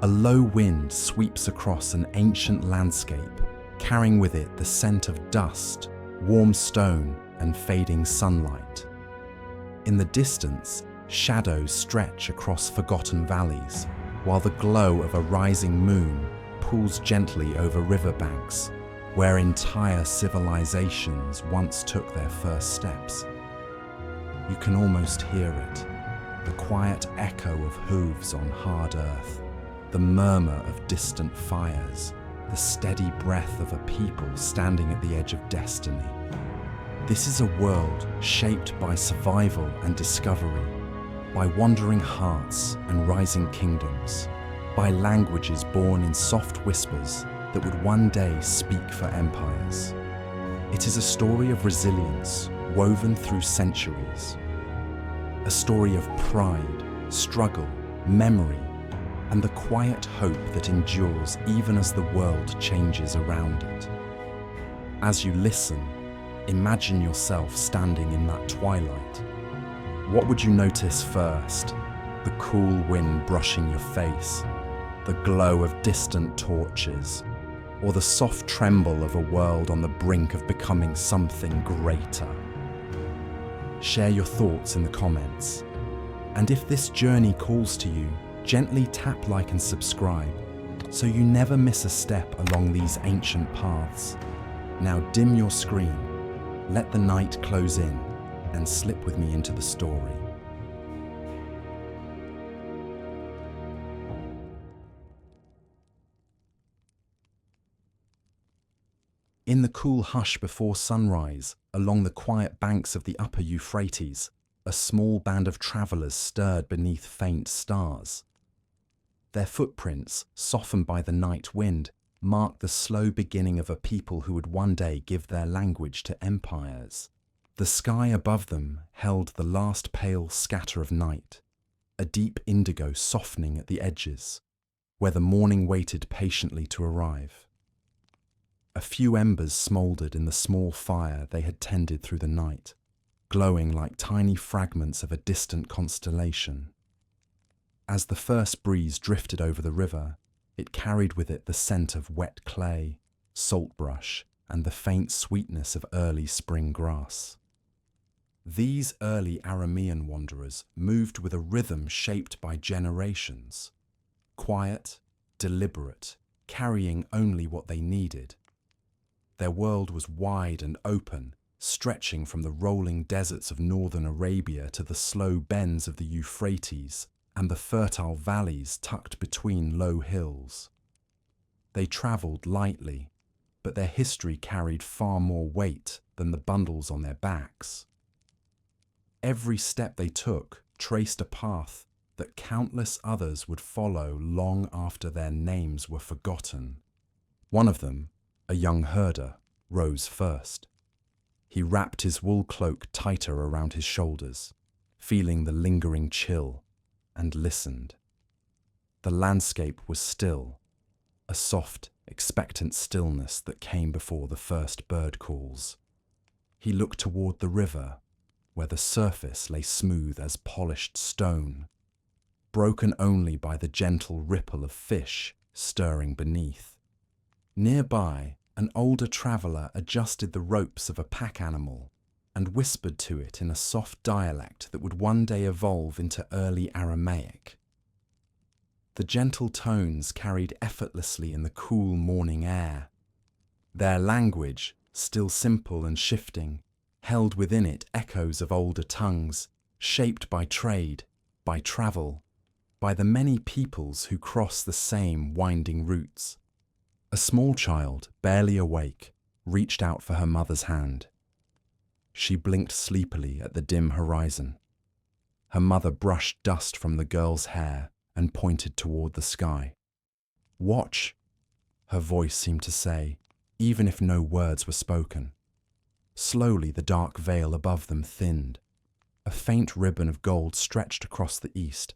A low wind sweeps across an ancient landscape, carrying with it the scent of dust, warm stone, and fading sunlight. In the distance, shadows stretch across forgotten valleys, while the glow of a rising moon pools gently over riverbanks, where entire civilizations once took their first steps. You can almost hear it, the quiet echo of hooves on hard earth, the murmur of distant fires, the steady breath of a people standing at the edge of destiny. This is a world shaped by survival and discovery, by wandering hearts and rising kingdoms, by languages born in soft whispers that would one day speak for empires. It is a story of resilience woven through centuries, a story of pride, struggle, memory, and the quiet hope that endures even as the world changes around it. As you listen, imagine yourself standing in that twilight. What would you notice first? The cool wind brushing your face, the glow of distant torches, or the soft tremble of a world on the brink of becoming something greater? Share your thoughts in the comments. And if this journey calls to you, gently tap like and subscribe so you never miss a step along these ancient paths. Now dim your screen, let the night close in, and slip with me into the story. In the cool hush before sunrise, along the quiet banks of the upper Euphrates, a small band of travelers stirred beneath faint stars. Their footprints, softened by the night wind, marked the slow beginning of a people who would one day give their language to empires. The sky above them held the last pale scatter of night, a deep indigo softening at the edges, where the morning waited patiently to arrive. A few embers smouldered in the small fire they had tended through the night, glowing like tiny fragments of a distant constellation. As the first breeze drifted over the river, it carried with it the scent of wet clay, saltbrush, and the faint sweetness of early spring grass. These early Aramean wanderers moved with a rhythm shaped by generations, quiet, deliberate, carrying only what they needed. Their world was wide and open, stretching from the rolling deserts of northern Arabia to the slow bends of the Euphrates and the fertile valleys tucked between low hills. They travelled lightly, but their history carried far more weight than the bundles on their backs. Every step they took traced a path that countless others would follow long after their names were forgotten. One of them, a young herder, rose first. He wrapped his wool cloak tighter around his shoulders, feeling the lingering chill, and listened. The landscape was still, a soft, expectant stillness that came before the first bird calls. He looked toward the river, where the surface lay smooth as polished stone, broken only by the gentle ripple of fish stirring beneath. Nearby, an older traveller adjusted the ropes of a pack animal and whispered to it in a soft dialect that would one day evolve into early Aramaic. The gentle tones carried effortlessly in the cool morning air. Their language, still simple and shifting, held within it echoes of older tongues, shaped by trade, by travel, by the many peoples who cross the same winding routes. A small child, barely awake, reached out for her mother's hand. She blinked sleepily at the dim horizon. Her mother brushed dust from the girl's hair and pointed toward the sky. "Watch," her voice seemed to say, even if no words were spoken. Slowly the dark veil above them thinned. A faint ribbon of gold stretched across the east.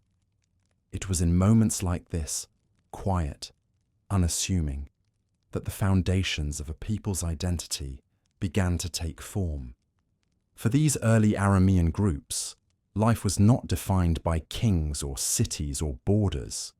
It was in moments like this, quiet, unassuming, that the foundations of a people's identity began to take form. For these early Aramean groups, life was not defined by kings or cities or borders.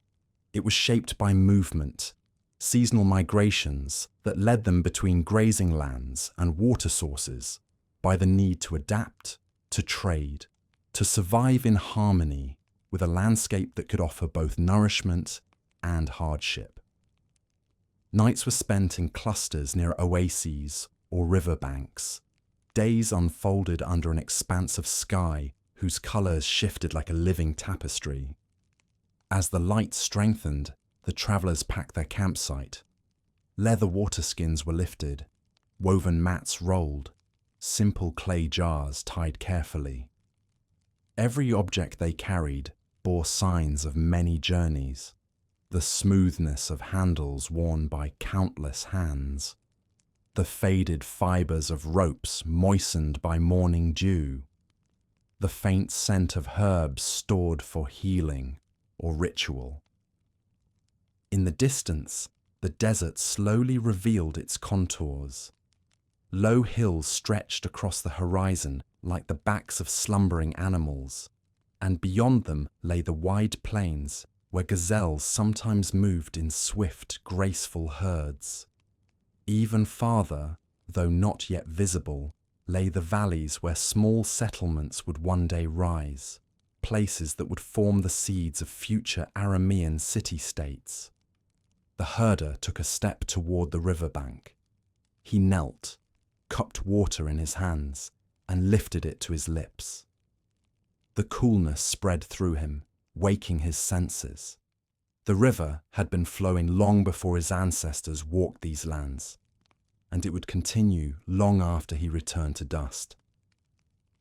It was shaped by movement, seasonal migrations that led them between grazing lands and water sources, by the need to adapt, to trade, to survive in harmony with a landscape that could offer both nourishment and hardship. Nights were spent in clusters near oases or riverbanks. Days unfolded under an expanse of sky whose colours shifted like a living tapestry. As the light strengthened, the travellers packed their campsite. Leather waterskins were lifted, woven mats rolled, simple clay jars tied carefully. Every object they carried bore signs of many journeys, the smoothness of handles worn by countless hands, the faded fibres of ropes moistened by morning dew, the faint scent of herbs stored for healing or ritual. In the distance, the desert slowly revealed its contours. Low hills stretched across the horizon like the backs of slumbering animals, and beyond them lay the wide plains where gazelles sometimes moved in swift, graceful herds. Even farther, though not yet visible, lay the valleys where small settlements would one day rise, places that would form the seeds of future Aramean city-states. The herder took a step toward the riverbank. He knelt, cupped water in his hands, and lifted it to his lips. The coolness spread through him, waking his senses. The river had been flowing long before his ancestors walked these lands, and it would continue long after he returned to dust.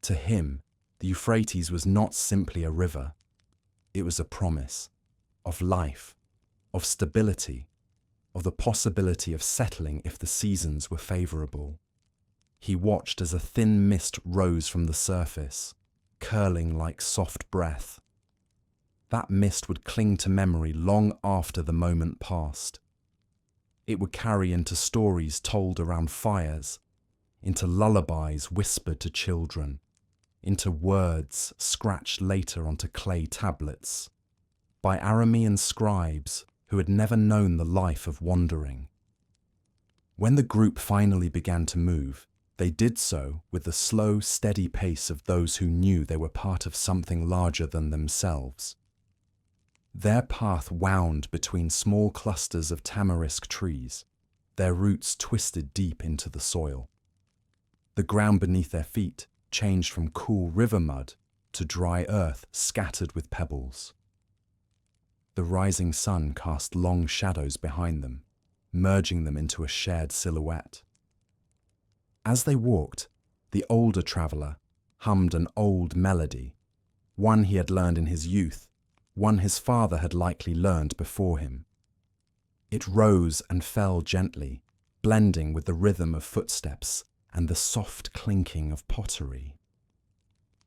To him, the Euphrates was not simply a river. It was a promise of life, of stability, of the possibility of settling if the seasons were favourable. He watched as a thin mist rose from the surface, curling like soft breath. That mist would cling to memory long after the moment passed. It would carry into stories told around fires, into lullabies whispered to children, into words scratched later onto clay tablets, by Aramean scribes who had never known the life of wandering. When the group finally began to move, they did so with the slow, steady pace of those who knew they were part of something larger than themselves. Their path wound between small clusters of tamarisk trees, their roots twisted deep into the soil. The ground beneath their feet changed from cool river mud to dry earth scattered with pebbles. The rising sun cast long shadows behind them, merging them into a shared silhouette. As they walked, the older traveller hummed an old melody, one he had learned in his youth, one his father had likely learned before him. It rose and fell gently, blending with the rhythm of footsteps and the soft clinking of pottery.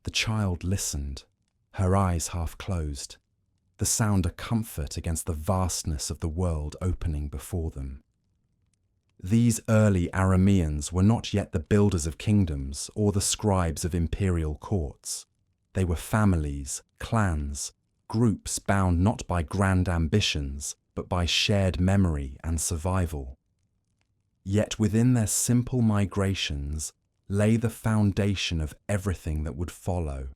The child listened, her eyes half closed, the sound a comfort against the vastness of the world opening before them. These early Arameans were not yet the builders of kingdoms or the scribes of imperial courts. They were families, clans, groups bound not by grand ambitions, but by shared memory and survival. Yet within their simple migrations lay the foundation of everything that would follow.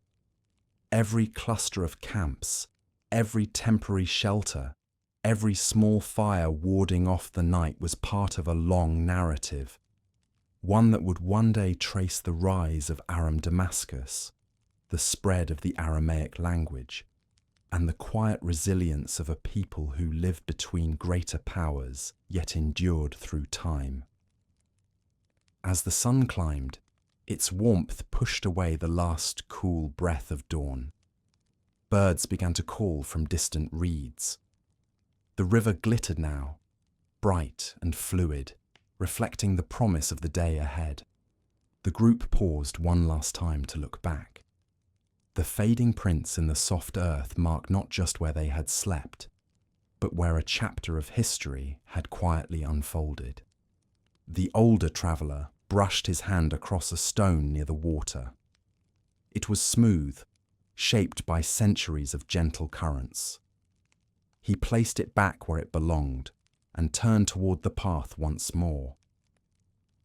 Every cluster of camps, every temporary shelter, every small fire warding off the night was part of a long narrative, one that would one day trace the rise of Damascus, the spread of the Aramaic language, and the quiet resilience of a people who lived between greater powers, yet endured through time. As the sun climbed, its warmth pushed away the last cool breath of dawn. Birds began to call from distant reeds. The river glittered now, bright and fluid, reflecting the promise of the day ahead. The group paused one last time to look back. The fading prints in the soft earth marked not just where they had slept, but where a chapter of history had quietly unfolded. The older traveller brushed his hand across a stone near the water. It was smooth, shaped by centuries of gentle currents. He placed it back where it belonged and turned toward the path once more.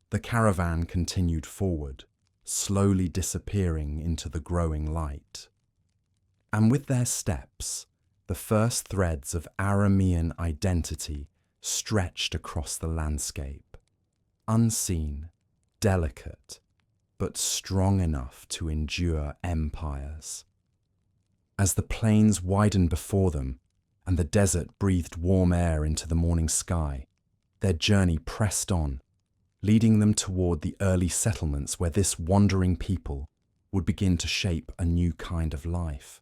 The caravan continued forward, slowly disappearing into the growing light. And with their steps, the first threads of Aramean identity stretched across the landscape, unseen, delicate, but strong enough to endure empires. As the plains widened before them and the desert breathed warm air into the morning sky, their journey pressed on, leading them toward the early settlements where this wandering people would begin to shape a new kind of life,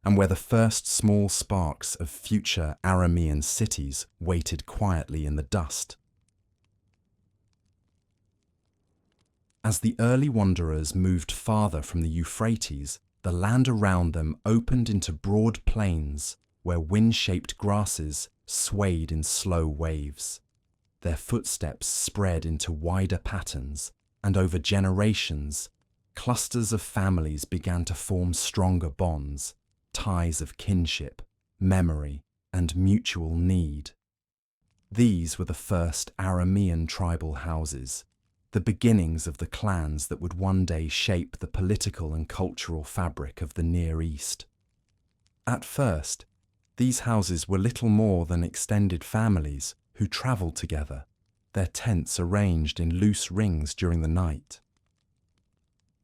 and where the first small sparks of future Aramean cities waited quietly in the dust. As the early wanderers moved farther from the Euphrates, the land around them opened into broad plains where wind-shaped grasses swayed in slow waves. Their footsteps spread into wider patterns, and over generations, clusters of families began to form stronger bonds, ties of kinship, memory, and mutual need. These were the first Aramean tribal houses, the beginnings of the clans that would one day shape the political and cultural fabric of the Near East. At first, these houses were little more than extended families who travelled together, their tents arranged in loose rings during the night.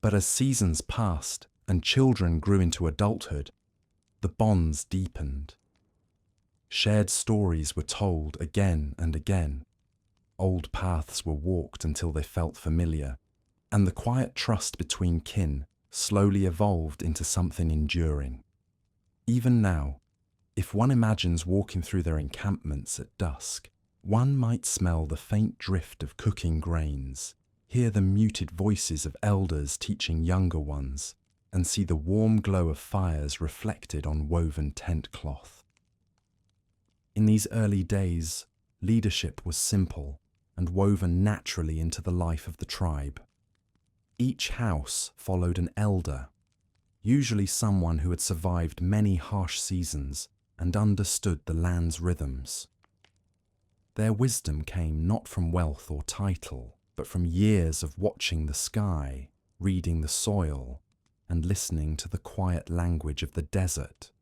But as seasons passed and children grew into adulthood, the bonds deepened. Shared stories were told again and again. Old paths were walked until they felt familiar, and the quiet trust between kin slowly evolved into something enduring. Even now, if one imagines walking through their encampments at dusk, one might smell the faint drift of cooking grains, hear the muted voices of elders teaching younger ones, and see the warm glow of fires reflected on woven tent cloth. In these early days, leadership was simple and woven naturally into the life of the tribe. Each house followed an elder, usually someone who had survived many harsh seasons and understood the land's rhythms. Their wisdom came not from wealth or title, but from years of watching the sky, reading the soil, and listening to the quiet language of the desert.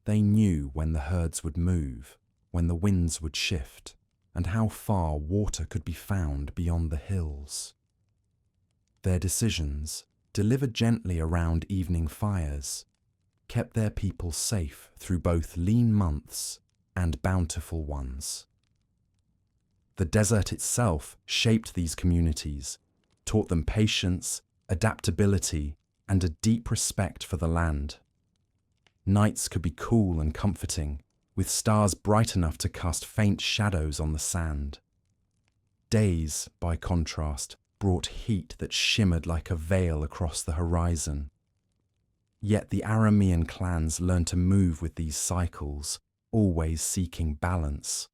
They knew when the herds would move, when the winds would shift, and how far water could be found beyond the hills. Their decisions, delivered gently around evening fires, kept their people safe through both lean months and bountiful ones. The desert itself shaped these communities, taught them patience, adaptability, and a deep respect for the land. Nights could be cool and comforting, with stars bright enough to cast faint shadows on the sand. Days, by contrast, brought heat that shimmered like a veil across the horizon. Yet the Aramean clans learned to move with these cycles, always seeking balance.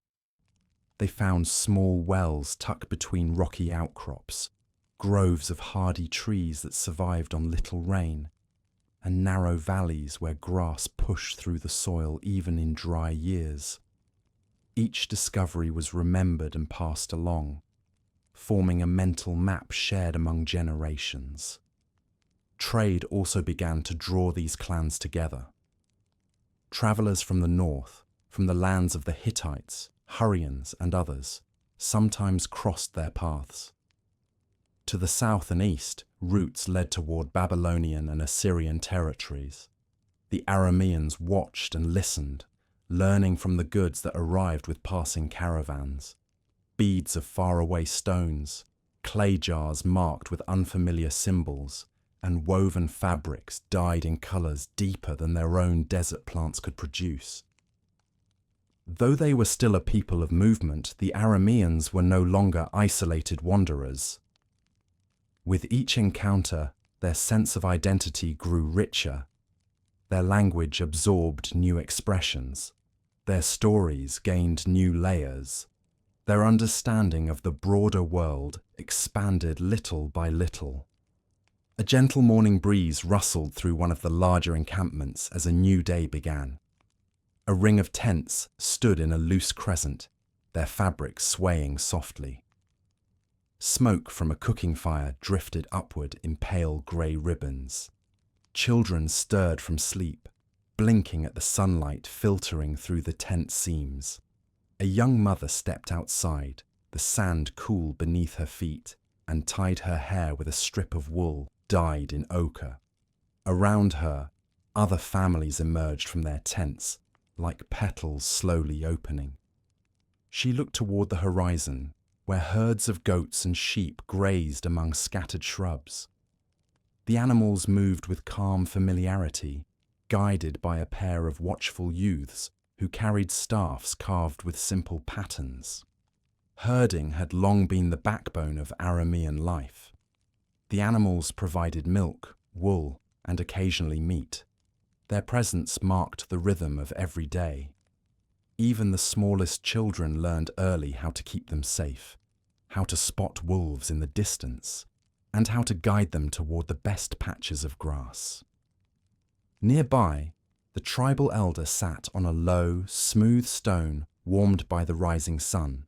They found small wells tucked between rocky outcrops, groves of hardy trees that survived on little rain, and narrow valleys where grass pushed through the soil even in dry years. Each discovery was remembered and passed along, forming a mental map shared among generations. Trade also began to draw these clans together. Travellers from the north, from the lands of the Hittites, Hurrians, and others, sometimes crossed their paths. To the south and east, routes led toward Babylonian and Assyrian territories. The Arameans watched and listened, learning from the goods that arrived with passing caravans. Beads of faraway stones, clay jars marked with unfamiliar symbols, and woven fabrics dyed in colours deeper than their own desert plants could produce. Though they were still a people of movement, the Arameans were no longer isolated wanderers. With each encounter, their sense of identity grew richer. Their language absorbed new expressions. Their stories gained new layers. Their understanding of the broader world expanded little by little. A gentle morning breeze rustled through one of the larger encampments as a new day began. A ring of tents stood in a loose crescent, their fabrics swaying softly. Smoke from a cooking fire drifted upward in pale grey ribbons. Children stirred from sleep, blinking at the sunlight filtering through the tent seams. A young mother stepped outside, the sand cool beneath her feet, and tied her hair with a strip of wool dyed in ochre. Around her, other families emerged from their tents, like petals slowly opening. She looked toward the horizon, where herds of goats and sheep grazed among scattered shrubs. The animals moved with calm familiarity, guided by a pair of watchful youths who carried staffs carved with simple patterns. Herding had long been the backbone of Aramean life. The animals provided milk, wool, and occasionally meat. Their presence marked the rhythm of every day. Even the smallest children learned early how to keep them safe, how to spot wolves in the distance, and how to guide them toward the best patches of grass. Nearby, the tribal elder sat on a low, smooth stone warmed by the rising sun.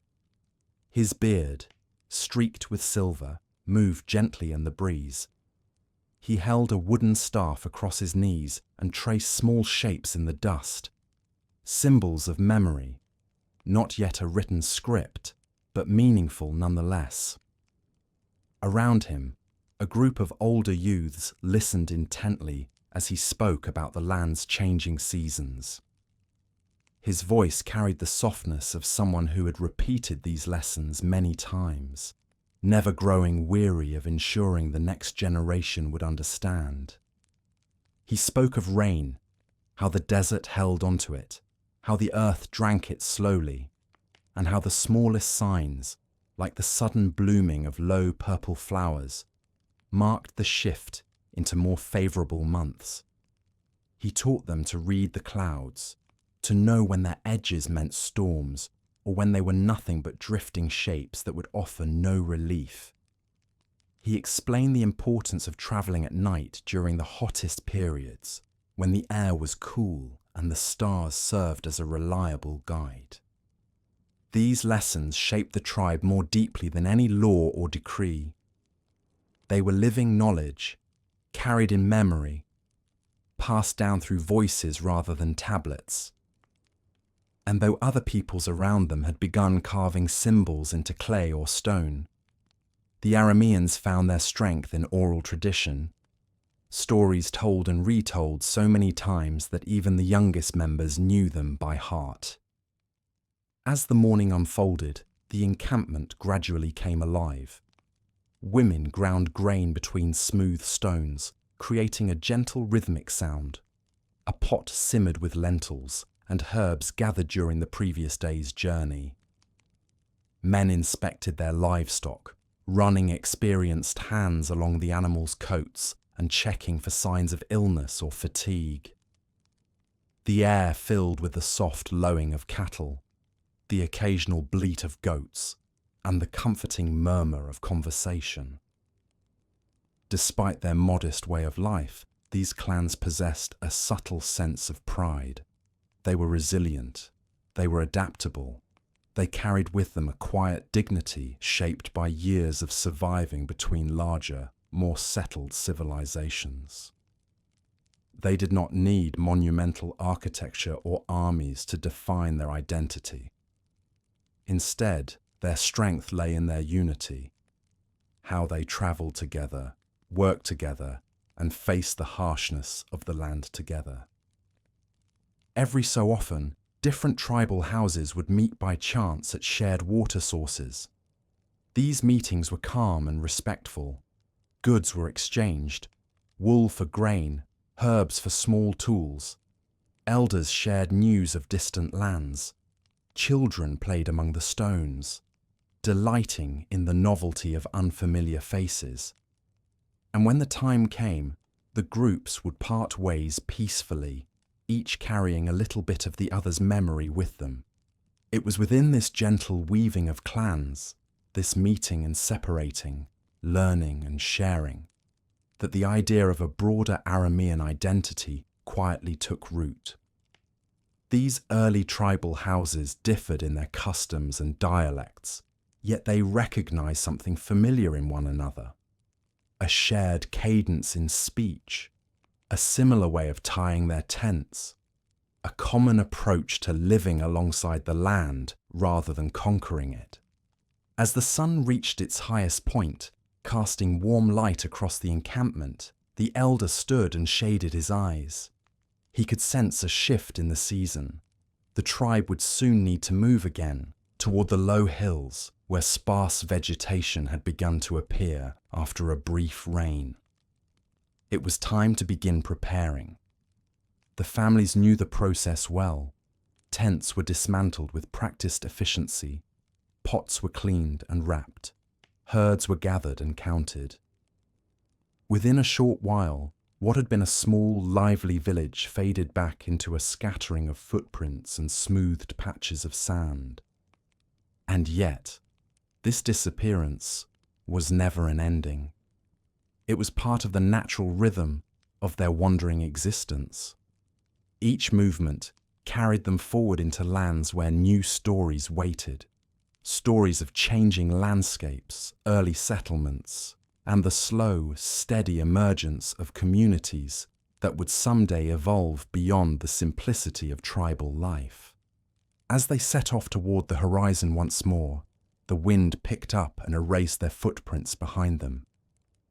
His beard, streaked with silver, moved gently in the breeze. He held a wooden staff across his knees and traced small shapes in the dust, symbols of memory, not yet a written script, but meaningful nonetheless. Around him, a group of older youths listened intently as he spoke about the land's changing seasons. His voice carried the softness of someone who had repeated these lessons many times, never growing weary of ensuring the next generation would understand. He spoke of rain, how the desert held onto it, how the earth drank it slowly, and how the smallest signs, like the sudden blooming of low purple flowers, marked the shift into more favorable months. He taught them to read the clouds, to know when their edges meant storms, or when they were nothing but drifting shapes that would offer no relief. He explained the importance of travelling at night during the hottest periods, when the air was cool and the stars served as a reliable guide. These lessons shaped the tribe more deeply than any law or decree. They were living knowledge, carried in memory, passed down through voices rather than tablets. And though other peoples around them had begun carving symbols into clay or stone, the Arameans found their strength in oral tradition, stories told and retold so many times that even the youngest members knew them by heart. As the morning unfolded, the encampment gradually came alive. Women ground grain between smooth stones, creating a gentle rhythmic sound. A pot simmered with lentils, and herbs gathered during the previous day's journey. Men inspected their livestock, running experienced hands along the animals' coats and checking for signs of illness or fatigue. The air filled with the soft lowing of cattle, the occasional bleat of goats, and the comforting murmur of conversation. Despite their modest way of life, these clans possessed a subtle sense of pride. They were resilient, they were adaptable, they carried with them a quiet dignity shaped by years of surviving between larger, more settled civilizations. They did not need monumental architecture or armies to define their identity. Instead, their strength lay in their unity, how they traveled together, worked together, and faced the harshness of the land together. Every so often, different tribal houses would meet by chance at shared water sources. These meetings were calm and respectful. Goods were exchanged, wool for grain, herbs for small tools. Elders shared news of distant lands. Children played among the stones, delighting in the novelty of unfamiliar faces. And when the time came, the groups would part ways peacefully, each carrying a little bit of the other's memory with them. It was within this gentle weaving of clans, this meeting and separating, learning and sharing, that the idea of a broader Aramean identity quietly took root. These early tribal houses differed in their customs and dialects, yet they recognized something familiar in one another. A shared cadence in speech, a similar way of tying their tents, a common approach to living alongside the land rather than conquering it. As the sun reached its highest point, casting warm light across the encampment, the elder stood and shaded his eyes. He could sense a shift in the season. The tribe would soon need to move again toward the low hills where sparse vegetation had begun to appear after a brief rain. It was time to begin preparing. The families knew the process well. Tents were dismantled with practiced efficiency. Pots were cleaned and wrapped. Herds were gathered and counted. Within a short while, what had been a small, lively village faded back into a scattering of footprints and smoothed patches of sand. And yet, this disappearance was never an ending. It was part of the natural rhythm of their wandering existence. Each movement carried them forward into lands where new stories waited. Stories of changing landscapes, early settlements, and the slow, steady emergence of communities that would someday evolve beyond the simplicity of tribal life. As they set off toward the horizon once more, the wind picked up and erased their footprints behind them.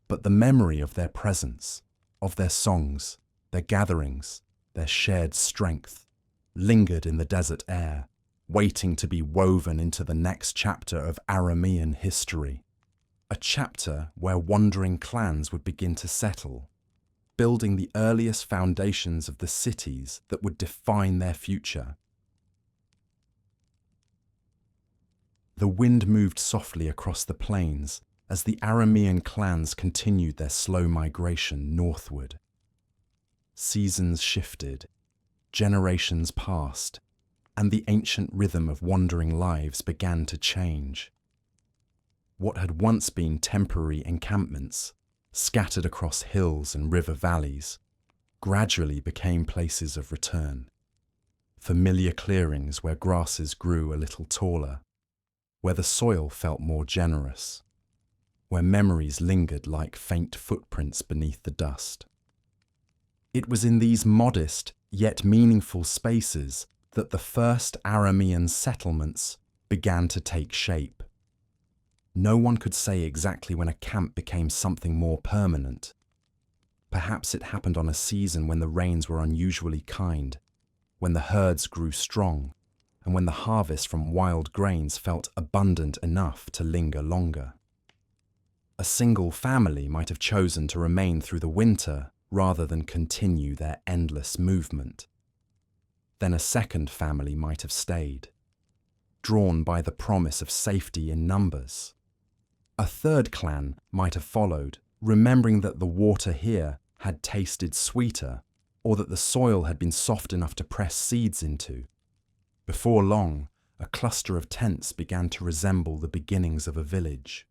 But the memory of their presence, of their songs, their gatherings, their shared strength, lingered in the desert air, waiting to be woven into the next chapter of Aramean history. A chapter where wandering clans would begin to settle, building the earliest foundations of the cities that would define their future. The wind moved softly across the plains as the Aramean clans continued their slow migration northward. Seasons shifted, generations passed, and the ancient rhythm of wandering lives began to change. What had once been temporary encampments, scattered across hills and river valleys, gradually became places of return. Familiar clearings where grasses grew a little taller, where the soil felt more generous, where memories lingered like faint footprints beneath the dust. It was in these modest yet meaningful spaces that the first Aramean settlements began to take shape. No one could say exactly when a camp became something more permanent. Perhaps it happened on a season when the rains were unusually kind, when the herds grew strong, and when the harvest from wild grains felt abundant enough to linger longer. A single family might have chosen to remain through the winter rather than continue their endless movement. Then a second family might have stayed, drawn by the promise of safety in numbers. A third clan might have followed, remembering that the water here had tasted sweeter, or that the soil had been soft enough to press seeds into. Before long, a cluster of tents began to resemble the beginnings of a village.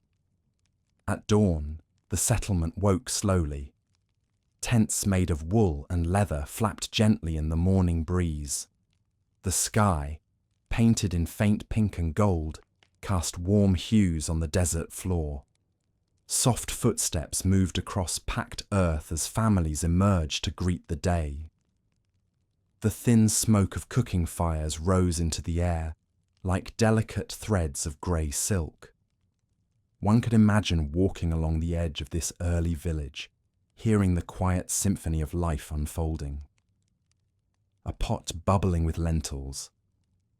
At dawn, the settlement woke slowly. Tents made of wool and leather flapped gently in the morning breeze. The sky, painted in faint pink and gold, cast warm hues on the desert floor. Soft footsteps moved across packed earth as families emerged to greet the day. The thin smoke of cooking fires rose into the air, like delicate threads of grey silk. One could imagine walking along the edge of this early village, hearing the quiet symphony of life unfolding. A pot bubbling with lentils,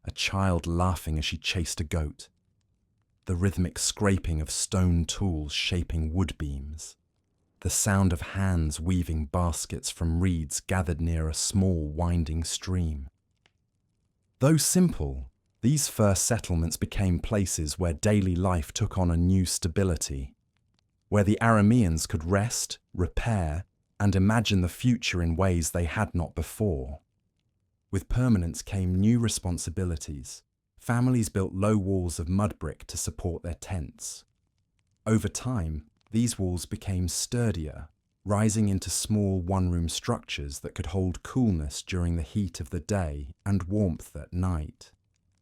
a child laughing as she chased a goat, the rhythmic scraping of stone tools shaping wood beams, the sound of hands weaving baskets from reeds gathered near a small winding stream. Though simple, these first settlements became places where daily life took on a new stability, where the Arameans could rest, repair, and imagine the future in ways they had not before. With permanence came new responsibilities. Families built low walls of mud brick to support their tents. Over time, these walls became sturdier, rising into small one-room structures that could hold coolness during the heat of the day and warmth at night.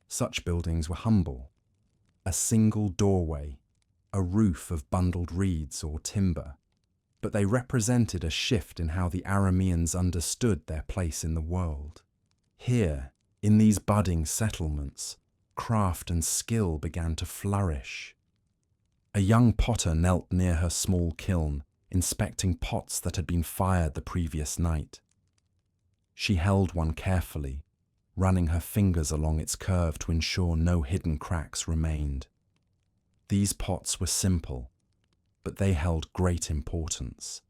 Such buildings were humble. A single doorway, a roof of bundled reeds or timber, but they represented a shift in how the Arameans understood their place in the world. Here, in these budding settlements, craft and skill began to flourish. A young potter knelt near her small kiln, inspecting pots that had been fired the previous night. She held one carefully, running her fingers along its curve to ensure no hidden cracks remained. These pots were simple, but they held great importance.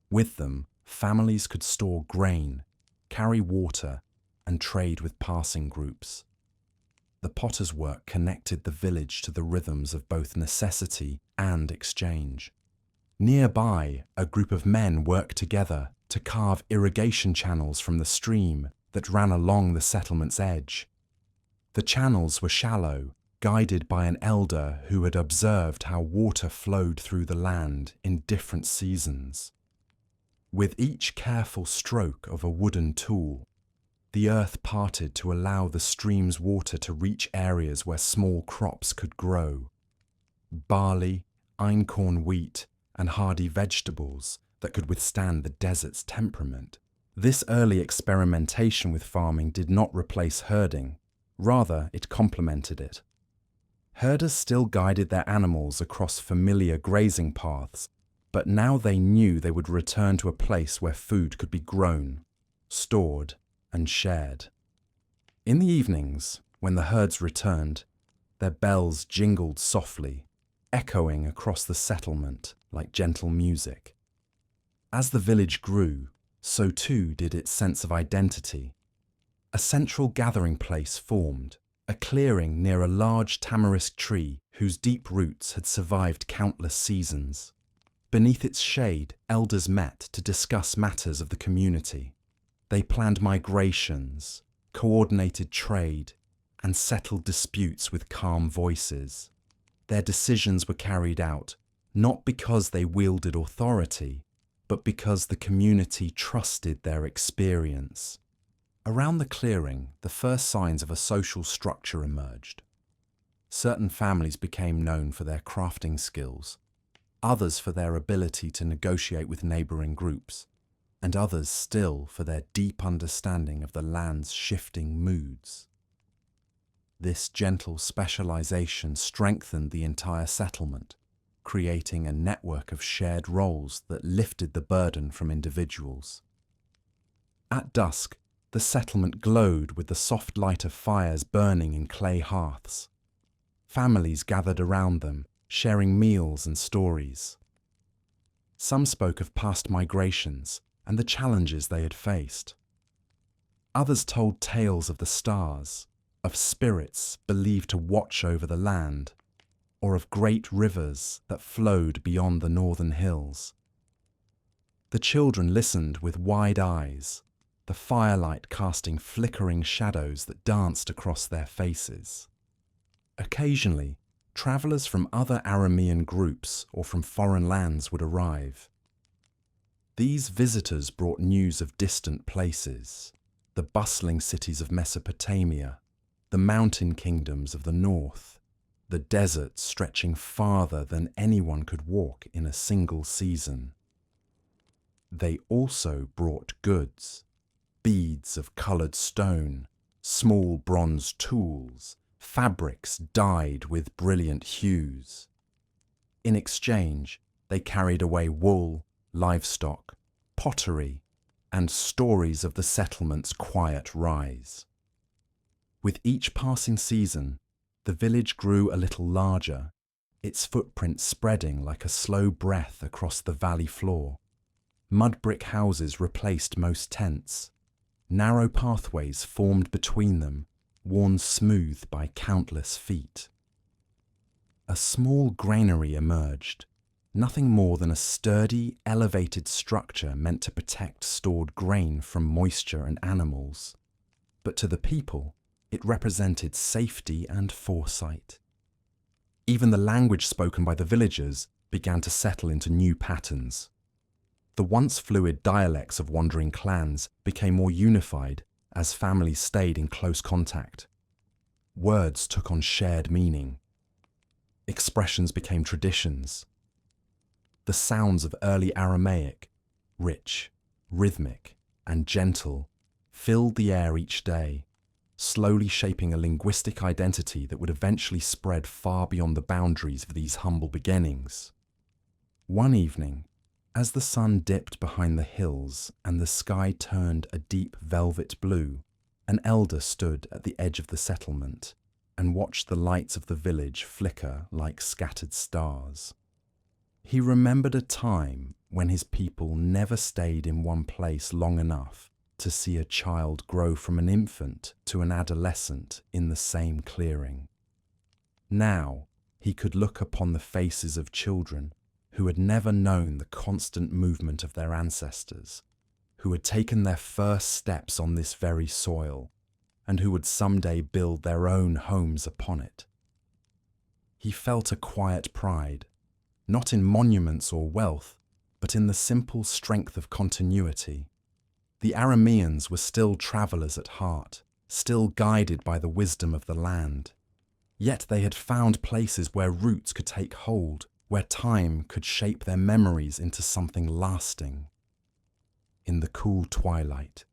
With them, families could store grain, carry water, and trade with passing groups. The potter's work connected the village to the rhythms of both necessity and exchange. Nearby, a group of men worked together to carve irrigation channels from the stream that ran along the settlement's edge. The channels were shallow, guided by an elder who had observed how water flowed through the land in different seasons. With each careful stroke of a wooden tool, the earth parted to allow the stream's water to reach areas where small crops could grow. Barley, einkorn wheat, and hardy vegetables that could withstand the desert's temperament. This early experimentation with farming did not replace herding, rather it complemented it. Herders still guided their animals across familiar grazing paths, but now they knew they would return to a place where food could be grown, stored, and shared. In the evenings, when the herds returned, their bells jingled softly, echoing across the settlement like gentle music. As the village grew, so too did its sense of identity. A central gathering place formed, a clearing near a large tamarisk tree whose deep roots had survived countless seasons. Beneath its shade, elders met to discuss matters of the community. They planned migrations, coordinated trade, and settled disputes with calm voices. Their decisions were carried out not because they wielded authority, but because the community trusted their experience. Around the clearing, the first signs of a social structure emerged. Certain families became known for their crafting skills, others for their ability to negotiate with neighbouring groups, and others still for their deep understanding of the land's shifting moods. This gentle specialization strengthened the entire settlement, creating a network of shared roles that lifted the burden from individuals. At dusk, the settlement glowed with the soft light of fires burning in clay hearths. Families gathered around them, sharing meals and stories. Some spoke of past migrations and the challenges they had faced. Others told tales of the stars, of spirits believed to watch over the land, or of great rivers that flowed beyond the northern hills. The children listened with wide eyes, the firelight casting flickering shadows that danced across their faces. Occasionally, travellers from other Aramean groups or from foreign lands would arrive. These visitors brought news of distant places, the bustling cities of Mesopotamia, the mountain kingdoms of the north, the desert stretching farther than anyone could walk in a single season. They also brought goods, beads of coloured stone, small bronze tools, fabrics dyed with brilliant hues. In exchange, they carried away wool, livestock, pottery, and stories of the settlement's quiet rise. With each passing season, the village grew a little larger, its footprint spreading like a slow breath across the valley floor. Mud brick houses replaced most tents. Narrow pathways formed between them, worn smooth by countless feet. A small granary emerged, nothing more than a sturdy, elevated structure meant to protect stored grain from moisture and animals. But to the people, it represented safety and foresight. Even the language spoken by the villagers began to settle into new patterns. The once fluid dialects of wandering clans became more unified as families stayed in close contact. Words took on shared meaning. Expressions became traditions. The sounds of early Aramaic, rich, rhythmic, and gentle, filled the air each day, slowly shaping a linguistic identity that would eventually spread far beyond the boundaries of these humble beginnings. One evening, as the sun dipped behind the hills and the sky turned a deep velvet blue, an elder stood at the edge of the settlement and watched the lights of the village flicker like scattered stars. He remembered a time when his people never stayed in one place long enough to see a child grow from an infant to an adolescent in the same clearing. Now he could look upon the faces of children who had never known the constant movement of their ancestors, who had taken their first steps on this very soil, and who would someday build their own homes upon it. He felt a quiet pride, not in monuments or wealth, but in the simple strength of continuity. The Arameans were still travelers at heart, still guided by the wisdom of the land. Yet they had found places where roots could take hold, where time could shape their memories into something lasting. In the cool twilight,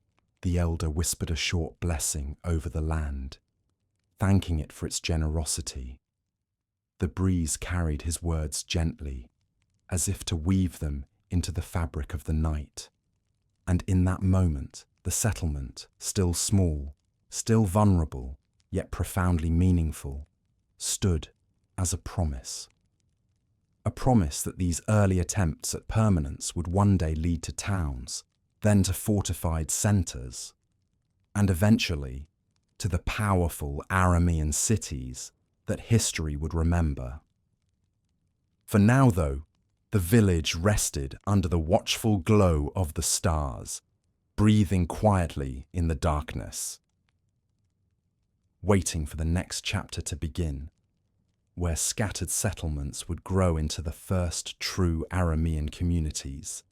the elder whispered a short blessing over the land, thanking it for its generosity. The breeze carried his words gently, as if to weave them into the fabric of the night. And in that moment, the settlement, still small, still vulnerable, yet profoundly meaningful, stood as a promise. A promise that these early attempts at permanence would one day lead to towns, then to fortified centres, and eventually to the powerful Aramean cities that history would remember. For now, though, the village rested under the watchful glow of the stars, breathing quietly in the darkness, waiting for the next chapter to begin, where scattered settlements would grow into the first true Aramean communities,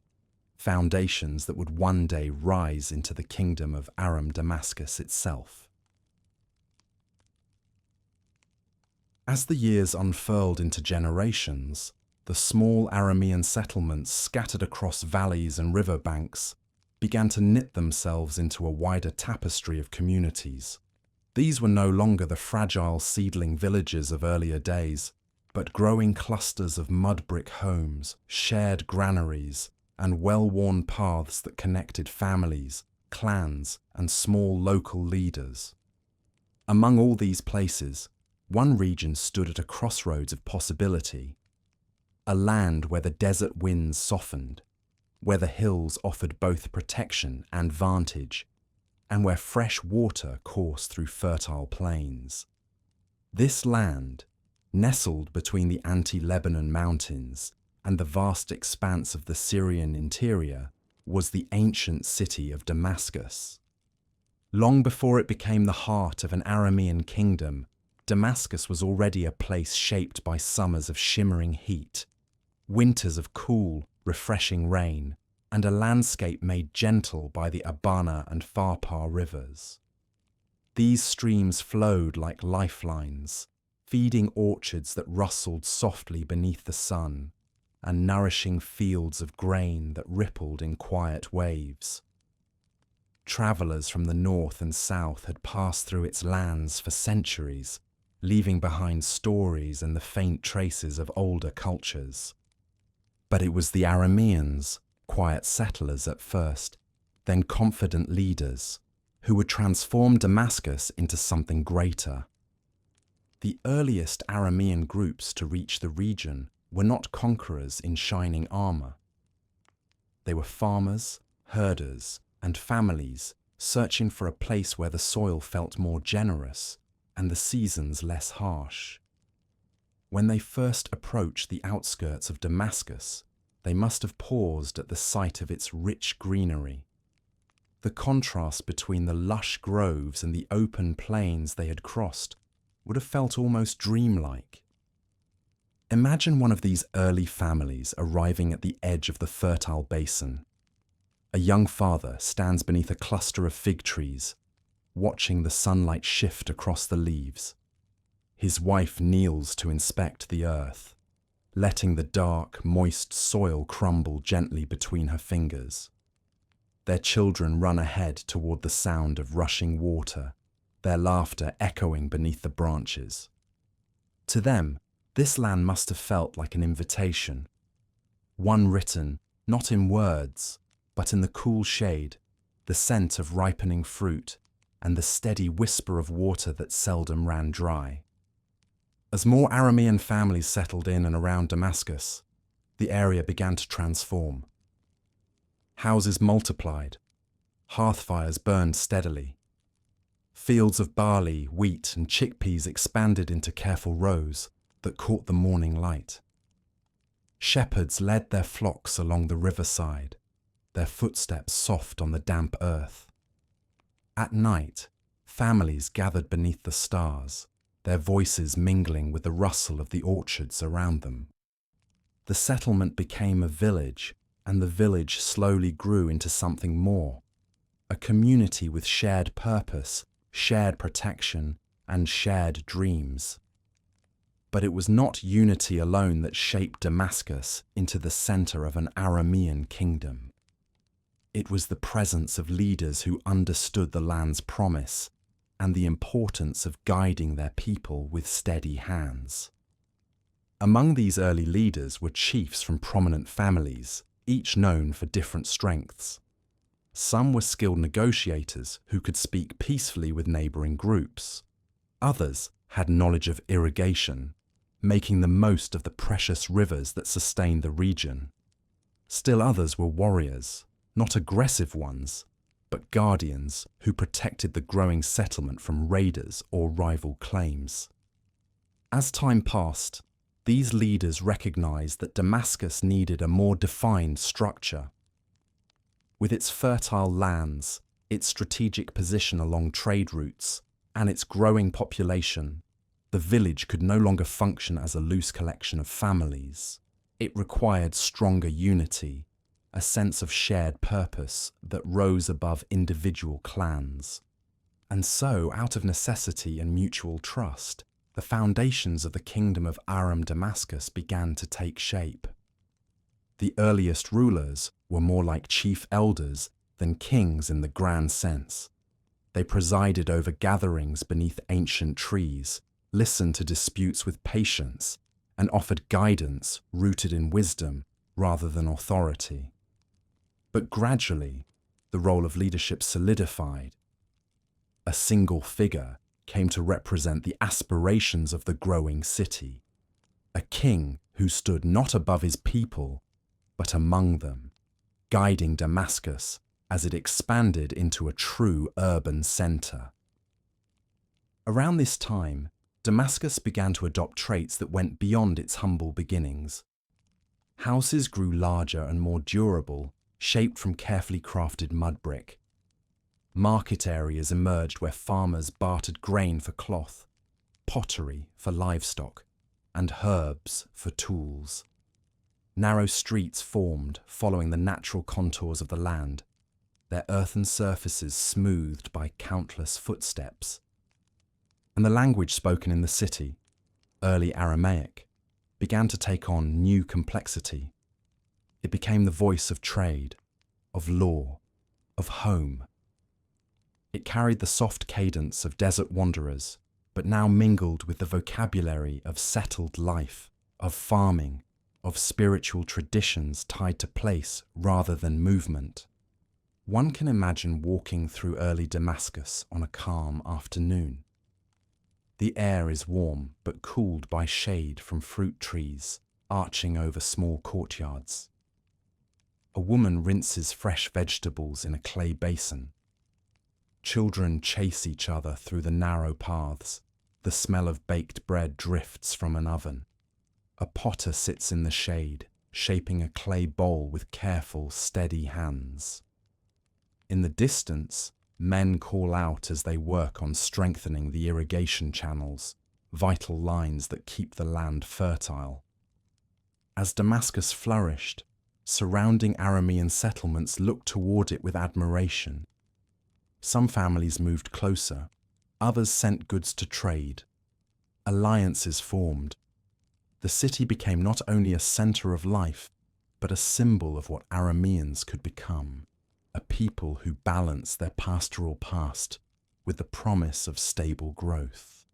foundations that would one day rise into the kingdom of Damascus itself. As the years unfurled into generations, the small Aramean settlements scattered across valleys and riverbanks began to knit themselves into a wider tapestry of communities. These were no longer the fragile seedling villages of earlier days, but growing clusters of mud brick homes, shared granaries, and well-worn paths that connected families, clans, and small local leaders. Among all these places, one region stood at a crossroads of possibility, a land where the desert winds softened, where the hills offered both protection and vantage, and where fresh water coursed through fertile plains. This land, nestled between the anti-Lebanon mountains and the vast expanse of the Syrian interior, was the ancient city of Damascus. Long before it became the heart of an Aramean kingdom, Damascus was already a place shaped by summers of shimmering heat, winters of cool, refreshing rain, and a landscape made gentle by the Abana and Farpar rivers. These streams flowed like lifelines, feeding orchards that rustled softly beneath the sun, and nourishing fields of grain that rippled in quiet waves. Travellers from the north and south had passed through its lands for centuries, leaving behind stories and the faint traces of older cultures. But it was the Arameans, quiet settlers at first, then confident leaders, who would transform Damascus into something greater. The earliest Aramean groups to reach the region were not conquerors in shining armour. They were farmers, herders, and families searching for a place where the soil felt more generous and the seasons less harsh. When they first approached the outskirts of Damascus, they must have paused at the sight of its rich greenery. The contrast between the lush groves and the open plains they had crossed would have felt almost dreamlike. Imagine one of these early families arriving at the edge of the fertile basin, A young father stands beneath a cluster of fig trees, watching the sunlight shift across the leaves. His wife kneels to inspect the earth, letting the dark, moist soil crumble gently between her fingers. Their children run ahead toward the sound of rushing water, their laughter echoing beneath the branches. To them, this land must have felt like an invitation, one written not in words, but in the cool shade, the scent of ripening fruit, and the steady whisper of water that seldom ran dry. As more Aramean families settled in and around Damascus, the area began to transform. Houses multiplied, hearth fires burned steadily. Fields of barley, wheat, and chickpeas expanded into careful rows that caught the morning light. Shepherds led their flocks along the riverside, their footsteps soft on the damp earth. At night, families gathered beneath the stars, their voices mingling with the rustle of the orchards around them. The settlement became a village, and the village slowly grew into something more, a community with shared purpose, shared protection, and shared dreams. But it was not unity alone that shaped Damascus into the center of an Aramean kingdom. It was the presence of leaders who understood the land's promise and the importance of guiding their people with steady hands. Among these early leaders were chiefs from prominent families, each known for different strengths. Some were skilled negotiators who could speak peacefully with neighboring groups. Others had knowledge of irrigation, making the most of the precious rivers that sustained the region. Still others were warriors, not aggressive ones, but guardians who protected the growing settlement from raiders or rival claims. As time passed, these leaders recognized that Damascus needed a more defined structure. With its fertile lands, its strategic position along trade routes, and its growing population, the village could no longer function as a loose collection of families. It required stronger unity, a sense of shared purpose that rose above individual clans. And so, out of necessity and mutual trust, the foundations of the kingdom of Aram Damascus began to take shape. The earliest rulers were more like chief elders than kings in the grand sense. They presided over gatherings beneath ancient trees, listened to disputes with patience, and offered guidance rooted in wisdom rather than authority. But gradually, the role of leadership solidified. A single figure came to represent the aspirations of the growing city, a king who stood not above his people, but among them, guiding Damascus as it expanded into a true urban center. Around this time, Damascus began to adopt traits that went beyond its humble beginnings. Houses grew larger and more durable, shaped from carefully crafted mud brick. Market areas emerged where farmers bartered grain for cloth, pottery for livestock, and herbs for tools. Narrow streets formed following the natural contours of the land, their earthen surfaces smoothed by countless footsteps. And the language spoken in the city, early Aramaic, began to take on new complexity. It became the voice of trade, of law, of home. It carried the soft cadence of desert wanderers, but now mingled with the vocabulary of settled life, of farming, of spiritual traditions tied to place rather than movement. One can imagine walking through early Damascus on a calm afternoon. The air is warm but cooled by shade from fruit trees arching over small courtyards. A woman rinses fresh vegetables in a clay basin. Children chase each other through the narrow paths. The smell of baked bread drifts from an oven. A potter sits in the shade, shaping a clay bowl with careful, steady hands. In the distance, men call out as they work on strengthening the irrigation channels, vital lines that keep the land fertile. As Damascus flourished, surrounding Aramean settlements looked toward it with admiration. Some families moved closer, others sent goods to trade. Alliances formed. The city became not only a center of life, but a symbol of what Arameans could become, a people who balance their pastoral past with the promise of stable growth.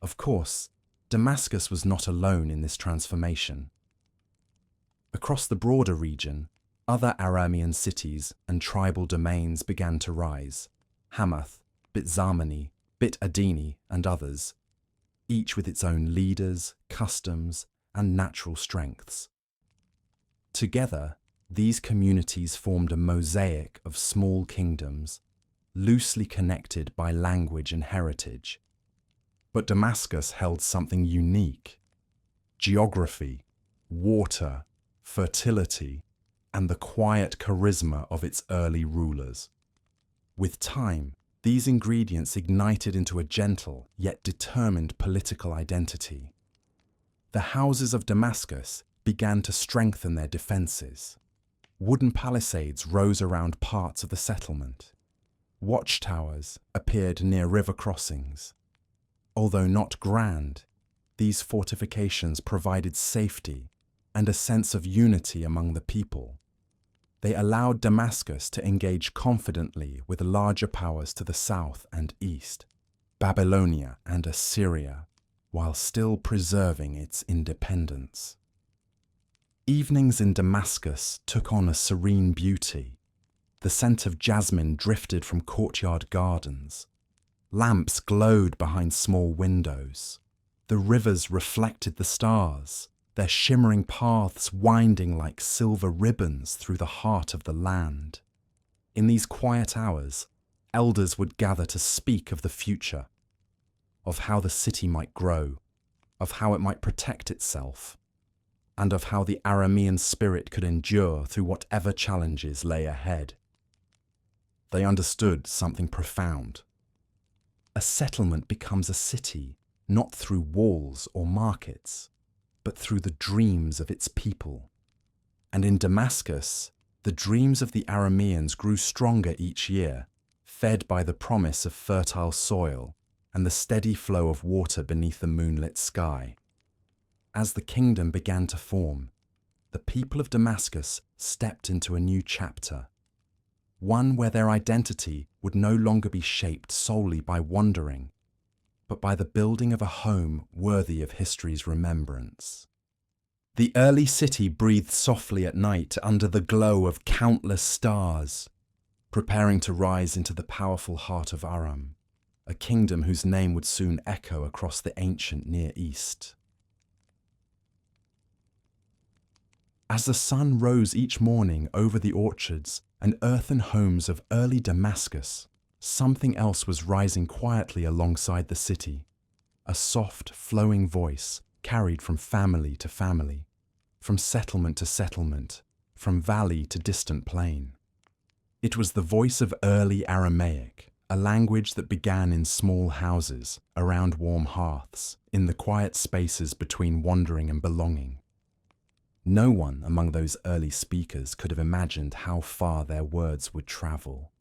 Of course, Damascus was not alone in this transformation. Across the broader region, other Aramean cities and tribal domains began to rise: Hamath, Bit Zamani, Bit Adini, and others, each with its own leaders, customs, and natural strengths. Together, these communities formed a mosaic of small kingdoms, loosely connected by language and heritage. But Damascus held something unique: geography, water, fertility, and the quiet charisma of its early rulers. With time, these ingredients ignited into a gentle yet determined political identity. The houses of Damascus began to strengthen their defenses. Wooden palisades rose around parts of the settlement. Watchtowers appeared near river crossings. Although not grand, these fortifications provided safety and a sense of unity among the people. They allowed Damascus to engage confidently with larger powers to the south and east, Babylonia and Assyria, while still preserving its independence. Evenings in Damascus took on a serene beauty. The scent of jasmine drifted from courtyard gardens. Lamps glowed behind small windows. The rivers reflected the stars, their shimmering paths winding like silver ribbons through the heart of the land. In these quiet hours, elders would gather to speak of the future, of how the city might grow, of how it might protect itself, and of how the Aramean spirit could endure through whatever challenges lay ahead. They understood something profound. A settlement becomes a city not through walls or markets, but through the dreams of its people. And in Damascus, the dreams of the Arameans grew stronger each year, fed by the promise of fertile soil and the steady flow of water beneath the moonlit sky. As the kingdom began to form, the people of Damascus stepped into a new chapter, one where their identity would no longer be shaped solely by wandering, but by the building of a home worthy of history's remembrance. The early city breathed softly at night under the glow of countless stars, preparing to rise into the powerful heart of Aram, a kingdom whose name would soon echo across the ancient Near East. As the sun rose each morning over the orchards and earthen homes of early Damascus, something else was rising quietly alongside the city, a soft, flowing voice carried from family to family, from settlement to settlement, from valley to distant plain. It was the voice of early Aramaic, a language that began in small houses, around warm hearths, in the quiet spaces between wandering and belonging. No one among those early speakers could have imagined how far their words would travel.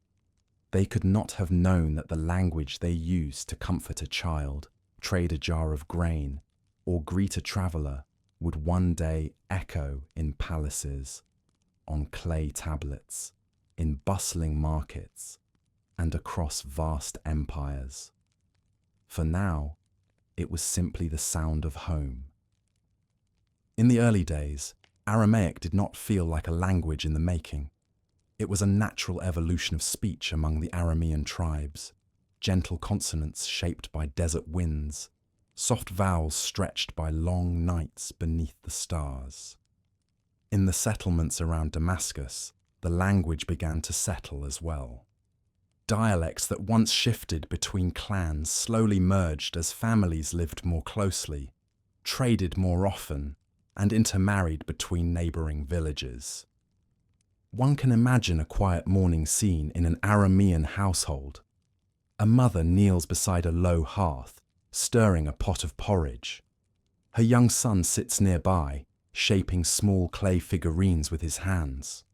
They could not have known that the language they used to comfort a child, trade a jar of grain, or greet a traveller would one day echo in palaces, on clay tablets, in bustling markets, and across vast empires. For now, it was simply the sound of home. In the early days, Aramaic did not feel like a language in the making. It was a natural evolution of speech among the Aramean tribes, gentle consonants shaped by desert winds, soft vowels stretched by long nights beneath the stars. In the settlements around Damascus, the language began to settle as well. Dialects that once shifted between clans slowly merged as families lived more closely, traded more often, and intermarried between neighbouring villages. One can imagine a quiet morning scene in an Aramean household. A mother kneels beside a low hearth, stirring a pot of porridge. Her young son sits nearby, shaping small clay figurines with his hands.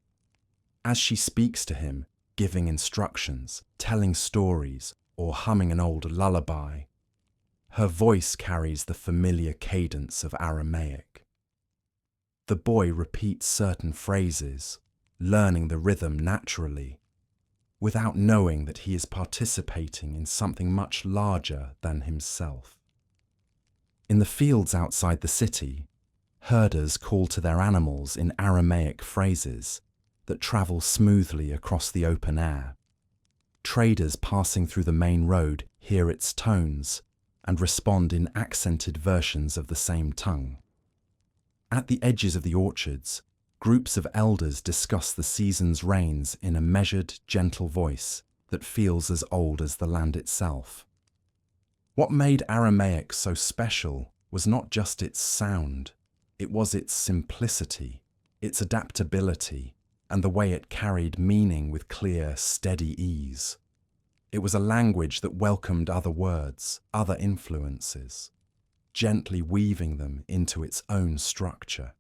As she speaks to him, giving instructions, telling stories, or humming an old lullaby, her voice carries the familiar cadence of Aramaic. The boy repeats certain phrases, learning the rhythm naturally, without knowing that he is participating in something much larger than himself. In the fields outside the city, herders call to their animals in Aramaic phrases that travel smoothly across the open air. Traders passing through the main road hear its tones and respond in accented versions of the same tongue. At the edges of the orchards, groups of elders discuss the season's rains in a measured, gentle voice that feels as old as the land itself. What made Aramaic so special was not just its sound, it was its simplicity, its adaptability, and the way it carried meaning with clear, steady ease. It was a language that welcomed other words, other influences, gently weaving them into its own structure.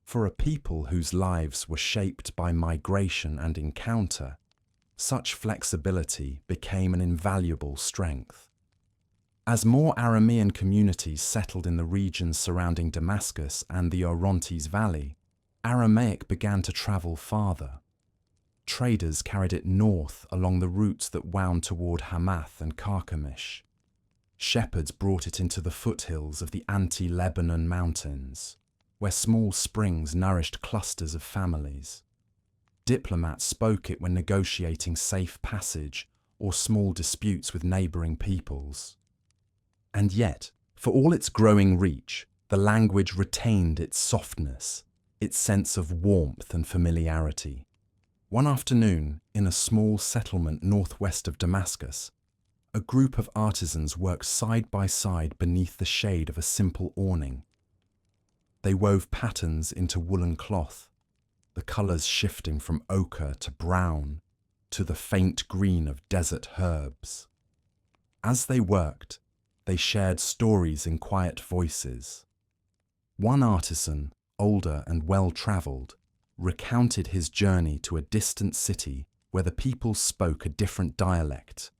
For a people whose lives were shaped by migration and encounter, such flexibility became an invaluable strength. As more Aramean communities settled in the regions surrounding Damascus and the Orontes Valley, Aramaic began to travel farther. Traders carried it north along the routes that wound toward Hamath and Carchemish. Shepherds brought it into the foothills of the anti-Lebanon mountains, where small springs nourished clusters of families. Diplomats spoke it when negotiating safe passage or small disputes with neighbouring peoples. And yet, for all its growing reach, the language retained its softness, its sense of warmth and familiarity. One afternoon, in a small settlement northwest of Damascus, a group of artisans worked side by side beneath the shade of a simple awning. They wove patterns into woolen cloth, the colours shifting from ochre to brown to the faint green of desert herbs. As they worked, they shared stories in quiet voices. One artisan, older and well-travelled, recounted his journey to a distant city where the people spoke a different dialect,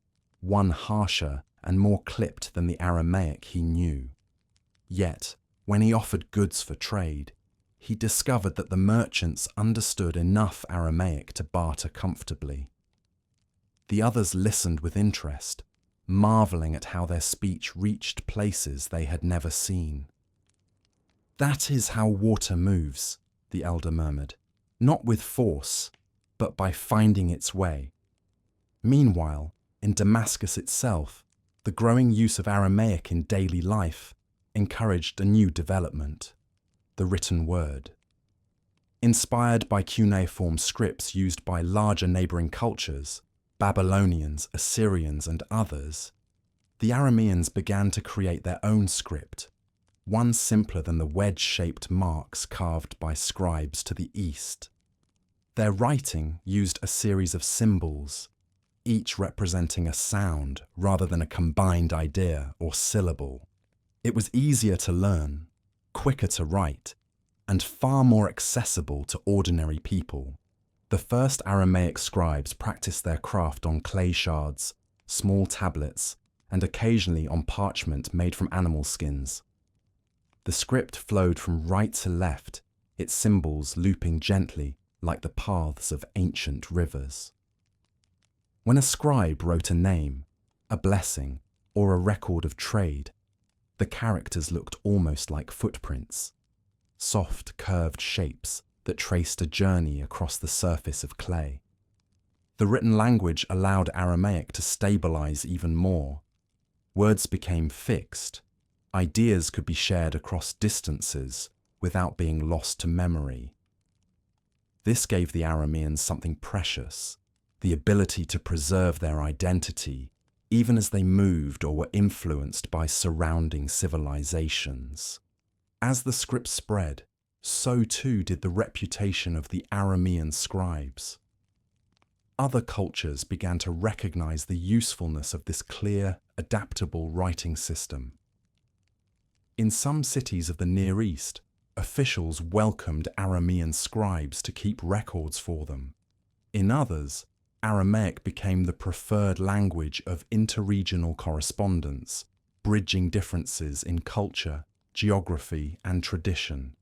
one harsher and more clipped than the Aramaic he knew. Yet, when he offered goods for trade, he discovered that the merchants understood enough Aramaic to barter comfortably. The others listened with interest, marvelling at how their speech reached places they had never seen. "That is how water moves," the elder murmured, "not with force, but by finding its way." Meanwhile, in Damascus itself, the growing use of Aramaic in daily life encouraged a new development, the written word. Inspired by cuneiform scripts used by larger neighbouring cultures, Babylonians, Assyrians, and others, the Arameans began to create their own script, one simpler than the wedge-shaped marks carved by scribes to the east. Their writing used a series of symbols, each representing a sound rather than a combined idea or syllable. It was easier to learn, quicker to write, and far more accessible to ordinary people. The first Aramaic scribes practiced their craft on clay shards, small tablets, and occasionally on parchment made from animal skins. The script flowed from right to left, its symbols looping gently like the paths of ancient rivers. When a scribe wrote a name, a blessing, or a record of trade, the characters looked almost like footprints, soft, curved shapes that traced a journey across the surface of clay. The written language allowed Aramaic to stabilize even more. Words became fixed. Ideas could be shared across distances without being lost to memory. This gave the Arameans something precious, the ability to preserve their identity, even as they moved or were influenced by surrounding civilizations. As the script spread, so too did the reputation of the Aramean scribes. Other cultures began to recognize the usefulness of this clear, adaptable writing system. In some cities of the Near East, officials welcomed Aramean scribes to keep records for them. In others, Aramaic became the preferred language of interregional correspondence, bridging differences in culture, geography, and tradition.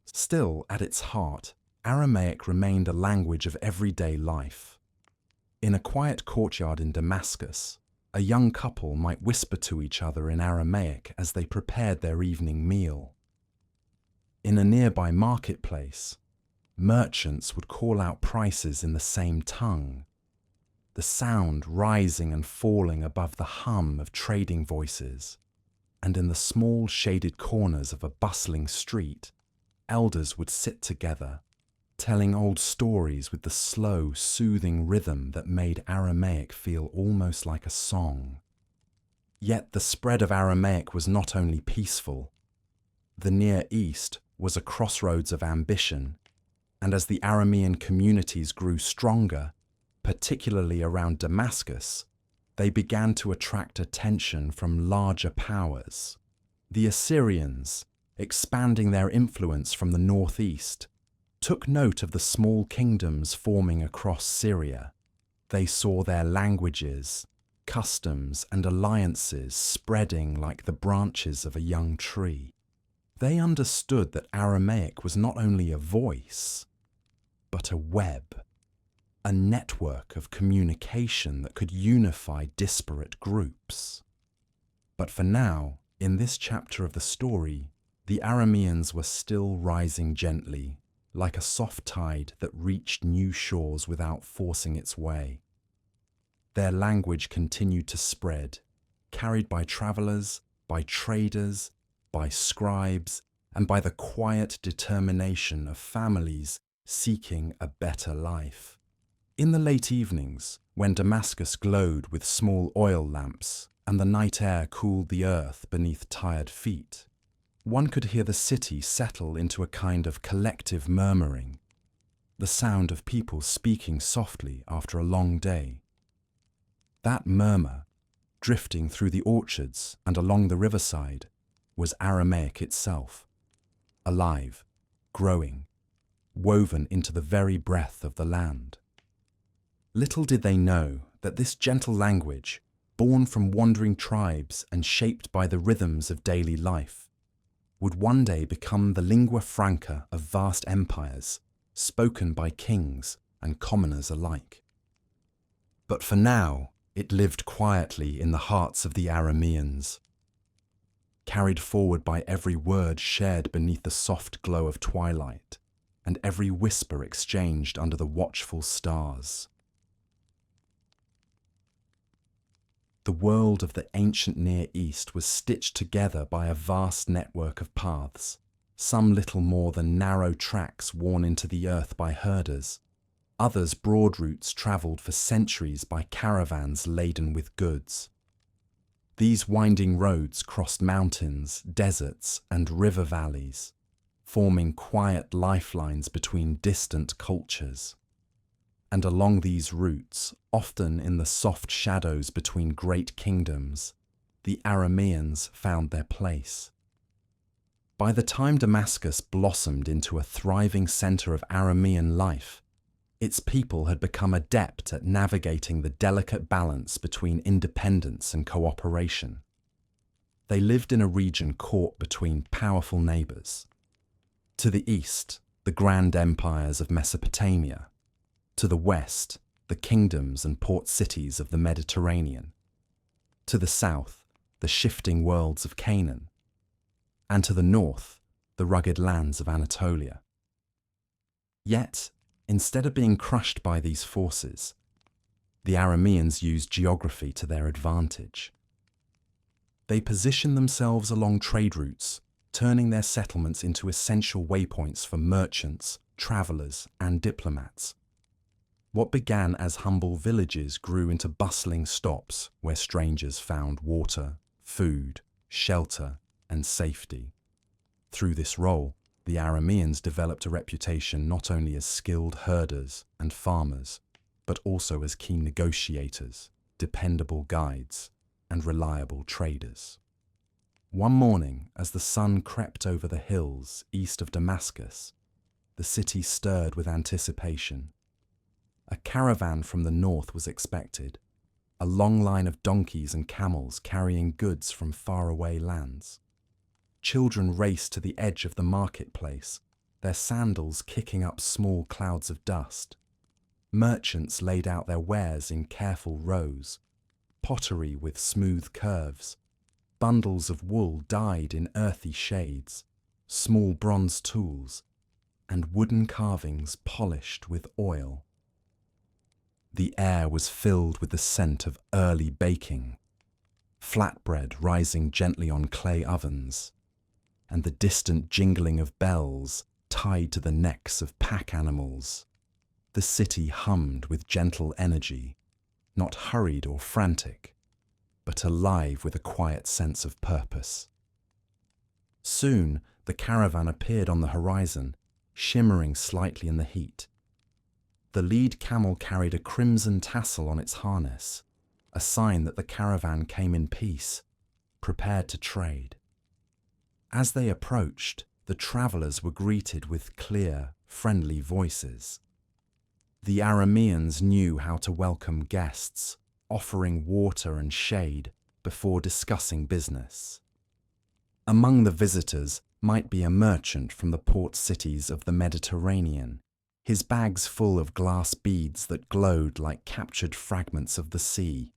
Still, at its heart, Aramaic remained a language of everyday life. In a quiet courtyard in Damascus, a young couple might whisper to each other in Aramaic as they prepared their evening meal. In a nearby marketplace, merchants would call out prices in the same tongue, the sound rising and falling above the hum of trading voices. And in the small shaded corners of a bustling street, elders would sit together, telling old stories with the slow, soothing rhythm that made Aramaic feel almost like a song. Yet the spread of Aramaic was not only peaceful. The Near East was a crossroads of ambition, and as the Aramean communities grew stronger, particularly around Damascus, they began to attract attention from larger powers. The Assyrians, expanding their influence from the northeast, took note of the small kingdoms forming across Syria. They saw their languages, customs, and alliances spreading like the branches of a young tree. They understood that Aramaic was not only a voice, but a web, a network of communication that could unify disparate groups. But for now, in this chapter of the story, the Arameans were still rising gently, like a soft tide that reached new shores without forcing its way. Their language continued to spread, carried by travelers, by traders, by scribes, and by the quiet determination of families seeking a better life. In the late evenings, when Damascus glowed with small oil lamps and the night air cooled the earth beneath tired feet, one could hear the city settle into a kind of collective murmuring, the sound of people speaking softly after a long day. That murmur, drifting through the orchards and along the riverside, was Aramaic itself, alive, growing, woven into the very breath of the land. Little did they know that this gentle language, born from wandering tribes and shaped by the rhythms of daily life, would one day become the lingua franca of vast empires, spoken by kings and commoners alike. But for now, it lived quietly in the hearts of the Arameans, carried forward by every word shared beneath the soft glow of twilight, and every whisper exchanged under the watchful stars. The world of the ancient Near East was stitched together by a vast network of paths, some little more than narrow tracks worn into the earth by herders, others broad routes travelled for centuries by caravans laden with goods. These winding roads crossed mountains, deserts, and river valleys, forming quiet lifelines between distant cultures. And along these routes, often in the soft shadows between great kingdoms, the Arameans found their place. By the time Damascus blossomed into a thriving centre of Aramean life, its people had become adept at navigating the delicate balance between independence and cooperation. They lived in a region caught between powerful neighbours. To the east, the grand empires of Mesopotamia. To the west, the kingdoms and port cities of the Mediterranean. To the south, the shifting worlds of Canaan. And to the north, the rugged lands of Anatolia. Yet, instead of being crushed by these forces, the Arameans used geography to their advantage. They positioned themselves along trade routes, turning their settlements into essential waypoints for merchants, travellers, and diplomats. What began as humble villages grew into bustling stops where strangers found water, food, shelter, and safety. Through this role, the Arameans developed a reputation not only as skilled herders and farmers, but also as keen negotiators, dependable guides, and reliable traders. One morning, as the sun crept over the hills east of Damascus, the city stirred with anticipation. A caravan from the north was expected, a long line of donkeys and camels carrying goods from faraway lands. Children raced to the edge of the marketplace, their sandals kicking up small clouds of dust. Merchants laid out their wares in careful rows, pottery with smooth curves, bundles of wool dyed in earthy shades, small bronze tools, and wooden carvings polished with oil. The air was filled with the scent of early baking, flatbread rising gently on clay ovens, and the distant jingling of bells tied to the necks of pack animals. The city hummed with gentle energy, not hurried or frantic, but alive with a quiet sense of purpose. Soon the caravan appeared on the horizon, shimmering slightly in the heat. The lead camel carried a crimson tassel on its harness, a sign that the caravan came in peace, prepared to trade. As they approached, the travellers were greeted with clear, friendly voices. The Arameans knew how to welcome guests, offering water and shade before discussing business. Among the visitors might be a merchant from the port cities of the Mediterranean, his bags full of glass beads that glowed like captured fragments of the sea.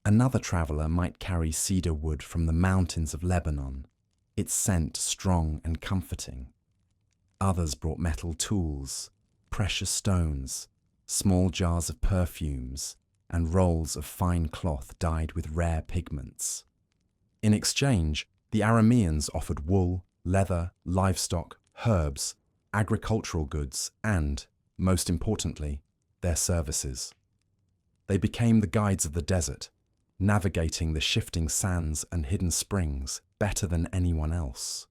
Another traveller might carry cedar wood from the mountains of Lebanon, its scent strong and comforting. Others brought metal tools, precious stones, small jars of perfumes, and rolls of fine cloth dyed with rare pigments. In exchange, the Arameans offered wool, leather, livestock, herbs, agricultural goods, and, most importantly, their services. They became the guides of the desert, navigating the shifting sands and hidden springs better than anyone else.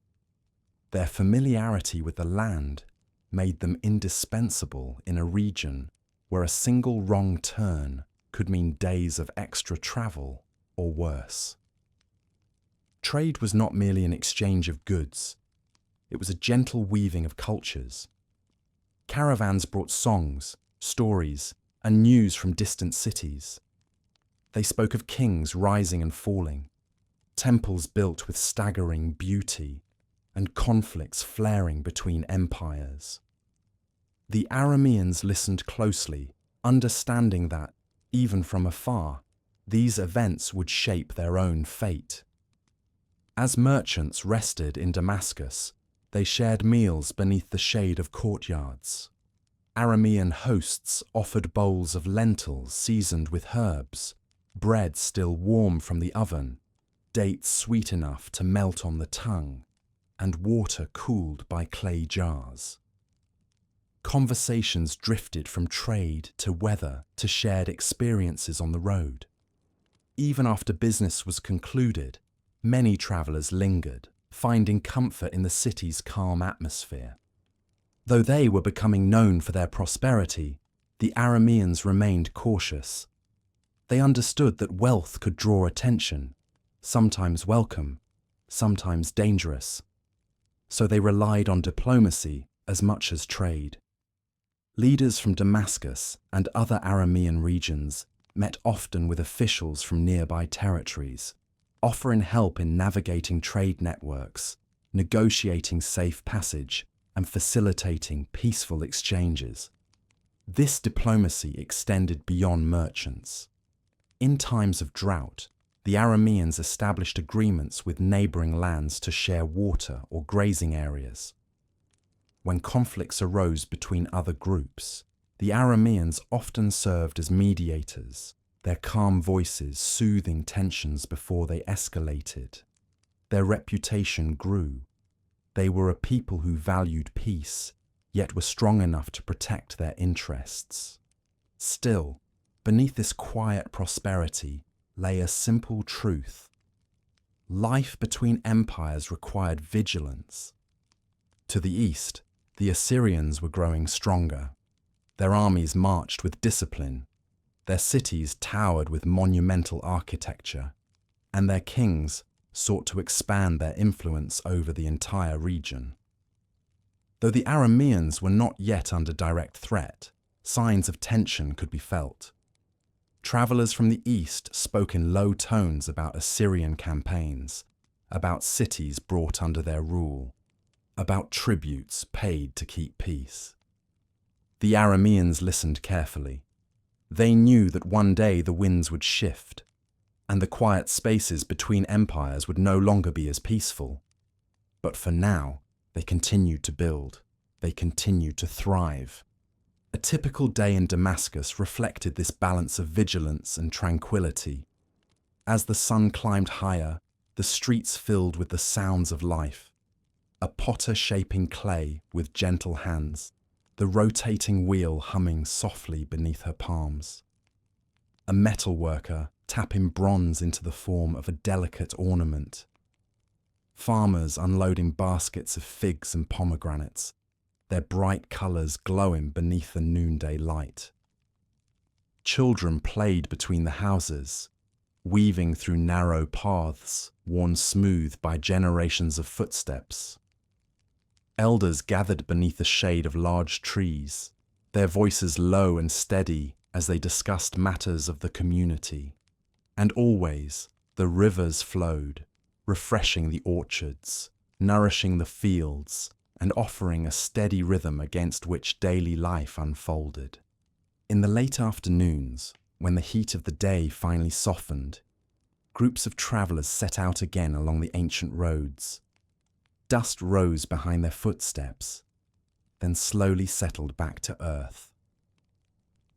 Their familiarity with the land made them indispensable in a region where a single wrong turn could mean days of extra travel or worse. Trade was not merely an exchange of goods. It was a gentle weaving of cultures. Caravans brought songs, stories, and news from distant cities. They spoke of kings rising and falling, temples built with staggering beauty, and conflicts flaring between empires. The Arameans listened closely, understanding that, even from afar, these events would shape their own fate. As merchants rested in Damascus, they shared meals beneath the shade of courtyards. Aramean hosts offered bowls of lentils seasoned with herbs, bread still warm from the oven, dates sweet enough to melt on the tongue, and water cooled by clay jars. Conversations drifted from trade to weather to shared experiences on the road. Even after business was concluded, many travellers lingered, finding comfort in the city's calm atmosphere. Though they were becoming known for their prosperity, the Arameans remained cautious. They understood that wealth could draw attention, sometimes welcome, sometimes dangerous. So they relied on diplomacy as much as trade. Leaders from Damascus and other Aramean regions met often with officials from nearby territories, offering help in navigating trade networks, negotiating safe passage, and facilitating peaceful exchanges. This diplomacy extended beyond merchants. In times of drought, the Arameans established agreements with neighbouring lands to share water or grazing areas. When conflicts arose between other groups, the Arameans often served as mediators, their calm voices soothing tensions before they escalated. Their reputation grew. They were a people who valued peace, yet were strong enough to protect their interests. Still, beneath this quiet prosperity lay a simple truth. Life between empires required vigilance. To the east, the Assyrians were growing stronger. Their armies marched with discipline. Their cities towered with monumental architecture, and their kings, sought to expand their influence over the entire region. Though the Arameans were not yet under direct threat, signs of tension could be felt. Travelers from the east spoke in low tones about Assyrian campaigns, about cities brought under their rule, about tributes paid to keep peace. The Arameans listened carefully. They knew that one day the winds would shift, and the quiet spaces between empires would no longer be as peaceful. But for now, they continued to build. They continued to thrive. A typical day in Damascus reflected this balance of vigilance and tranquility. As the sun climbed higher, the streets filled with the sounds of life. A potter shaping clay with gentle hands, the rotating wheel humming softly beneath her palms. A metal worker tapping bronze into the form of a delicate ornament. Farmers unloading baskets of figs and pomegranates, their bright colours glowing beneath the noonday light. Children played between the houses, weaving through narrow paths worn smooth by generations of footsteps. Elders gathered beneath the shade of large trees, their voices low and steady as they discussed matters of the community. And always the rivers flowed, refreshing the orchards, nourishing the fields, and offering a steady rhythm against which daily life unfolded. In the late afternoons, when the heat of the day finally softened, groups of travellers set out again along the ancient roads. Dust rose behind their footsteps, then slowly settled back to earth.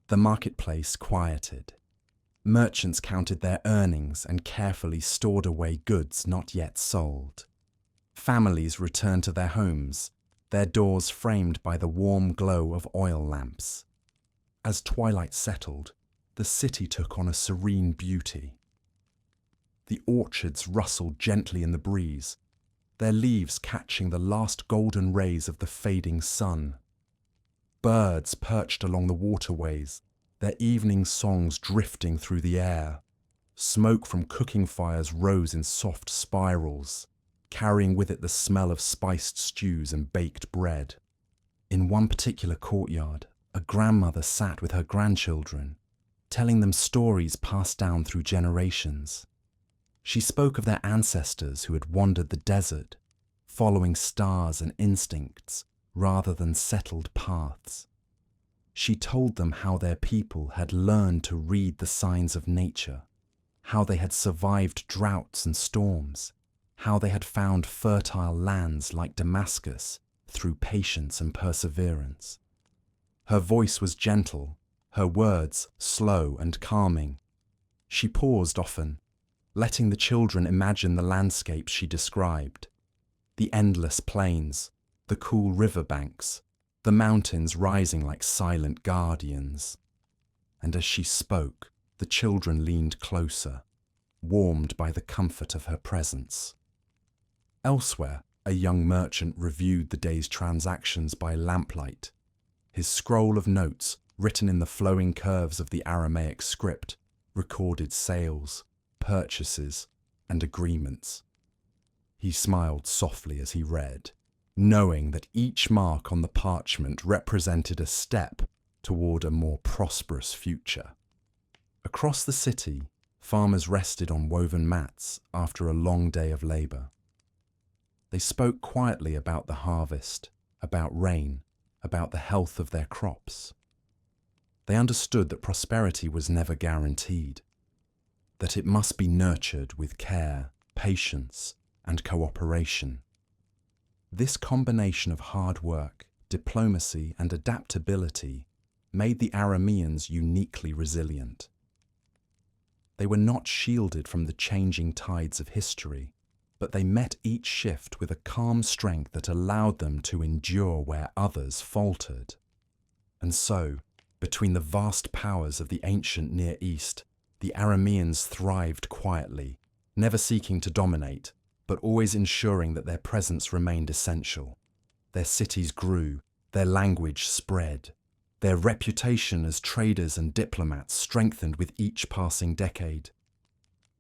The marketplace quieted. Merchants counted their earnings and carefully stored away goods not yet sold. Families returned to their homes, their doors framed by the warm glow of oil lamps. As twilight settled, the city took on a serene beauty. The orchards rustled gently in the breeze, their leaves catching the last golden rays of the fading sun. Birds perched along the waterways, their evening songs drifting through the air. Smoke from cooking fires rose in soft spirals, carrying with it the smell of spiced stews and baked bread. In one particular courtyard, a grandmother sat with her grandchildren, telling them stories passed down through generations. She spoke of their ancestors who had wandered the desert, following stars and instincts rather than settled paths. She told them how their people had learned to read the signs of nature, how they had survived droughts and storms, how they had found fertile lands like Damascus through patience and perseverance. Her voice was gentle, her words slow and calming. She paused often, letting the children imagine the landscapes she described. The endless plains, the cool riverbanks, the mountains rising like silent guardians. And as she spoke, the children leaned closer, warmed by the comfort of her presence. Elsewhere, a young merchant reviewed the day's transactions by lamplight. His scroll of notes, written in the flowing curves of the Aramaic script, recorded sales, purchases, and agreements. He smiled softly as he read, knowing that each mark on the parchment represented a step toward a more prosperous future. Across the city, farmers rested on woven mats after a long day of labour. They spoke quietly about the harvest, about rain, about the health of their crops. They understood that prosperity was never guaranteed, that it must be nurtured with care, patience, and cooperation. This combination of hard work, diplomacy, and adaptability made the Arameans uniquely resilient. They were not shielded from the changing tides of history, but they met each shift with a calm strength that allowed them to endure where others faltered. And so, between the vast powers of the ancient Near East, the Arameans thrived quietly, never seeking to dominate, but always ensuring that their presence remained essential. Their cities grew, their language spread, their reputation as traders and diplomats strengthened with each passing decade.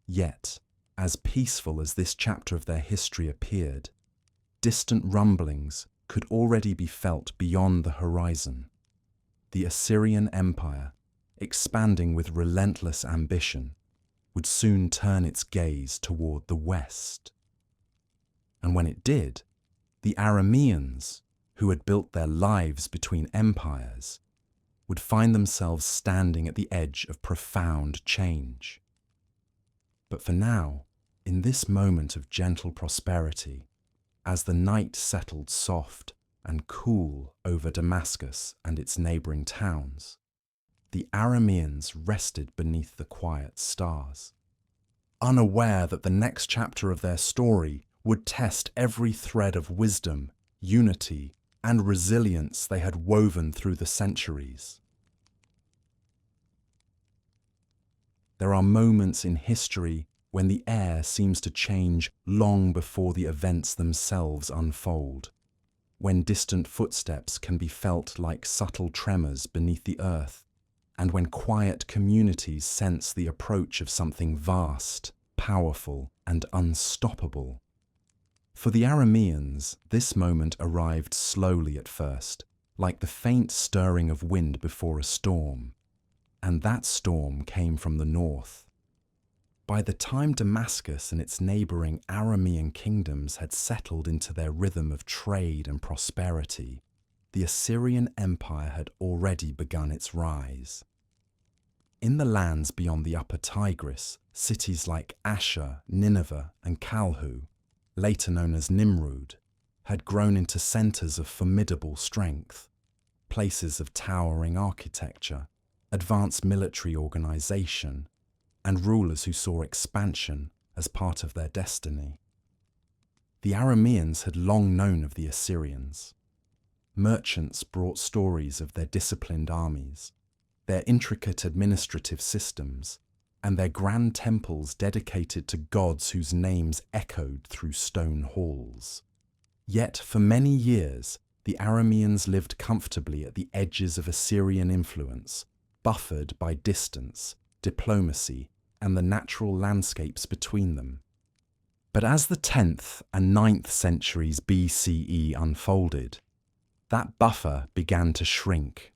Yet, As peaceful as this chapter of their history appeared, distant rumblings could already be felt beyond the horizon. The Assyrian Empire, expanding with relentless ambition, would soon turn its gaze toward the west. And when it did, the Arameans, who had built their lives between empires, would find themselves standing at the edge of profound change. But for now, in this moment of gentle prosperity, as the night settled soft and cool over Damascus and its neighboring towns, the Arameans rested beneath the quiet stars, unaware that the next chapter of their story would test every thread of wisdom, unity, and resilience they had woven through the centuries. There are moments in history when the air seems to change long before the events themselves unfold, when distant footsteps can be felt like subtle tremors beneath the earth, and when quiet communities sense the approach of something vast, powerful, and unstoppable. For the Arameans, this moment arrived slowly at first, like the faint stirring of wind before a storm, and that storm came from the north. By the time Damascus and its neighboring Aramean kingdoms had settled into their rhythm of trade and prosperity, the Assyrian Empire had already begun its rise. In the lands beyond the upper Tigris, cities like Ashur, Nineveh, and Kalhu, later known as Nimrud, had grown into centers of formidable strength, places of towering architecture, advanced military organization, and rulers who saw expansion as part of their destiny. The Arameans had long known of the Assyrians. Merchants brought stories of their disciplined armies, their intricate administrative systems, and their grand temples dedicated to gods whose names echoed through stone halls. Yet for many years, the Arameans lived comfortably at the edges of Assyrian influence, buffered by distance, diplomacy, and the natural landscapes between them. But as the 10th and 9th centuries BCE unfolded, that buffer began to shrink.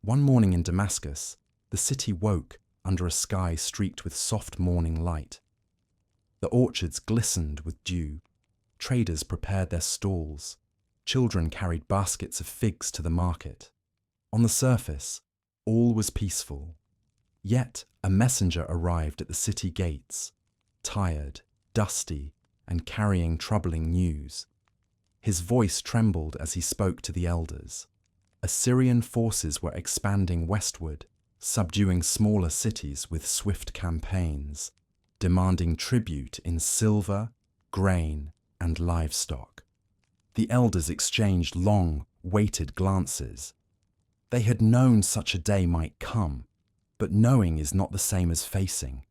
One morning in Damascus, the city woke under a sky streaked with soft morning light. The orchards glistened with dew, traders prepared their stalls, children carried baskets of figs to the market. On the surface, all was peaceful. Yet a messenger arrived at the city gates, tired, dusty, and carrying troubling news. His voice trembled as he spoke to the elders. Assyrian forces were expanding westward, subduing smaller cities with swift campaigns, demanding tribute in silver, grain, and livestock. The elders exchanged long, weighted glances. They had known such a day might come, but knowing is not the same as facing.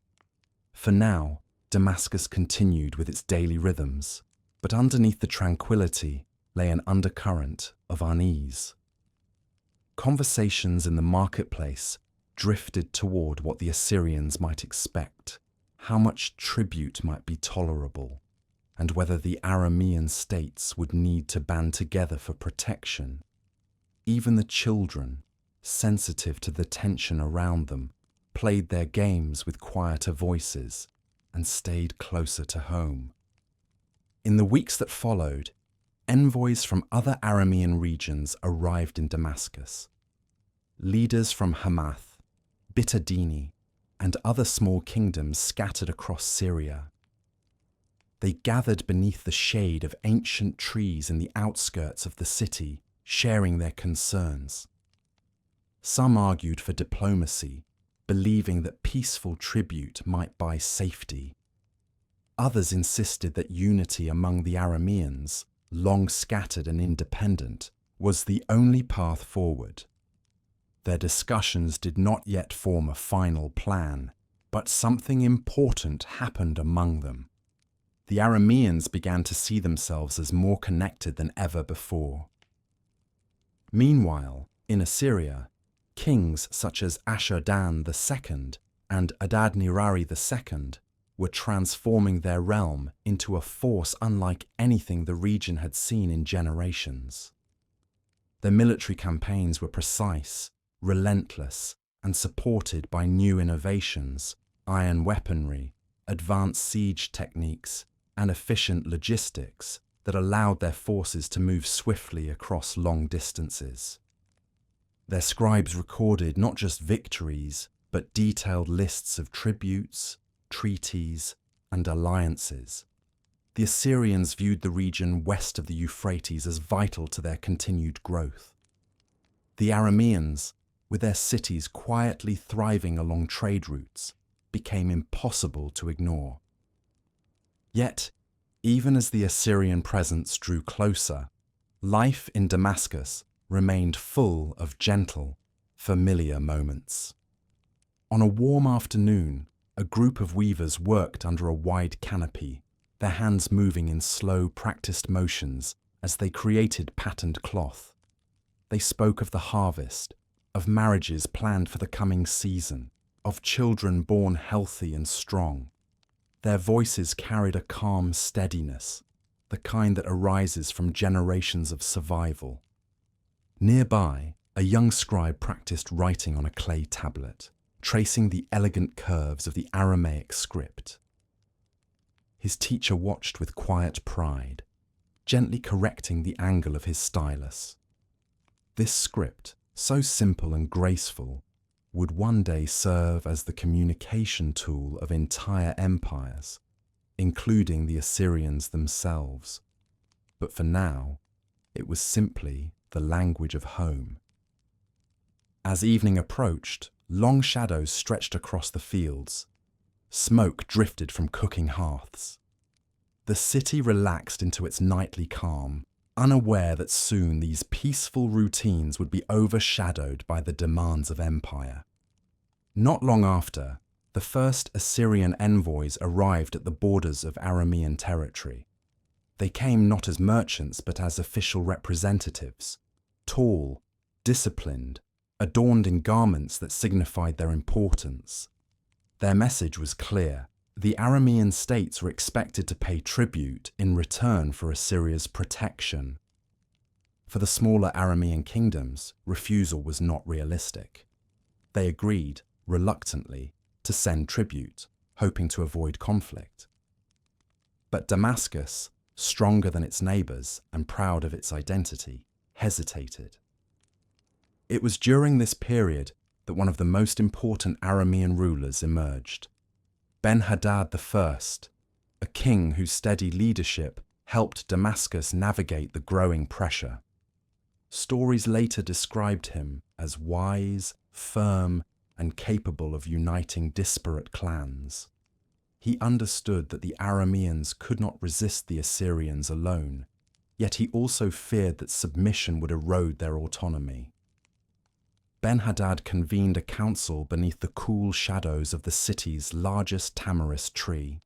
For now, Damascus continued with its daily rhythms, but underneath the tranquility lay an undercurrent of unease. Conversations in the marketplace drifted toward what the Assyrians might expect, how much tribute might be tolerable, and whether the Aramean states would need to band together for protection. Even the children, sensitive to the tension around them, played their games with quieter voices and stayed closer to home. In the weeks that followed, envoys from other Aramean regions arrived in Damascus. Leaders from Hamath, Bitadini, and other small kingdoms scattered across Syria. They gathered beneath the shade of ancient trees in the outskirts of the city, sharing their concerns. Some argued for diplomacy, believing that peaceful tribute might buy safety. Others insisted that unity among the Arameans, long scattered and independent, was the only path forward. Their discussions did not yet form a final plan, but something important happened among them. The Arameans began to see themselves as more connected than ever before. Meanwhile, in Assyria, kings such as Ashur-dan II and Adad-nirari II were transforming their realm into a force unlike anything the region had seen in generations. Their military campaigns were precise, relentless, and supported by new innovations, iron weaponry, advanced siege techniques, and efficient logistics that allowed their forces to move swiftly across long distances. Their scribes recorded not just victories, but detailed lists of tributes, treaties, and alliances. The Assyrians viewed the region west of the Euphrates as vital to their continued growth. The Arameans, with their cities quietly thriving along trade routes, became impossible to ignore. Yet, even as the Assyrian presence drew closer, life in Damascus remained full of gentle, familiar moments. On a warm afternoon, a group of weavers worked under a wide canopy, their hands moving in slow, practiced motions as they created patterned cloth. They spoke of the harvest, of marriages planned for the coming season, of children born healthy and strong. Their voices carried a calm steadiness, the kind that arises from generations of survival. Nearby, a young scribe practiced writing on a clay tablet, tracing the elegant curves of the Aramaic script. His teacher watched with quiet pride, gently correcting the angle of his stylus. This script, so simple and graceful, would one day serve as the communication tool of entire empires, including the Assyrians themselves. But for now, it was simply the language of home. As evening approached, long shadows stretched across the fields. Smoke drifted from cooking hearths. The city relaxed into its nightly calm, unaware that soon these peaceful routines would be overshadowed by the demands of empire. Not long after, the first Assyrian envoys arrived at the borders of Aramean territory. They came not as merchants but as official representatives, tall, disciplined, adorned in garments that signified their importance. Their message was clear. The Aramean states were expected to pay tribute in return for Assyria's protection. For the smaller Aramean kingdoms, refusal was not realistic. They agreed, reluctantly, to send tribute, hoping to avoid conflict. But Damascus, stronger than its neighbours and proud of its identity, hesitated. It was during this period that one of the most important Aramean rulers emerged. Ben-Hadad I, a king whose steady leadership helped Damascus navigate the growing pressure. Stories later described him as wise, firm, and capable of uniting disparate clans. He understood that the Arameans could not resist the Assyrians alone, yet he also feared that submission would erode their autonomy. Ben-Hadad convened a council beneath the cool shadows of the city's largest tamarisk tree.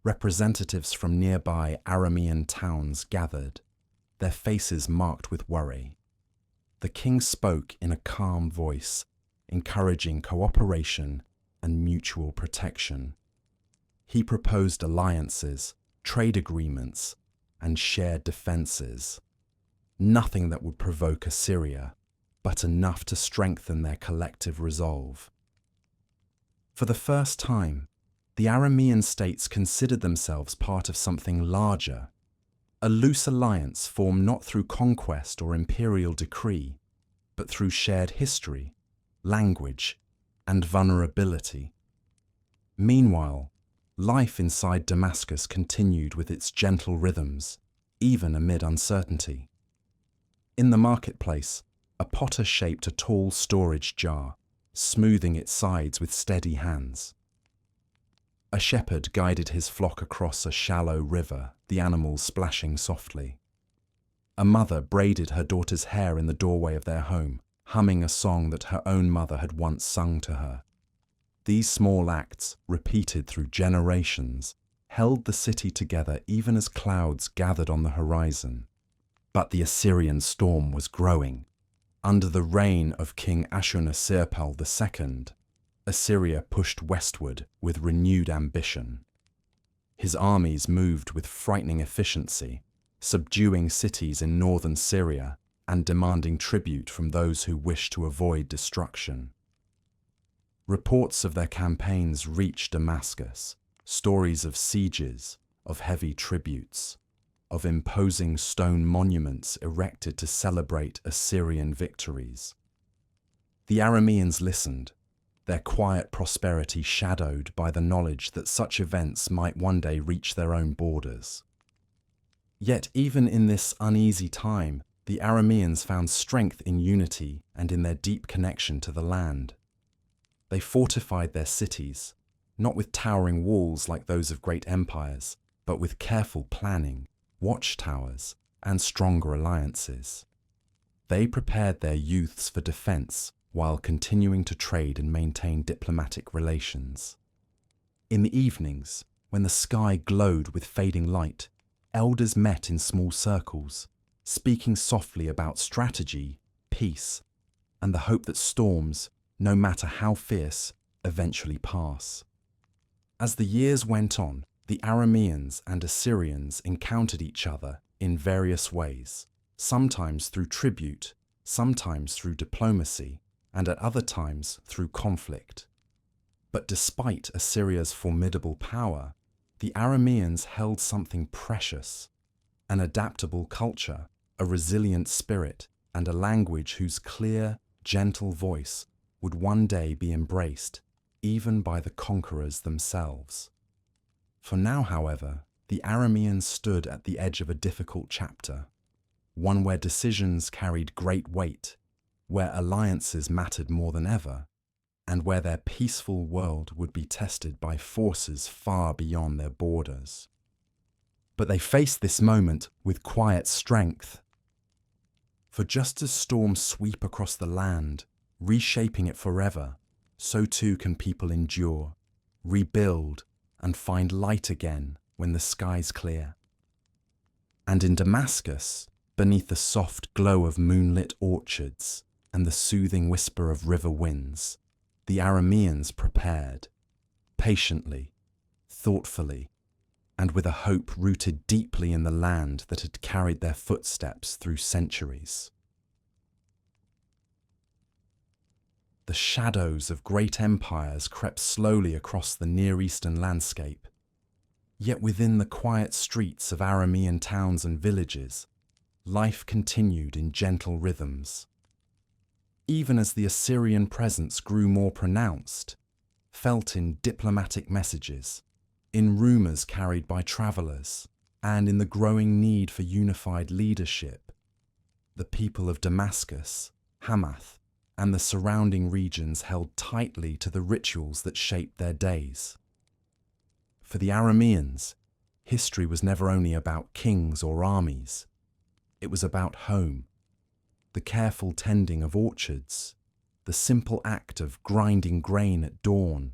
Representatives from nearby Aramean towns gathered, their faces marked with worry. The king spoke in a calm voice, encouraging cooperation and mutual protection. He proposed alliances, trade agreements, and shared defences. Nothing that would provoke Assyria, but enough to strengthen their collective resolve. For the first time, the Aramean states considered themselves part of something larger, a loose alliance formed not through conquest or imperial decree, but through shared history, language, and vulnerability. Meanwhile, life inside Damascus continued with its gentle rhythms, even amid uncertainty. In the marketplace, a potter shaped a tall storage jar, smoothing its sides with steady hands. A shepherd guided his flock across a shallow river, the animals splashing softly. A mother braided her daughter's hair in the doorway of their home, humming a song that her own mother had once sung to her. These small acts, repeated through generations, held the city together even as clouds gathered on the horizon. But the Assyrian storm was growing. Under the reign of King Ashurnasirpal II, Assyria pushed westward with renewed ambition. His armies moved with frightening efficiency, subduing cities in northern Syria and demanding tribute from those who wished to avoid destruction. Reports of their campaigns reached Damascus, stories of sieges, of heavy tributes, of imposing stone monuments erected to celebrate Assyrian victories. The Arameans listened, their quiet prosperity shadowed by the knowledge that such events might one day reach their own borders. Yet even in this uneasy time, the Arameans found strength in unity and in their deep connection to the land. They fortified their cities, not with towering walls like those of great empires, but with careful planning, watchtowers, and stronger alliances. They prepared their youths for defense while continuing to trade and maintain diplomatic relations. In the evenings, when the sky glowed with fading light, elders met in small circles, speaking softly about strategy, peace, and the hope that storms, no matter how fierce, eventually pass. As the years went on, the Arameans and Assyrians encountered each other in various ways, sometimes through tribute, sometimes through diplomacy, and at other times through conflict. But despite Assyria's formidable power, the Arameans held something precious: an adaptable culture, a resilient spirit, and a language whose clear, gentle voice would one day be embraced even by the conquerors themselves. For now, however, the Arameans stood at the edge of a difficult chapter, one where decisions carried great weight, where alliances mattered more than ever, and where their peaceful world would be tested by forces far beyond their borders. But they faced this moment with quiet strength. For just as storms sweep across the land, reshaping it forever, so too can people endure, rebuild, and find light again when the skies clear. And in Damascus, beneath the soft glow of moonlit orchards and the soothing whisper of river winds, the Arameans prepared, patiently, thoughtfully, and with a hope rooted deeply in the land that had carried their footsteps through centuries. The shadows of great empires crept slowly across the Near Eastern landscape, yet within the quiet streets of Aramean towns and villages, life continued in gentle rhythms. Even as the Assyrian presence grew more pronounced, felt in diplomatic messages, in rumors carried by travelers, and in the growing need for unified leadership, the people of Damascus, Hamath, and the surrounding regions held tightly to the rituals that shaped their days. For the Arameans, history was never only about kings or armies. It was about home, the careful tending of orchards, the simple act of grinding grain at dawn,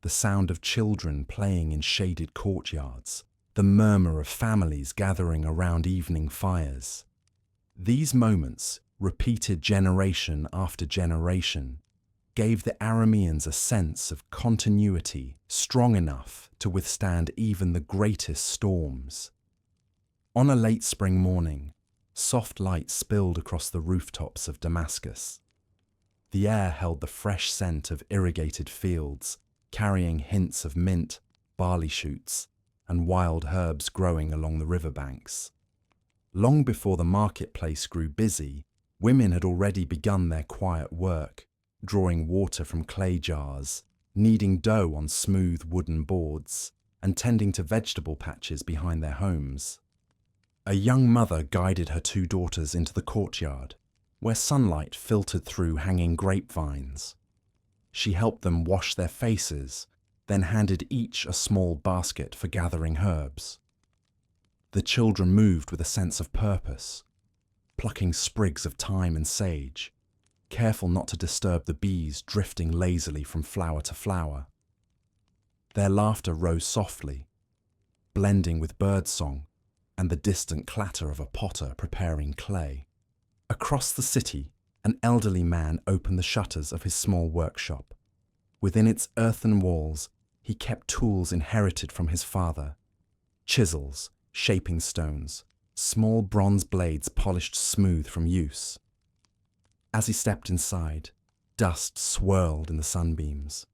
the sound of children playing in shaded courtyards, the murmur of families gathering around evening fires. These moments, repeated generation after generation, gave the Arameans a sense of continuity strong enough to withstand even the greatest storms. On a late spring morning, soft light spilled across the rooftops of Damascus. The air held the fresh scent of irrigated fields, carrying hints of mint, barley shoots, and wild herbs growing along the riverbanks. Long before the marketplace grew busy, women had already begun their quiet work, drawing water from clay jars, kneading dough on smooth wooden boards, and tending to vegetable patches behind their homes. A young mother guided her two daughters into the courtyard, where sunlight filtered through hanging grapevines. She helped them wash their faces, then handed each a small basket for gathering herbs. The children moved with a sense of purpose, plucking sprigs of thyme and sage, careful not to disturb the bees drifting lazily from flower to flower. Their laughter rose softly, blending with birdsong and the distant clatter of a potter preparing clay. Across the city, an elderly man opened the shutters of his small workshop. Within its earthen walls, He kept tools inherited from his father: chisels, shaping stones, small bronze blades polished smooth from use. As he stepped inside, dust swirled in the sunbeams.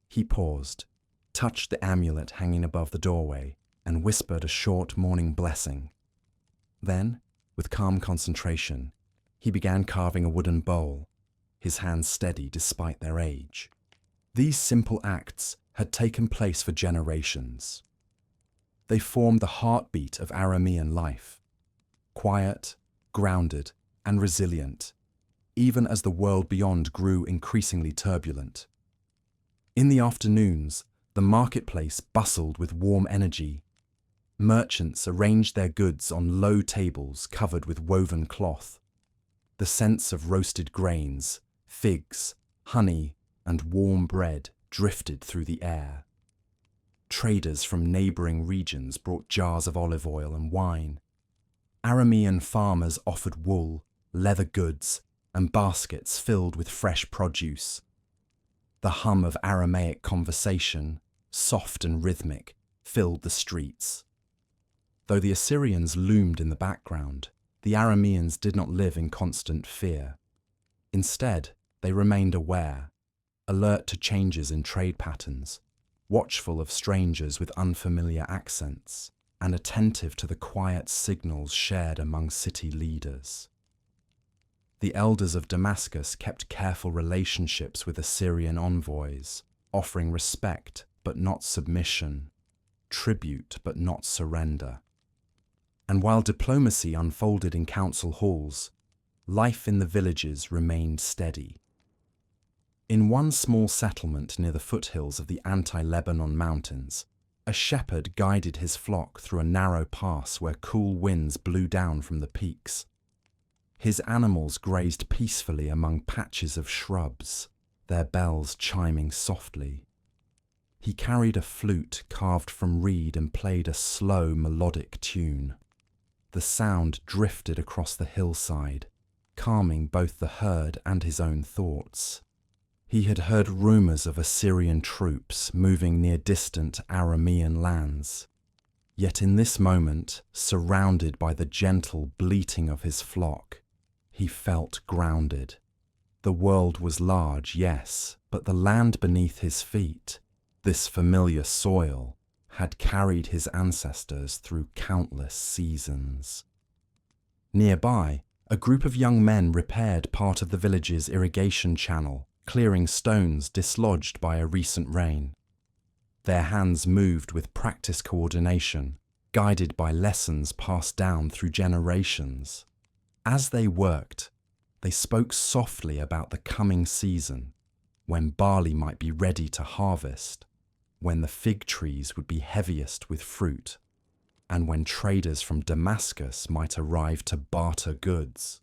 He paused, touched the amulet hanging above the doorway, and whispered a short morning blessing. Then, with calm concentration, he began carving a wooden bowl, his hands steady despite their age. These simple acts had taken place for generations. They formed the heartbeat of Aramean life, quiet, grounded, and resilient, even as the world beyond grew increasingly turbulent. In the afternoons, the marketplace bustled with warm energy. Merchants arranged their goods on low tables covered with woven cloth. The scents of roasted grains, figs, honey, and warm bread drifted through the air. Traders from neighbouring regions brought jars of olive oil and wine. Aramean farmers offered wool, leather goods, and baskets filled with fresh produce. The hum of Aramaic conversation, soft and rhythmic, filled the streets. Though the Assyrians loomed in the background, the Arameans did not live in constant fear. Instead, they remained aware, alert to changes in trade patterns, watchful of strangers with unfamiliar accents, and attentive to the quiet signals shared among city leaders. The elders of Damascus kept careful relationships with Assyrian envoys, offering respect but not submission, tribute but not surrender. And while diplomacy unfolded in council halls, life in the villages remained steady. In one small settlement near the foothills of the anti-Lebanon mountains, a shepherd guided his flock through a narrow pass where cool winds blew down from the peaks. His animals grazed peacefully among patches of shrubs, their bells chiming softly. He carried a flute carved from reed and played a slow, melodic tune. The sound drifted across the hillside, calming both the herd and his own thoughts. He had heard rumours of Assyrian troops moving near distant Aramean lands. Yet in this moment, surrounded by the gentle bleating of his flock, he felt grounded. The world was large, yes, but the land beneath his feet, this familiar soil, had carried his ancestors through countless seasons. Nearby, a group of young men repaired part of the village's irrigation channel, clearing stones dislodged by a recent rain. Their hands moved with practiced coordination, guided by lessons passed down through generations. As they worked, they spoke softly about the coming season, when barley might be ready to harvest, when the fig trees would be heaviest with fruit, and when traders from Damascus might arrive to barter goods.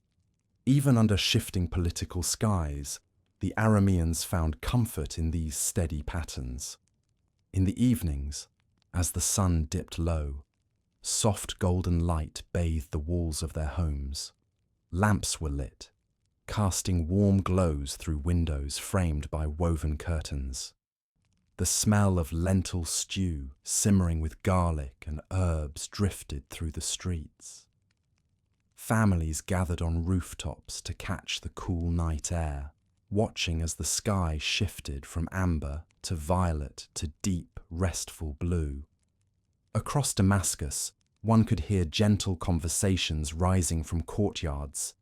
Even under shifting political skies, the Arameans found comfort in these steady patterns. In the evenings, as the sun dipped low, soft golden light bathed the walls of their homes. Lamps were lit, casting warm glows through windows framed by woven curtains. The smell of lentil stew simmering with garlic and herbs drifted through the streets. Families gathered on rooftops to catch the cool night air, watching as the sky shifted from amber to violet to deep, restful blue. Across Damascus, one could hear gentle conversations rising from courtyards,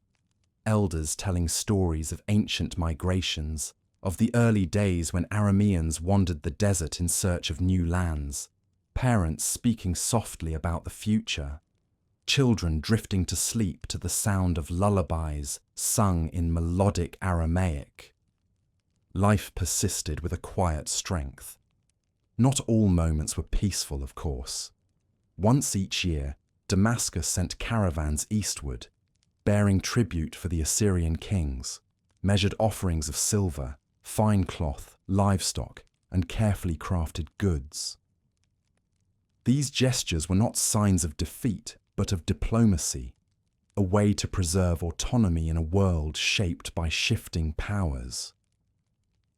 elders telling stories of ancient migrations, of the early days when Arameans wandered the desert in search of new lands, parents speaking softly about the future, children drifting to sleep to the sound of lullabies sung in melodic Aramaic. Life persisted with a quiet strength. Not all moments were peaceful, of course. Once each year, Damascus sent caravans eastward, bearing tribute for the Assyrian kings, measured offerings of silver, fine cloth, livestock, and carefully crafted goods. These gestures were not signs of defeat, but of diplomacy, a way to preserve autonomy in a world shaped by shifting powers.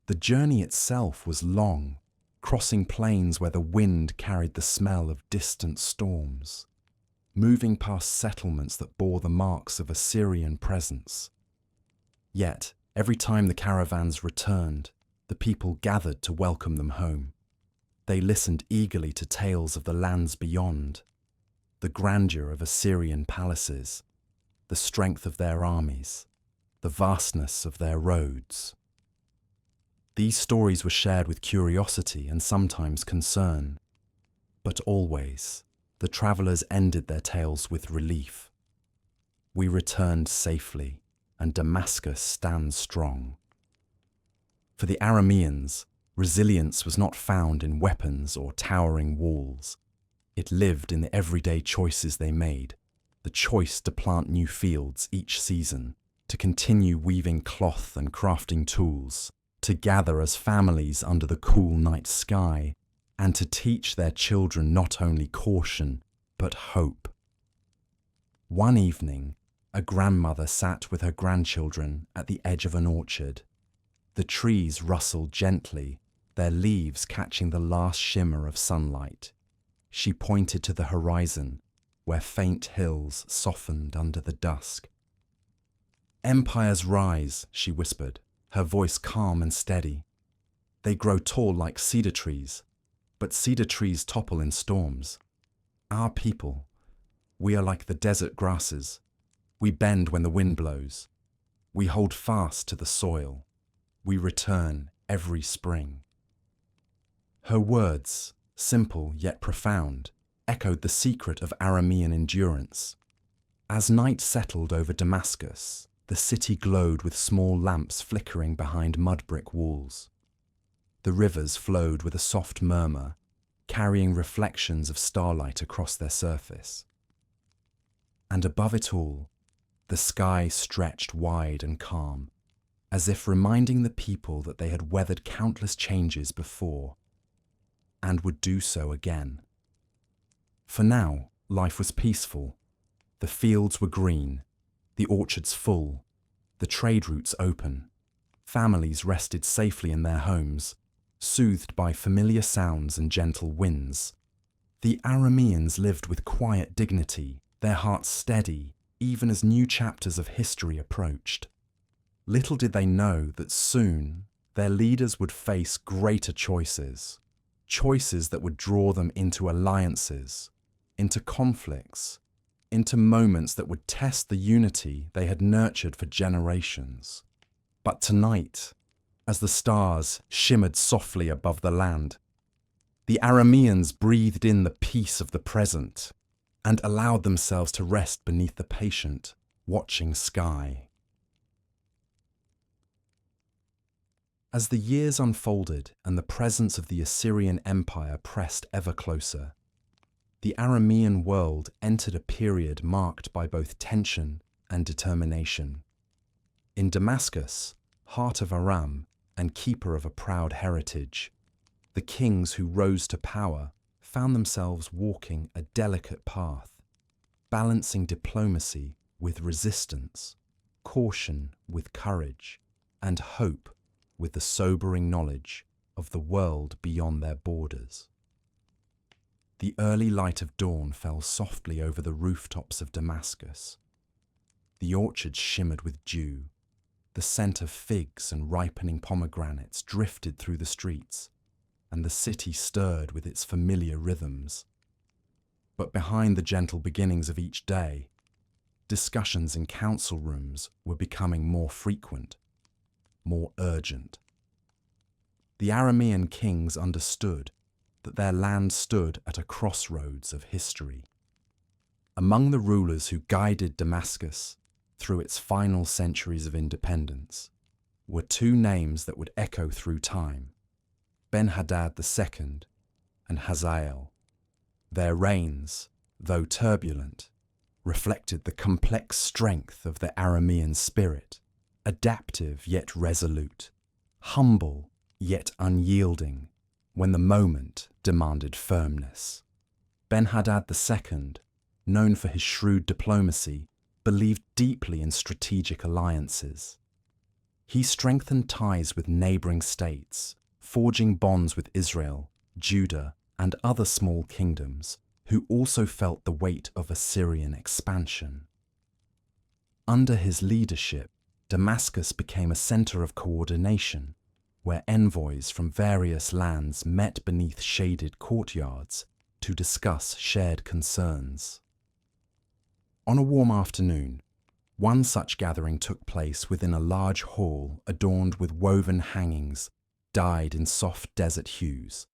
The journey itself was long, crossing plains where the wind carried the smell of distant storms, moving past settlements that bore the marks of Assyrian presence. Yet, every time the caravans returned, the people gathered to welcome them home. They listened eagerly to tales of the lands beyond, the grandeur of Assyrian palaces, the strength of their armies, the vastness of their roads. These stories were shared with curiosity and sometimes concern, but always the travellers ended their tales with relief. We returned safely, and Damascus stands strong. For the Arameans, resilience was not found in weapons or towering walls. It lived in the everyday choices they made, the choice to plant new fields each season, to continue weaving cloth and crafting tools, to gather as families under the cool night sky, and to teach their children not only caution, but hope. One evening, a grandmother sat with her grandchildren at the edge of an orchard. The trees rustled gently, their leaves catching the last shimmer of sunlight. She pointed to the horizon, where faint hills softened under the dusk. "Empires rise," she whispered, her voice calm and steady. "They grow tall like cedar trees, but cedar trees topple in storms. Our people, we are like the desert grasses. We bend when the wind blows. We hold fast to the soil. We return every spring." Her words, simple yet profound, echoed the secret of Aramean endurance. As night settled over Damascus, the city glowed with small lamps flickering behind mud-brick walls. The rivers flowed with a soft murmur, carrying reflections of starlight across their surface. And above it all, the sky stretched wide and calm, as if reminding the people that they had weathered countless changes before, and would do so again. For now, life was peaceful. The fields were green, the orchards full, the trade routes open. Families rested safely in their homes, soothed by familiar sounds and gentle winds. The Arameans lived with quiet dignity, their hearts steady, even as new chapters of history approached. Little did they know that soon their leaders would face greater choices, choices that would draw them into alliances, into conflicts, into moments that would test the unity they had nurtured for generations. But tonight, as the stars shimmered softly above the land, the Arameans breathed in the peace of the present and allowed themselves to rest beneath the patient, watching sky. As the years unfolded and the presence of the Assyrian Empire pressed ever closer, the Aramean world entered a period marked by both tension and determination. In Damascus, heart of Aram and keeper of a proud heritage, the kings who rose to power found themselves walking a delicate path, balancing diplomacy with resistance, caution with courage, and hope with the sobering knowledge of the world beyond their borders. The early light of dawn fell softly over the rooftops of Damascus. The orchards shimmered with dew. The scent of figs and ripening pomegranates drifted through the streets, and the city stirred with its familiar rhythms. But behind the gentle beginnings of each day, discussions in council rooms were becoming more frequent, more urgent. The Aramean kings understood that their land stood at a crossroads of history. Among the rulers who guided Damascus through its final centuries of independence were two names that would echo through time: Ben-Hadad II and Hazael. Their reigns, though turbulent, reflected the complex strength of the Aramean spirit, adaptive yet resolute, humble yet unyielding when the moment demanded firmness. Ben-Hadad II, known for his shrewd diplomacy, believed deeply in strategic alliances. He strengthened ties with neighboring states, forging bonds with Israel Judah, and other small kingdoms who also felt the weight of Assyrian expansion. Under his leadership, Damascus became a center of coordination, where envoys from various lands met beneath shaded courtyards to discuss shared concerns. On a warm afternoon, one such gathering took place within a large hall adorned with woven hangings dyed in soft desert hues.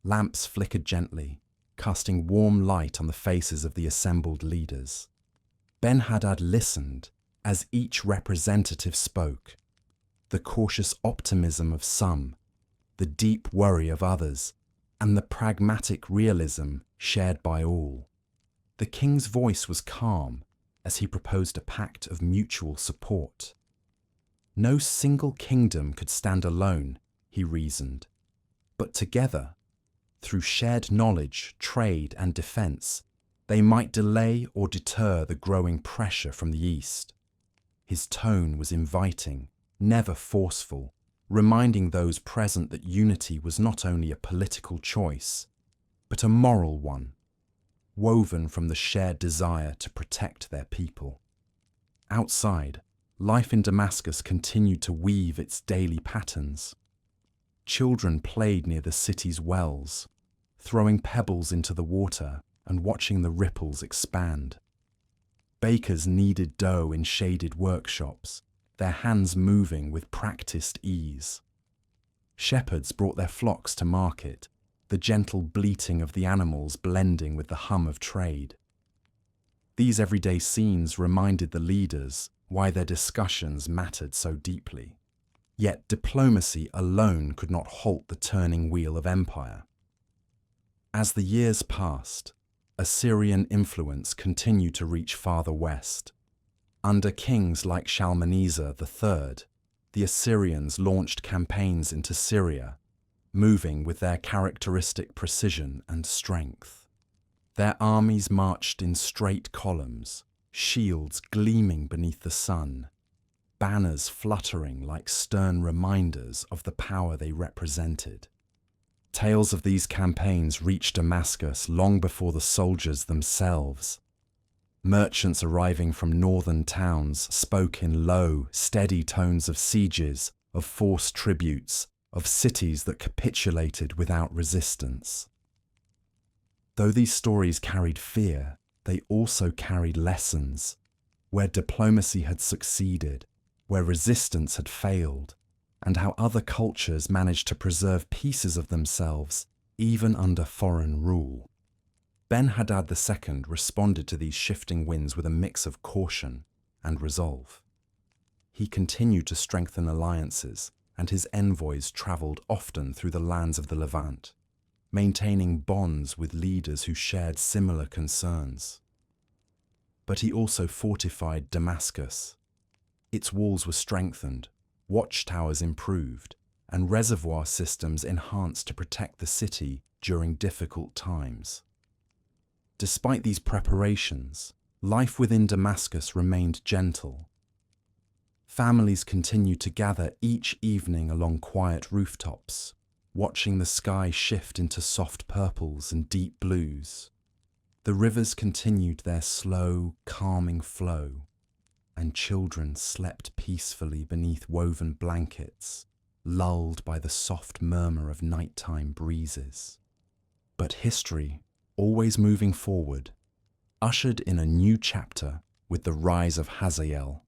Lamps flickered gently, casting warm light on the faces of the assembled leaders. Ben-Hadad listened as each representative spoke, the cautious optimism of some, the deep worry of others, and the pragmatic realism shared by all. The king's voice was calm as he proposed a pact of mutual support. No single kingdom could stand alone, he reasoned, but together, through shared knowledge, trade, and defense, they might delay or deter the growing pressure from the east. His tone was inviting, never forceful, reminding those present that unity was not only a political choice, but a moral one, woven from the shared desire to protect their people. Outside, life in Damascus continued to weave its daily patterns. Children played near the city's wells, throwing pebbles into the water and watching the ripples expand. Bakers kneaded dough in shaded workshops, their hands moving with practiced ease. Shepherds brought their flocks to market, the gentle bleating of the animals blending with the hum of trade. These everyday scenes reminded the leaders why their discussions mattered so deeply. Yet diplomacy alone could not halt the turning wheel of empire. As the years passed, Assyrian influence continued to reach farther west. Under kings like Shalmaneser III, the Assyrians launched campaigns into Syria, moving with their characteristic precision and strength. Their armies marched in straight columns, shields gleaming beneath the sun, banners fluttering like stern reminders of the power they represented. Tales of these campaigns reached Damascus long before the soldiers themselves. Merchants arriving from northern towns spoke in low, steady tones of sieges, of forced tributes, of cities that capitulated without resistance. Though these stories carried fear, they also carried lessons, where diplomacy had succeeded, where resistance had failed, and how other cultures managed to preserve pieces of themselves even under foreign rule. Ben-Hadad II responded to these shifting winds with a mix of caution and resolve. He continued to strengthen alliances, and his envoys travelled often through the lands of the Levant, maintaining bonds with leaders who shared similar concerns. But he also fortified Damascus. Its walls were strengthened, watchtowers improved, and reservoir systems enhanced to protect the city during difficult times. Despite these preparations, life within Damascus remained gentle. Families continued to gather each evening along quiet rooftops, watching the sky shift into soft purples and deep blues. The rivers continued their slow, calming flow, and children slept peacefully beneath woven blankets, lulled by the soft murmur of nighttime breezes. But history, always moving forward, ushered in a new chapter with the rise of Hazael,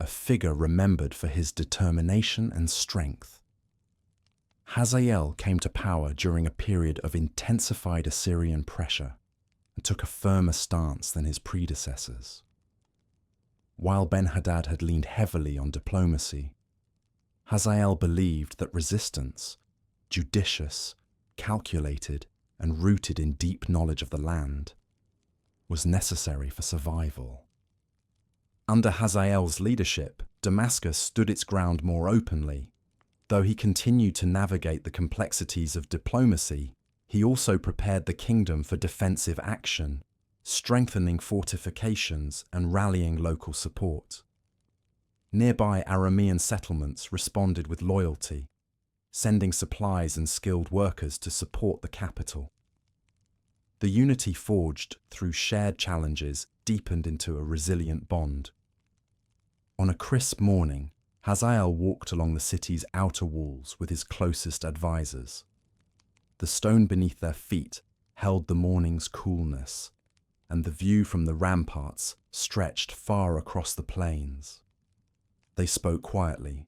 a figure remembered for his determination and strength. Hazael came to power during a period of intensified Assyrian pressure and took a firmer stance than his predecessors. While Ben-Hadad had leaned heavily on diplomacy, Hazael believed that resistance, judicious, calculated, and rooted in deep knowledge of the land, was necessary for survival. Under Hazael's leadership, Damascus stood its ground more openly. Though he continued to navigate the complexities of diplomacy, he also prepared the kingdom for defensive action, strengthening fortifications and rallying local support. Nearby Aramean settlements responded with loyalty, sending supplies and skilled workers to support the capital. The unity forged through shared challenges deepened into a resilient bond. On a crisp morning, Hazael walked along the city's outer walls with his closest advisors. The stone beneath their feet held the morning's coolness, and the view from the ramparts stretched far across the plains. They spoke quietly,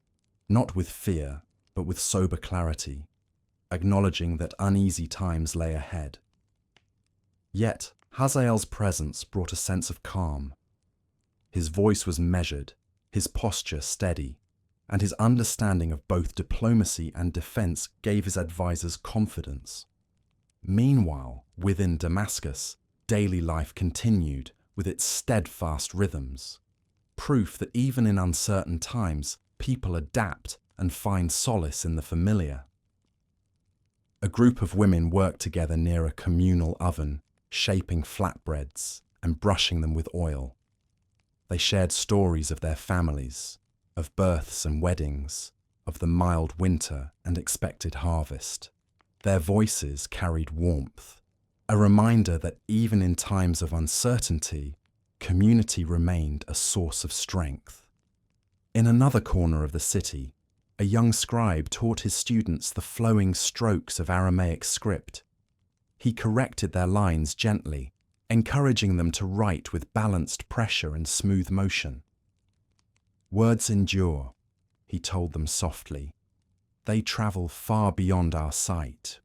not with fear, but with sober clarity, acknowledging that uneasy times lay ahead. Yet, Hazael's presence brought a sense of calm. His voice was measured, his posture steady, and his understanding of both diplomacy and defense gave his advisors confidence. Meanwhile, within Damascus, daily life continued with its steadfast rhythms, proof that even in uncertain times, people adapt and find solace in the familiar. A group of women worked together near a communal oven, shaping flatbreads and brushing them with oil. They shared stories of their families, of births and weddings, of the mild winter and expected harvest. Their voices carried warmth, a reminder that even in times of uncertainty, community remained a source of strength. In another corner of the city, a young scribe taught his students the flowing strokes of Aramaic script. He corrected their lines gently, encouraging them to write with balanced pressure and smooth motion. "Words endure," he told them softly. "They travel far beyond our sight."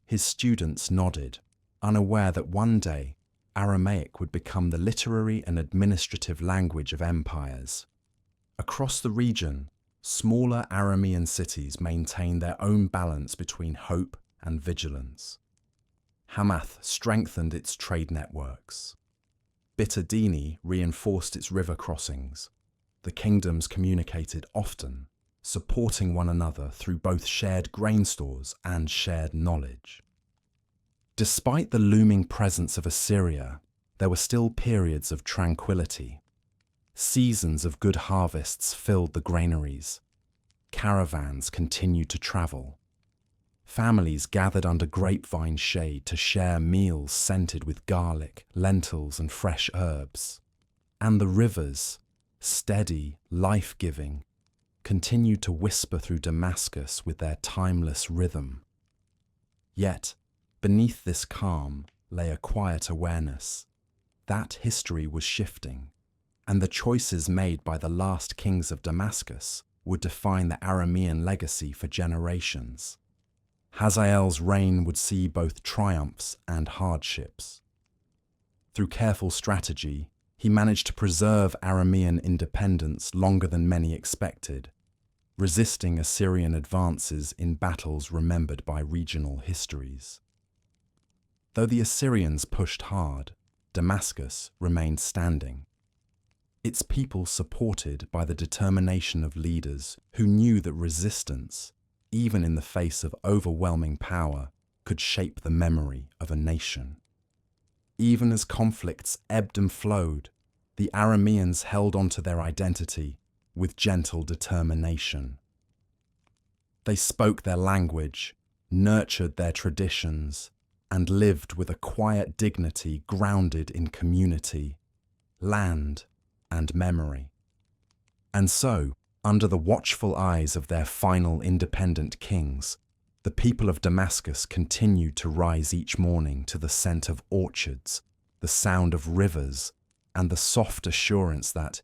His students nodded, unaware that one day Aramaic would become the literary and administrative language of empires. Across the region, smaller Aramean cities maintained their own balance between hope and vigilance. Hamath strengthened its trade networks. Bitadini reinforced its river crossings. The kingdoms communicated often, supporting one another through both shared grain stores and shared knowledge. Despite the looming presence of Assyria, there were still periods of tranquility. Seasons of good harvests filled the granaries. Caravans continued to travel. Families gathered under grapevine shade to share meals scented with garlic, lentils, and fresh herbs. And the rivers, steady, life-giving, continued to whisper through Damascus with their timeless rhythm. Yet, beneath this calm lay a quiet awareness that history was shifting, and the choices made by the last kings of Damascus would define the Aramean legacy for generations. Hazael's reign would see both triumphs and hardships. Through careful strategy, he managed to preserve Aramean independence longer than many expected, resisting Assyrian advances in battles remembered by regional histories. Though the Assyrians pushed hard, Damascus remained standing. Its people supported by the determination of leaders who knew that resistance, even in the face of overwhelming power, could shape the memory of a nation. Even as conflicts ebbed and flowed, the Arameans held on to their identity with gentle determination. They spoke their language, nurtured their traditions, and lived with a quiet dignity grounded in community, land, and memory. And so, under the watchful eyes of their final independent kings, the people of Damascus continued to rise each morning to the scent of orchards, the sound of rivers, and the soft assurance that,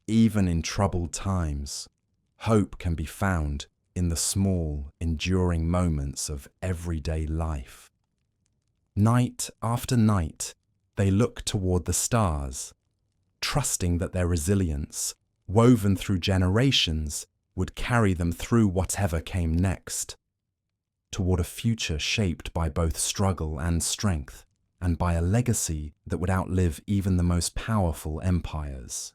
even in troubled times, hope can be found in the small, enduring moments of everyday life. Night after night, they looked toward the stars, trusting that their resilience, woven through generations, would carry them through whatever came next, toward a future shaped by both struggle and strength, and by a legacy that would outlive even the most powerful empires.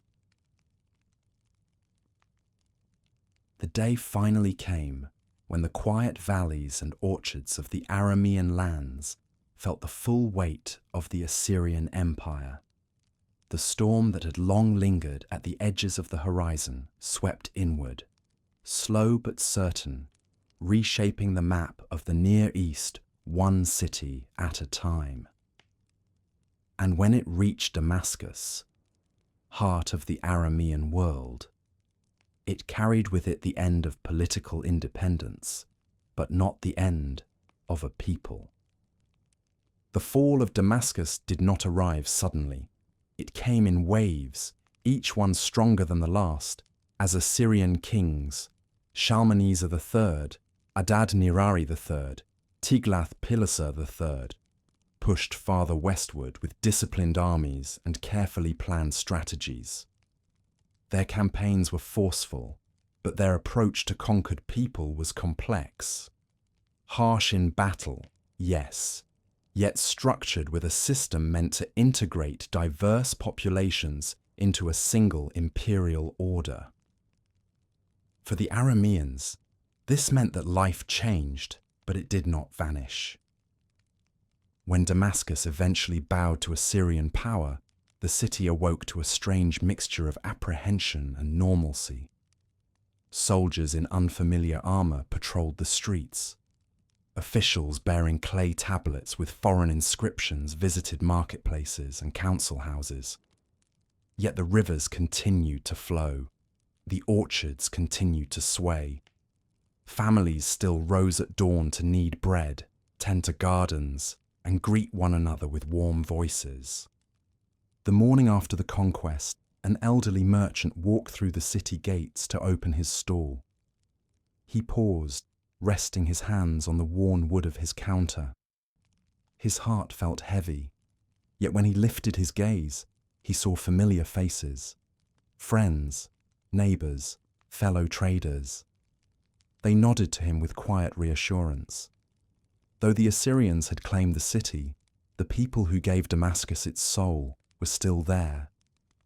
The day finally came when the quiet valleys and orchards of the Aramean lands felt the full weight of the Assyrian Empire. The storm that had long lingered at the edges of the horizon swept inward, slow but certain, reshaping the map of the Near East one city at a time. And when it reached Damascus, heart of the Aramean world, it carried with it the end of political independence, but not the end of a people. The fall of Damascus did not arrive suddenly. It came in waves, each one stronger than the last, as Assyrian kings, Shalmaneser III, Adad-nirari III, Tiglath-Pileser III, pushed farther westward with disciplined armies and carefully planned strategies. Their campaigns were forceful, but their approach to conquered people was complex. Harsh in battle, yes, yet structured with a system meant to integrate diverse populations into a single imperial order. For the Arameans, this meant that life changed, but it did not vanish. When Damascus eventually bowed to Assyrian power, the city awoke to a strange mixture of apprehension and normalcy. Soldiers in unfamiliar armor patrolled the streets. Officials bearing clay tablets with foreign inscriptions visited marketplaces and council houses. Yet the rivers continued to flow. The orchards continued to sway. Families still rose at dawn to knead bread, tend to gardens, and greet one another with warm voices. The morning after the conquest, an elderly merchant walked through the city gates to open his stall. He paused, resting his hands on the worn wood of his counter. His heart felt heavy, yet when he lifted his gaze, he saw familiar faces, friends, neighbors, fellow traders. They nodded to him with quiet reassurance. Though the Assyrians had claimed the city, the people who gave Damascus its soul were still there.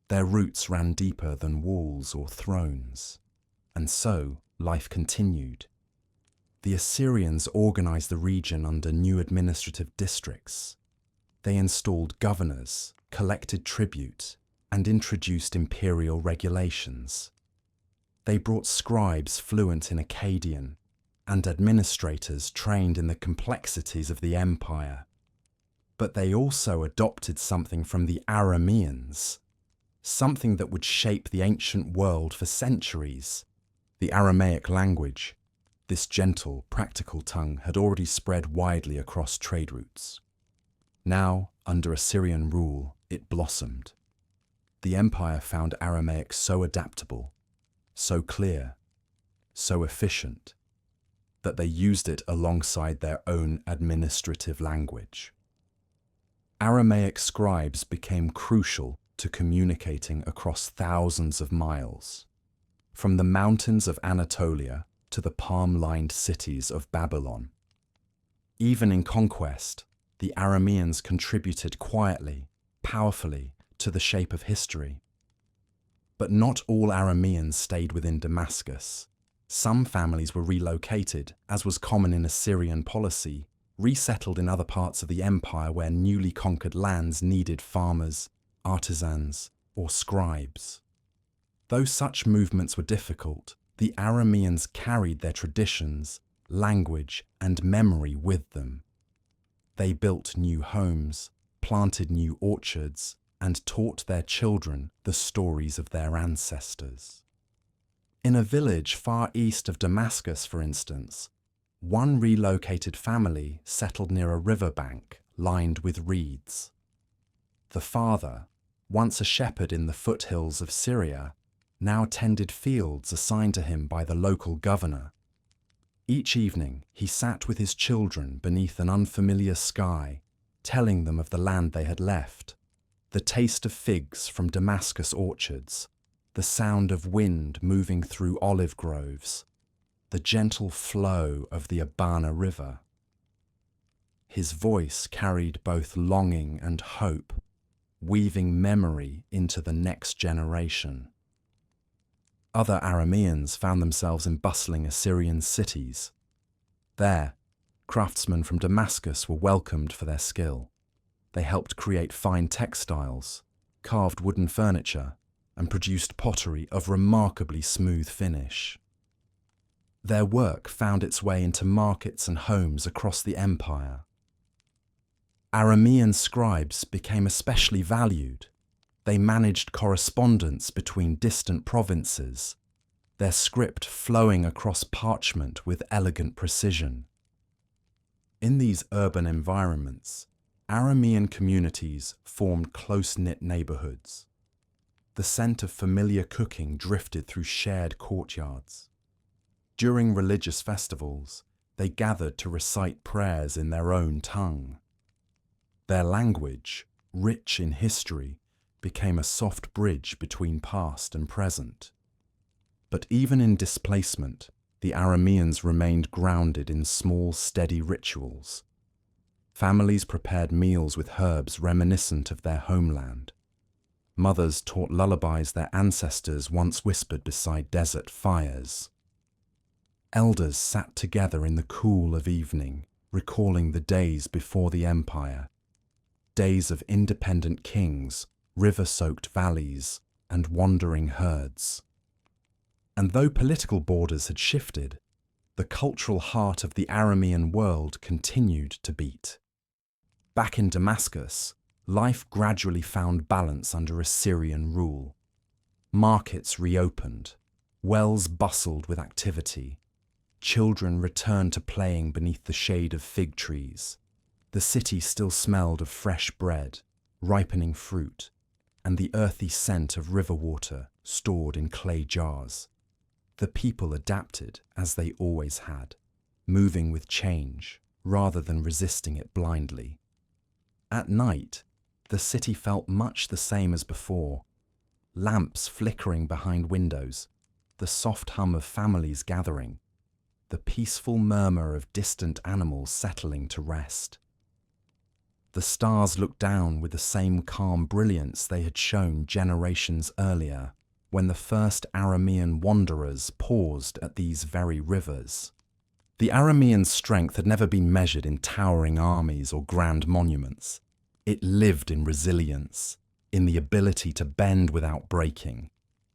Their roots ran deeper than walls or thrones. And so, life continued. The Assyrians organized the region under new administrative districts. They installed governors, collected tribute, and introduced imperial regulations. They brought scribes fluent in Akkadian and administrators trained in the complexities of the empire. But they also adopted something from the Arameans, something that would shape the ancient world for centuries. The Aramaic language, this gentle, practical tongue, had already spread widely across trade routes. Now, under Assyrian rule, it blossomed. The empire found Aramaic so adaptable, so clear, so efficient, that they used it alongside their own administrative language. Aramaic scribes became crucial to communicating across thousands of miles, from the mountains of Anatolia to the palm-lined cities of Babylon. Even in conquest, the Arameans contributed quietly, powerfully, to the shape of history. But not all Arameans stayed within Damascus. Some families were relocated, as was common in Assyrian policy, resettled in other parts of the empire where newly conquered lands needed farmers, artisans, or scribes. Though such movements were difficult, the Arameans carried their traditions, language, and memory with them. They built new homes, planted new orchards, and taught their children the stories of their ancestors. In a village far east of Damascus, for instance, one relocated family settled near a riverbank lined with reeds. The father, once a shepherd in the foothills of Syria, now tended fields assigned to him by the local governor. Each evening, he sat with his children beneath an unfamiliar sky, telling them of the land they had left, the taste of figs from Damascus orchards, the sound of wind moving through olive groves, the gentle flow of the Abana River. His voice carried both longing and hope, weaving memory into the next generation. Other Arameans found themselves in bustling Assyrian cities. There, craftsmen from Damascus were welcomed for their skill. They helped create fine textiles, carved wooden furniture, and produced pottery of remarkably smooth finish. Their work found its way into markets and homes across the empire. Aramean scribes became especially valued. They managed correspondence between distant provinces, their script flowing across parchment with elegant precision. In these urban environments, Aramean communities formed close-knit neighborhoods. The scent of familiar cooking drifted through shared courtyards. During religious festivals, they gathered to recite prayers in their own tongue. Their language, rich in history, became a soft bridge between past and present. But even in displacement, the Arameans remained grounded in small, steady rituals. Families prepared meals with herbs reminiscent of their homeland. Mothers taught lullabies their ancestors once whispered beside desert fires. Elders sat together in the cool of evening, recalling the days before the empire. Days of independent kings, river-soaked valleys, and wandering herds. And though political borders had shifted, the cultural heart of the Aramean world continued to beat. Back in Damascus, life gradually found balance under Assyrian rule. Markets reopened, wells bustled with activity, children returned to playing beneath the shade of fig trees. The city still smelled of fresh bread, ripening fruit, and the earthy scent of river water stored in clay jars. The people adapted as they always had, moving with change rather than resisting it blindly. At night, the city felt much the same as before. Lamps flickering behind windows, the soft hum of families gathering, the peaceful murmur of distant animals settling to rest. The stars looked down with the same calm brilliance they had shown generations earlier, when the first Aramean wanderers paused at these very rivers. The Aramean strength had never been measured in towering armies or grand monuments. It lived in resilience, in the ability to bend without breaking,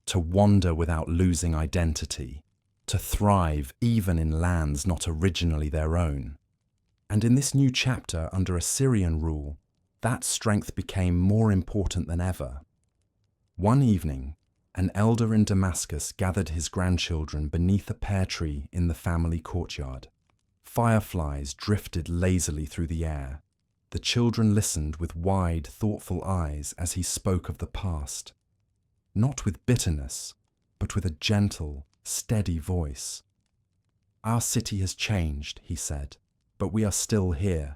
to wander without losing identity, to thrive even in lands not originally their own. And in this new chapter under Assyrian rule, that strength became more important than ever. One evening, an elder in Damascus gathered his grandchildren beneath a pear tree in the family courtyard. Fireflies drifted lazily through the air. The children listened with wide, thoughtful eyes as he spoke of the past. Not with bitterness, but with a gentle, steady voice. "Our city has changed," he said, "but we are still here.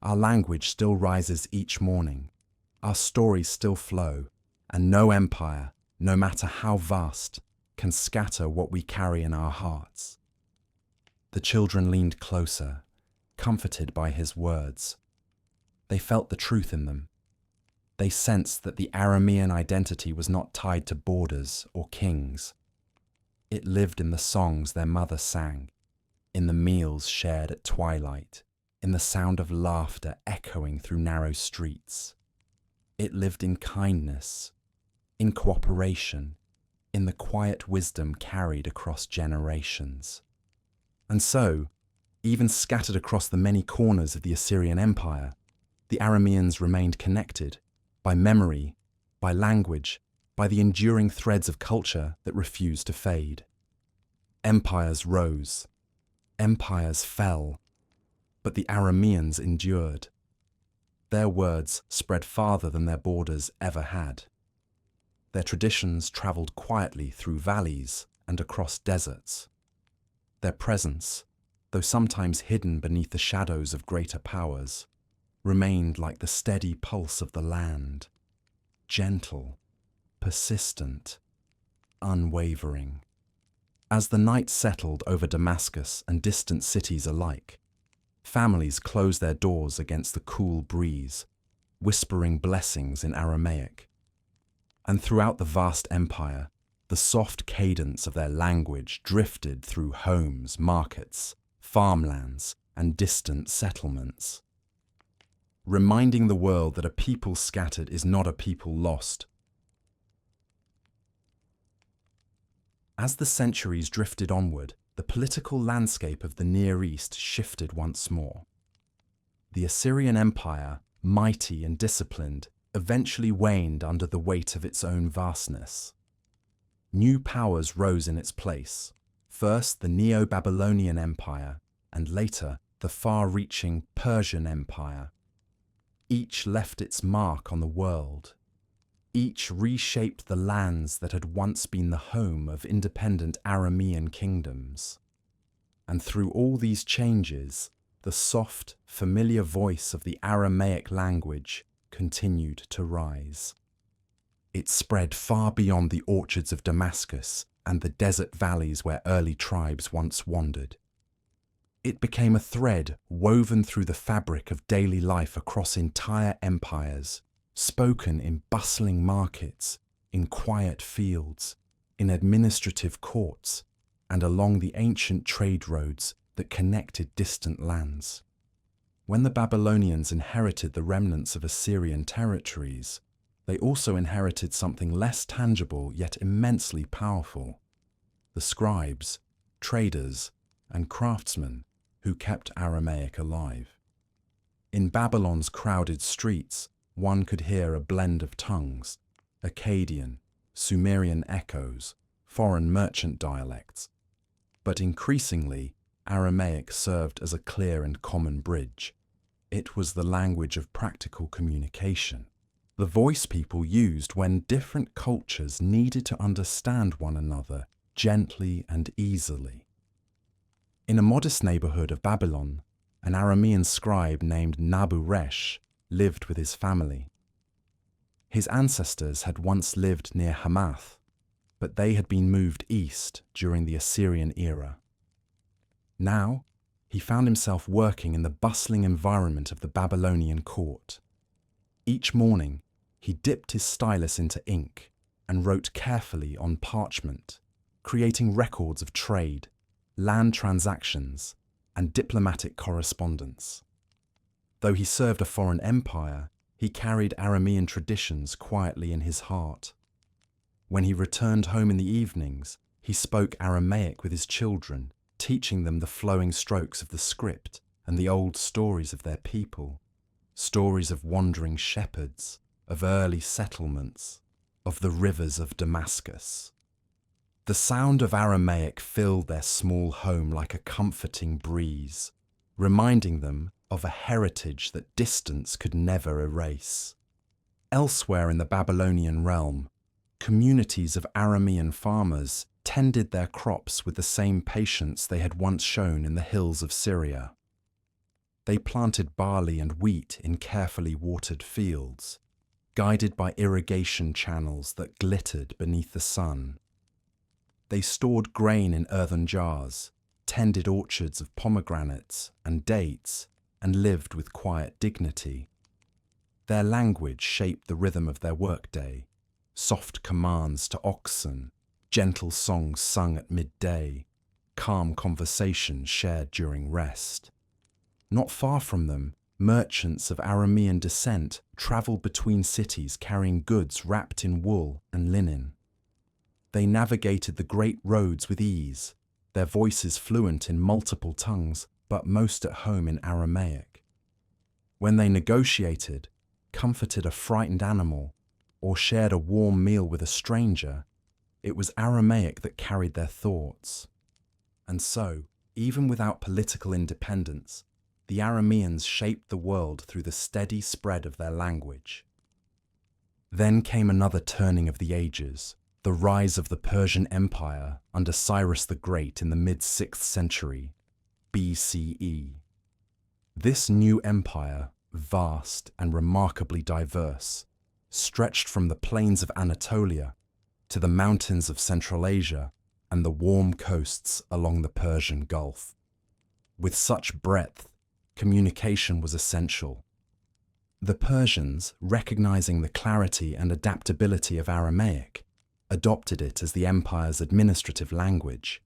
Our language still rises each morning. Our stories still flow, and no empire, no matter how vast, can scatter what we carry in our hearts." The children leaned closer, comforted by his words. They felt the truth in them. They sensed that the Aramean identity was not tied to borders or kings. It lived in the songs their mother sang, in the meals shared at twilight, in the sound of laughter echoing through narrow streets. It lived in kindness, in cooperation, in the quiet wisdom carried across generations. And so, even scattered across the many corners of the Assyrian Empire, the Arameans remained connected by memory, by language, by the enduring threads of culture that refused to fade. Empires rose, empires fell, but the Arameans endured. Their words spread farther than their borders ever had. Their traditions travelled quietly through valleys and across deserts. Their presence, though sometimes hidden beneath the shadows of greater powers, remained like the steady pulse of the land, gentle, persistent, unwavering. As the night settled over Damascus and distant cities alike, families closed their doors against the cool breeze, whispering blessings in Aramaic. And throughout the vast empire, the soft cadence of their language drifted through homes, markets, farmlands, and distant settlements, reminding the world that a people scattered is not a people lost. As the centuries drifted onward, the political landscape of the Near East shifted once more. The Assyrian Empire, mighty and disciplined, eventually waned under the weight of its own vastness. New powers rose in its place, first the Neo-Babylonian Empire, and later the far-reaching Persian Empire. Each left its mark on the world. Each reshaped the lands that had once been the home of independent Aramean kingdoms. And through all these changes, the soft, familiar voice of the Aramaic language continued to rise. It spread far beyond the orchards of Damascus and the desert valleys where early tribes once wandered. It became a thread woven through the fabric of daily life across entire empires, spoken in bustling markets, in quiet fields, in administrative courts, and along the ancient trade roads that connected distant lands. When the Babylonians inherited the remnants of Assyrian territories, they also inherited something less tangible yet immensely powerful: the scribes, traders, and craftsmen who kept Aramaic alive. In Babylon's crowded streets, one could hear a blend of tongues: Akkadian, Sumerian echoes, foreign merchant dialects. But increasingly, Aramaic served as a clear and common bridge. It was the language of practical communication, the voice people used when different cultures needed to understand one another gently and easily. In a modest neighborhood of Babylon, an Aramean scribe named Nabu-Resh lived with his family. His ancestors had once lived near Hamath, but they had been moved east during the Assyrian era. Now, he found himself working in the bustling environment of the Babylonian court. Each morning, he dipped his stylus into ink and wrote carefully on parchment, creating records of trade, land transactions, and diplomatic correspondence. Though he served a foreign empire, he carried Aramean traditions quietly in his heart. When he returned home in the evenings, he spoke Aramaic with his children, teaching them the flowing strokes of the script and the old stories of their people, stories of wandering shepherds, of early settlements, of the rivers of Damascus. The sound of Aramaic filled their small home like a comforting breeze, reminding them of a heritage that distance could never erase. Elsewhere in the Babylonian realm, communities of Aramean farmers tended their crops with the same patience they had once shown in the hills of Syria. They planted barley and wheat in carefully watered fields, guided by irrigation channels that glittered beneath the sun. They stored grain in earthen jars, tended orchards of pomegranates and dates, and lived with quiet dignity. Their language shaped the rhythm of their workday: soft commands to oxen, gentle songs sung at midday, calm conversations shared during rest. Not far from them, merchants of Aramean descent travelled between cities carrying goods wrapped in wool and linen. They navigated the great roads with ease, their voices fluent in multiple tongues, but most at home in Aramaic. When they negotiated, comforted a frightened animal, or shared a warm meal with a stranger, it was Aramaic that carried their thoughts. And so, even without political independence, the Arameans shaped the world through the steady spread of their language. Then came another turning of the ages, the rise of the Persian Empire under Cyrus the Great in the mid-6th century, BCE. This new empire, vast and remarkably diverse, stretched from the plains of Anatolia to the mountains of Central Asia and the warm coasts along the Persian Gulf. With such breadth, communication was essential. The Persians, recognizing the clarity and adaptability of Aramaic, adopted it as the empire's administrative language.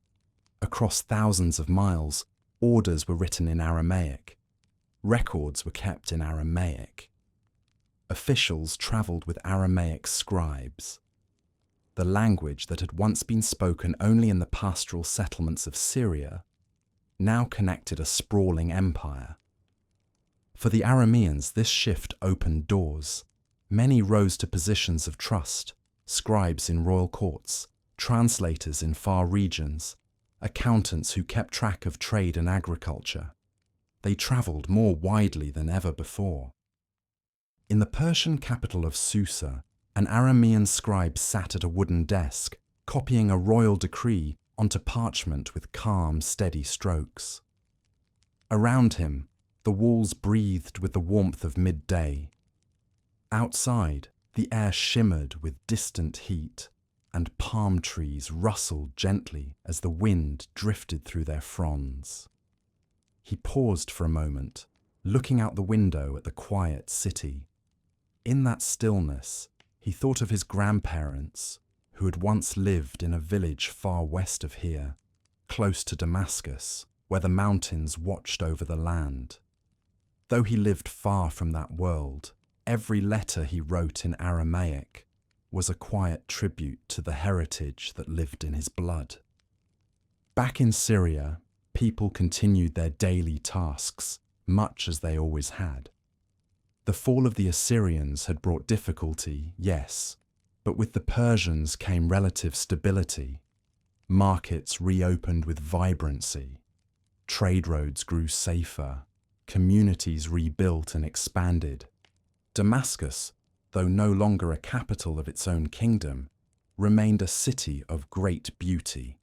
Across thousands of miles, orders were written in Aramaic. Records were kept in Aramaic. Officials travelled with Aramaic scribes. the language that had once been spoken only in the pastoral settlements of Syria, now connected a sprawling empire. For the Arameans, this shift opened doors. Many rose to positions of trust: scribes in royal courts, translators in far regions, accountants who kept track of trade and agriculture. They travelled more widely than ever before. In the Persian capital of Susa, an Aramean scribe sat at a wooden desk, copying a royal decree onto parchment with calm, steady strokes. Around him, the walls breathed with the warmth of midday. Outside, the air shimmered with distant heat, and palm trees rustled gently as the wind drifted through their fronds. He paused for a moment, looking out the window at the quiet city. In that stillness, he thought of his grandparents, who had once lived in a village far west of here, close to Damascus, where the mountains watched over the land. Though he lived far from that world, every letter he wrote in Aramaic was a quiet tribute to the heritage that lived in his blood. Back in Syria, people continued their daily tasks, much as they always had. The fall of the Assyrians had brought difficulty, yes, but with the Persians came relative stability. Markets reopened with vibrancy. Trade roads grew safer. Communities rebuilt and expanded. Damascus, though no longer a capital of its own kingdom, remained a city of great beauty.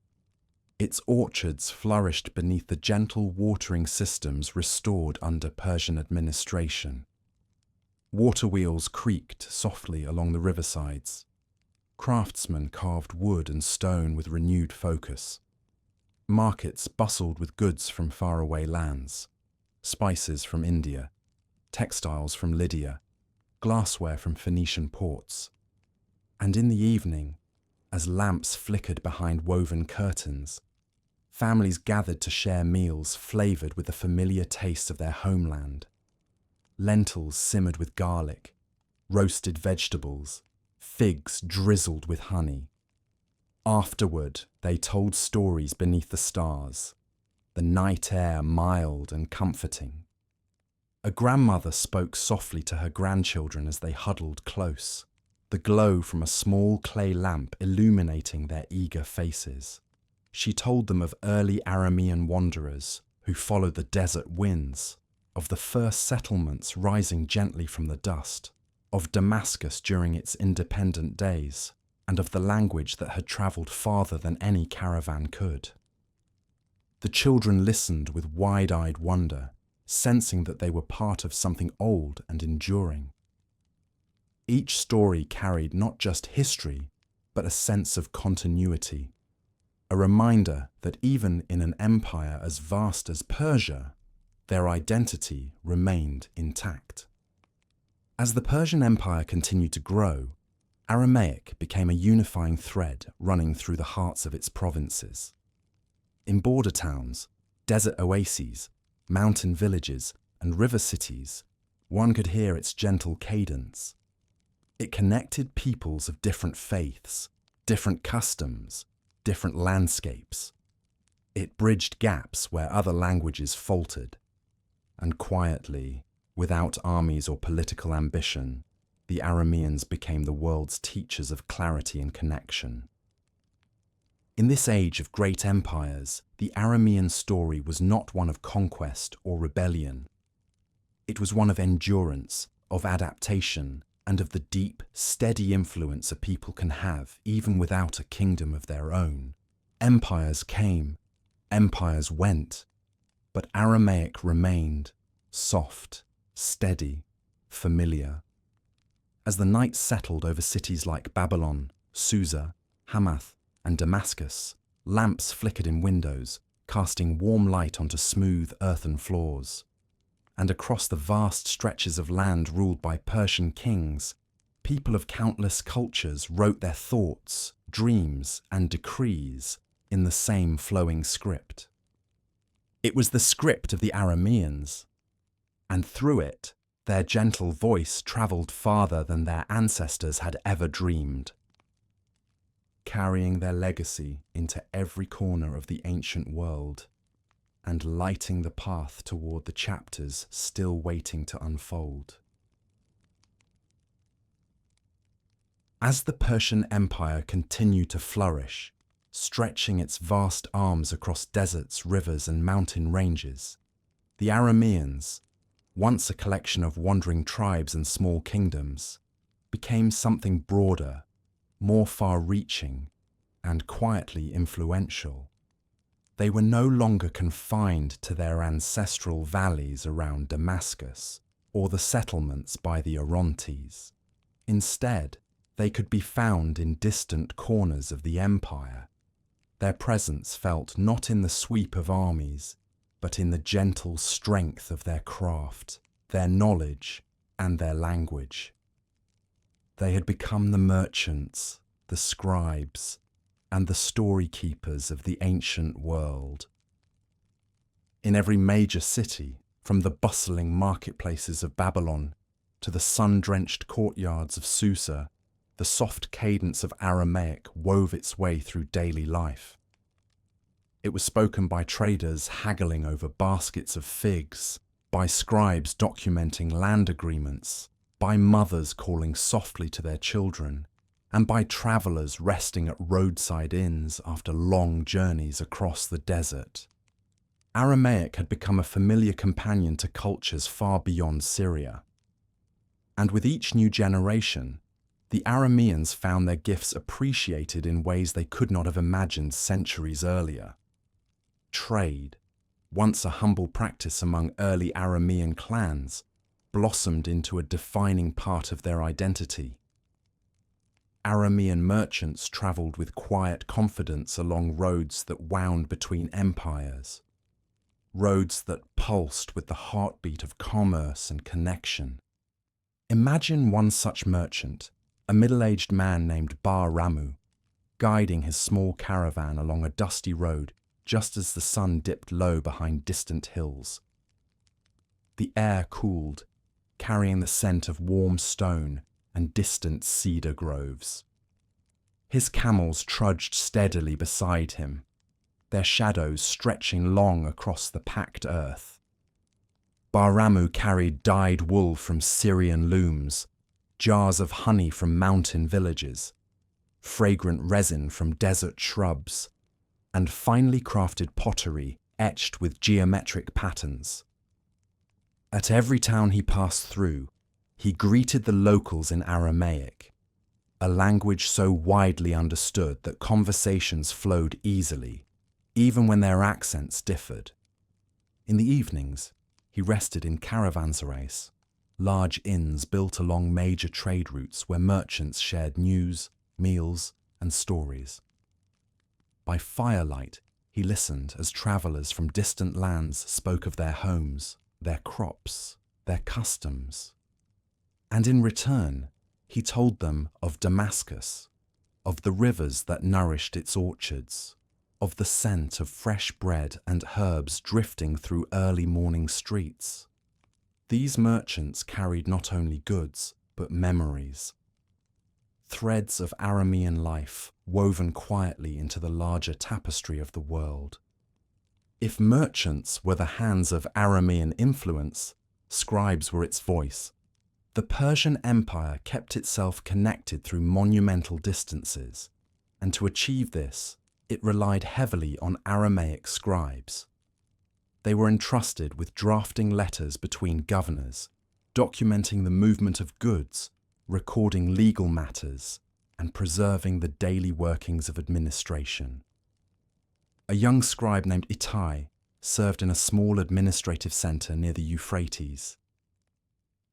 Its orchards flourished beneath the gentle watering systems restored under Persian administration. Water wheels creaked softly along the riversides. Craftsmen carved wood and stone with renewed focus. Markets bustled with goods from faraway lands: spices from India, textiles from Lydia, glassware from Phoenician ports. And in the evening, as lamps flickered behind woven curtains, families gathered to share meals flavoured with the familiar taste of their homeland. Lentils simmered with garlic, roasted vegetables, figs drizzled with honey. Afterward, they told stories beneath the stars, the night air mild and comforting. A grandmother spoke softly to her grandchildren as they huddled close, the glow from a small clay lamp illuminating their eager faces. She told them of early Aramean wanderers who followed the desert winds, of the first settlements rising gently from the dust, of Damascus during its independent days, and of the language that had travelled farther than any caravan could. The children listened with wide-eyed wonder, sensing that they were part of something old and enduring. Each story carried not just history, but a sense of continuity, a reminder that even in an empire as vast as Persia, their identity remained intact. As the Persian Empire continued to grow, Aramaic became a unifying thread running through the hearts of its provinces. In border towns, desert oases, mountain villages, and river cities, one could hear its gentle cadence. It connected peoples of different faiths, different customs, different landscapes. It bridged gaps where other languages faltered. And quietly, without armies or political ambition, the Arameans became the world's teachers of clarity and connection. In this age of great empires, the Aramean story was not one of conquest or rebellion. It was one of endurance, of adaptation, and of the deep, steady influence a people can have even without a kingdom of their own. Empires came, empires went, but Aramaic remained, soft, steady, familiar. As the night settled over cities like Babylon, Susa, Hamath, and Damascus, lamps flickered in windows, casting warm light onto smooth earthen floors. And across the vast stretches of land ruled by Persian kings, people of countless cultures wrote their thoughts, dreams, and decrees in the same flowing script. It was the script of the Arameans, and through it, their gentle voice travelled farther than their ancestors had ever dreamed. carrying their legacy into every corner of the ancient world and lighting the path toward the chapters still waiting to unfold. As the Persian Empire continued to flourish, stretching its vast arms across deserts, rivers, and mountain ranges, the Arameans, once a collection of wandering tribes and small kingdoms, became something broader, more far-reaching, and quietly influential. They were no longer confined to their ancestral valleys around Damascus or the settlements by the Orontes. Instead, they could be found in distant corners of the empire. Their presence felt not in the sweep of armies, but in the gentle strength of their craft, their knowledge, and their language. They had become the merchants, the scribes, and the story keepers of the ancient world. In every major city, from the bustling marketplaces of Babylon to the sun-drenched courtyards of Susa, the soft cadence of Aramaic wove its way through daily life. It was spoken by traders haggling over baskets of figs, by scribes documenting land agreements, by mothers calling softly to their children, and by travellers resting at roadside inns after long journeys across the desert. Aramaic had become a familiar companion to cultures far beyond Syria. And with each new generation, the Arameans found their gifts appreciated in ways they could not have imagined centuries earlier. Trade, once a humble practice among early Aramean clans, blossomed into a defining part of their identity. Aramean merchants travelled with quiet confidence along roads that wound between empires, roads that pulsed with the heartbeat of commerce and connection. Imagine one such merchant, a middle-aged man named Bar Ramu, guiding his small caravan along a dusty road just as the sun dipped low behind distant hills. The air cooled, carrying the scent of warm stone and distant cedar groves. His camels trudged steadily beside him, their shadows stretching long across the packed earth. Bar Ramu carried dyed wool from Syrian looms, jars of honey from mountain villages, fragrant resin from desert shrubs, and finely crafted pottery etched with geometric patterns. At every town he passed through, he greeted the locals in Aramaic, a language so widely understood that conversations flowed easily, even when their accents differed. In the evenings, he rested in caravanserais, large inns built along major trade routes where merchants shared news, meals, and stories. By firelight, he listened as travellers from distant lands spoke of their homes, their crops, their customs. And in return, he told them of Damascus, of the rivers that nourished its orchards, of the scent of fresh bread and herbs drifting through early morning streets. These merchants carried not only goods, but memories. Threads of Aramean life woven quietly into the larger tapestry of the world. If merchants were the hands of Aramean influence, scribes were its voice. The Persian Empire kept itself connected through monumental distances, and to achieve this, it relied heavily on Aramaic scribes. They were entrusted with drafting letters between governors, documenting the movement of goods, recording legal matters, and preserving the daily workings of administration. A young scribe named Itai served in a small administrative centre near the Euphrates.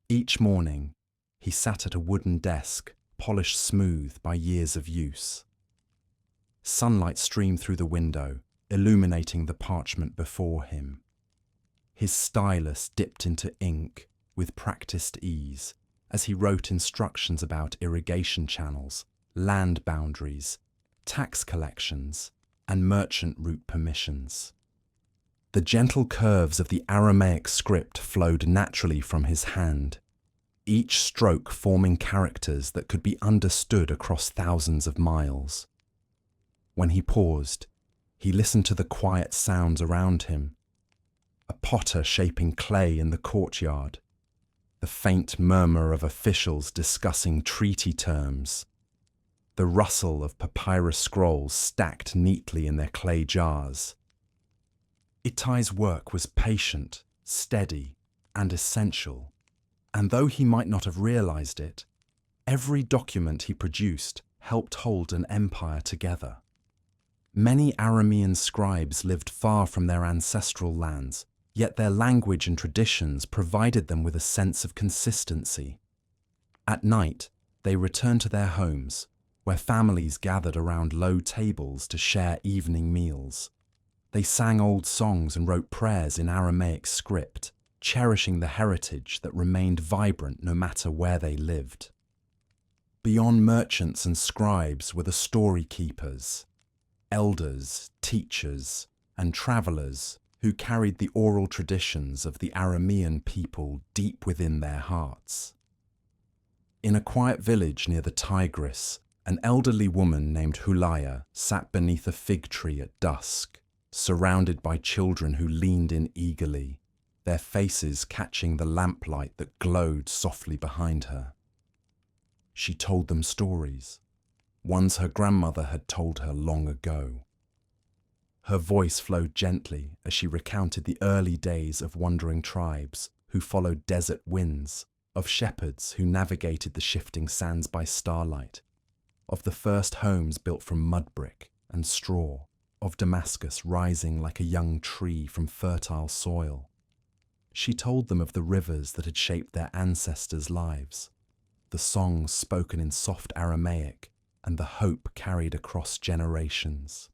Each morning, he sat at a wooden desk, polished smooth by years of use. Sunlight streamed through the window, illuminating the parchment before him. His stylus dipped into ink with practiced ease as he wrote instructions about irrigation channels, land boundaries, tax collections, and merchant route permissions. The gentle curves of the Aramaic script flowed naturally from his hand, each stroke forming characters that could be understood across thousands of miles. When he paused, he listened to the quiet sounds around him. A potter shaping clay in the courtyard, the faint murmur of officials discussing treaty terms, the rustle of papyrus scrolls stacked neatly in their clay jars. Itai's work was patient, steady, and essential, and though he might not have realized it, every document he produced helped hold an empire together. Many Aramean scribes lived far from their ancestral lands, yet their language and traditions provided them with a sense of consistency. At night, they returned to their homes, where families gathered around low tables to share evening meals. They sang old songs and wrote prayers in Aramaic script, cherishing the heritage that remained vibrant no matter where they lived. Beyond merchants and scribes were the story keepers, elders, teachers, and travelers who carried the oral traditions of the Aramean people deep within their hearts. In a quiet village near the Tigris, an elderly woman named Hulaya sat beneath a fig tree at dusk, surrounded by children who leaned in eagerly, their faces catching the lamplight that glowed softly behind her. She told them stories, ones her grandmother had told her long ago. Her voice flowed gently as she recounted the early days of wandering tribes who followed desert winds, of shepherds who navigated the shifting sands by starlight, of the first homes built from mud brick and straw, of Damascus rising like a young tree from fertile soil. She told them of the rivers that had shaped their ancestors' lives, the songs spoken in soft Aramaic, and the hope carried across generations.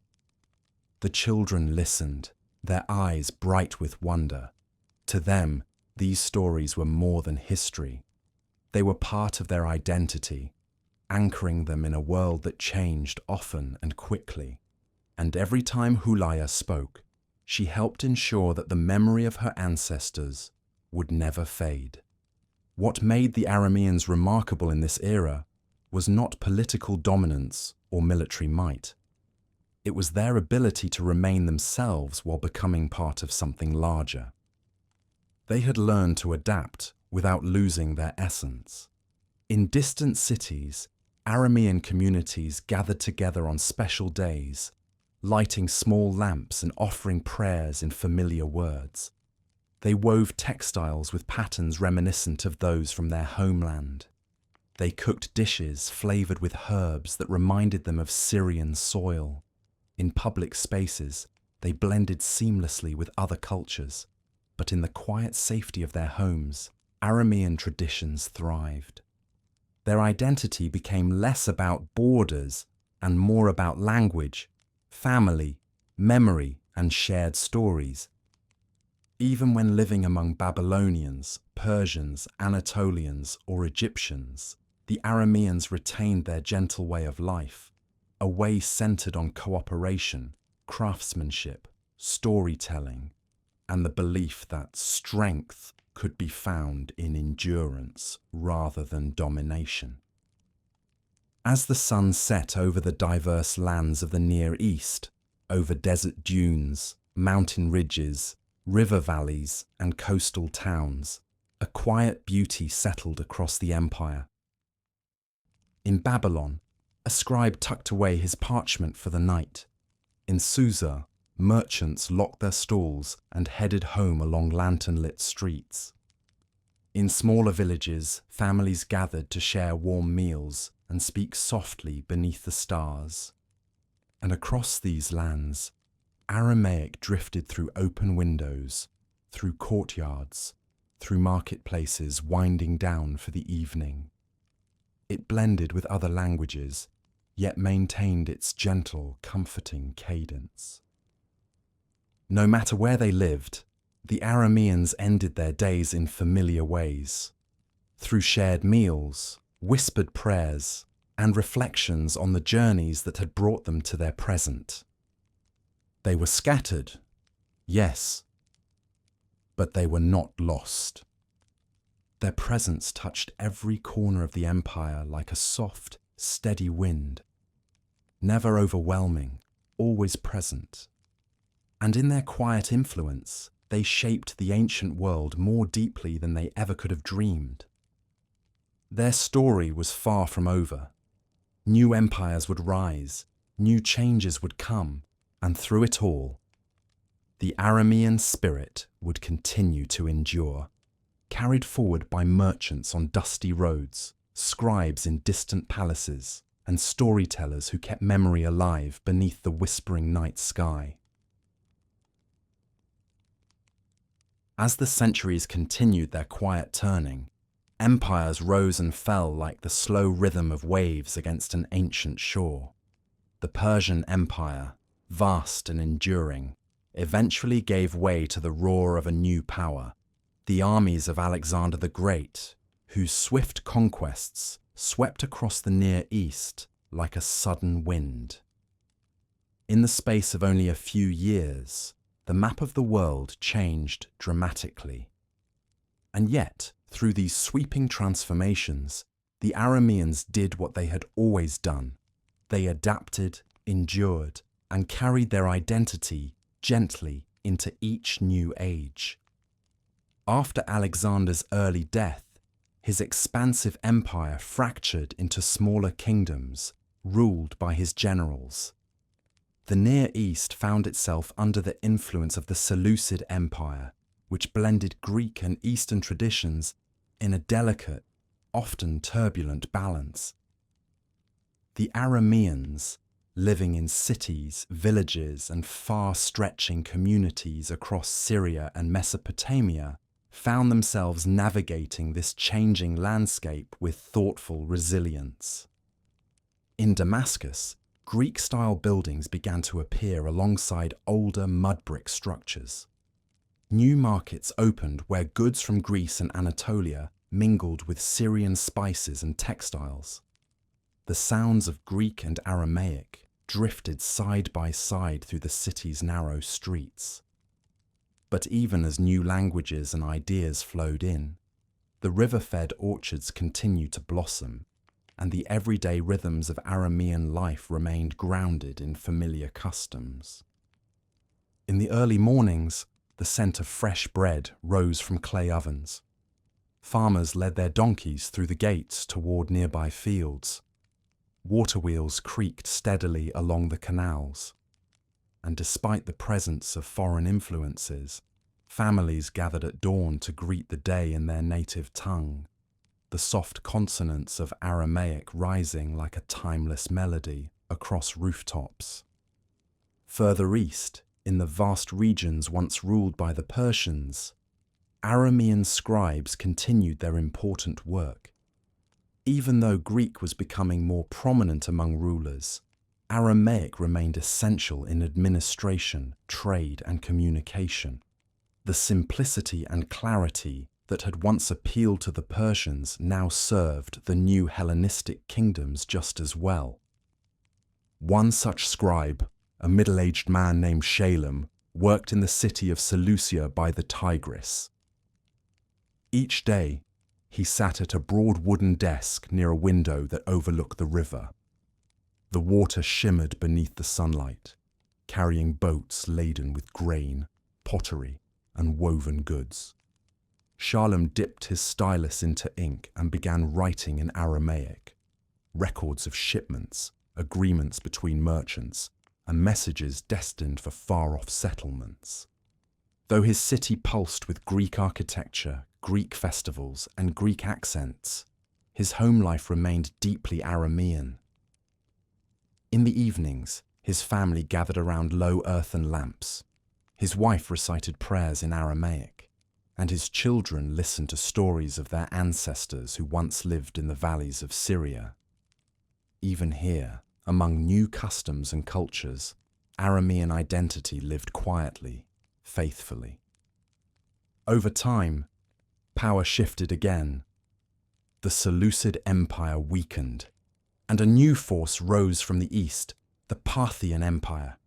The children listened, their eyes bright with wonder. To them, these stories were more than history. They were part of their identity, anchoring them in a world that changed often and quickly. And every time Hulaya spoke, she helped ensure that the memory of her ancestors would never fade. What made the Arameans remarkable in this era was not political dominance or military might. It was their ability to remain themselves while becoming part of something larger. They had learned to adapt without losing their essence. In distant cities, Aramean communities gathered together on special days, lighting small lamps and offering prayers in familiar words. They wove textiles with patterns reminiscent of those from their homeland. They cooked dishes flavored with herbs that reminded them of Syrian soil. In public spaces, they blended seamlessly with other cultures, but in the quiet safety of their homes, Aramean traditions thrived. Their identity became less about borders and more about language, family, memory, and shared stories. Even when living among Babylonians, Persians, Anatolians, or Egyptians, the Arameans retained their gentle way of life, a way centered on cooperation, craftsmanship, storytelling, and the belief that strength could be found in endurance rather than domination. As the sun set over the diverse lands of the Near East, over desert dunes, mountain ridges, river valleys, and coastal towns, a quiet beauty settled across the empire. In Babylon, a scribe tucked away his parchment for the night. In Susa, merchants locked their stalls and headed home along lantern-lit streets. In smaller villages, families gathered to share warm meals and speak softly beneath the stars. And across these lands, Aramaic drifted through open windows, through courtyards, through marketplaces winding down for the evening. It blended with other languages, yet maintained its gentle, comforting cadence. No matter where they lived, the Arameans ended their days in familiar ways, through shared meals, whispered prayers, and reflections on the journeys that had brought them to their present. They were scattered, yes, but they were not lost. Their presence touched every corner of the empire like a soft, steady wind, never overwhelming, always present. And in their quiet influence, they shaped the ancient world more deeply than they ever could have dreamed. Their story was far from over. New empires would rise, new changes would come, and through it all, the Aramean spirit would continue to endure, carried forward by merchants on dusty roads, scribes in distant palaces, and storytellers who kept memory alive beneath the whispering night sky. As the centuries continued their quiet turning, empires rose and fell like the slow rhythm of waves against an ancient shore. The Persian Empire, vast and enduring, eventually gave way to the roar of a new power, the armies of Alexander the Great, whose swift conquests swept across the Near East like a sudden wind. In the space of only a few years, the map of the world changed dramatically. And yet, through these sweeping transformations, the Arameans did what they had always done. They adapted, endured, and carried their identity gently into each new age. After Alexander's early death, his expansive empire fractured into smaller kingdoms, ruled by his generals. The Near East found itself under the influence of the Seleucid Empire, which blended Greek and Eastern traditions in a delicate, often turbulent balance. The Arameans, living in cities, villages, and far-stretching communities across Syria and Mesopotamia, found themselves navigating this changing landscape with thoughtful resilience. In Damascus, Greek-style buildings began to appear alongside older mud brick structures. New markets opened where goods from Greece and Anatolia mingled with Syrian spices and textiles. The sounds of Greek and Aramaic drifted side by side through the city's narrow streets. But even as new languages and ideas flowed in, the river-fed orchards continued to blossom, and the everyday rhythms of Aramean life remained grounded in familiar customs. In the early mornings, the scent of fresh bread rose from clay ovens. Farmers led their donkeys through the gates toward nearby fields. Water wheels creaked steadily along the canals. And despite the presence of foreign influences, families gathered at dawn to greet the day in their native tongue, the soft consonants of Aramaic rising like a timeless melody across rooftops. Further east, in the vast regions once ruled by the Persians, Aramean scribes continued their important work. Even though Greek was becoming more prominent among rulers, Aramaic remained essential in administration, trade, and communication. The simplicity and clarity that had once appealed to the Persians now served the new Hellenistic kingdoms just as well. One such scribe, a middle-aged man named Shalem, worked in the city of Seleucia by the Tigris. Each day, he sat at a broad wooden desk near a window that overlooked the river. The water shimmered beneath the sunlight, carrying boats laden with grain, pottery, and woven goods. Shalem dipped his stylus into ink and began writing in Aramaic, records of shipments, agreements between merchants, and messages destined for far-off settlements. Though his city pulsed with Greek architecture, Greek festivals, and Greek accents, his home life remained deeply Aramean. In the evenings, his family gathered around low earthen lamps. His wife recited prayers in Aramaic, and his children listened to stories of their ancestors who once lived in the valleys of Syria. Even here, among new customs and cultures, Aramean identity lived quietly, faithfully. Over time, power shifted again. The Seleucid Empire weakened, and a new force rose from the east, the Parthian Empire.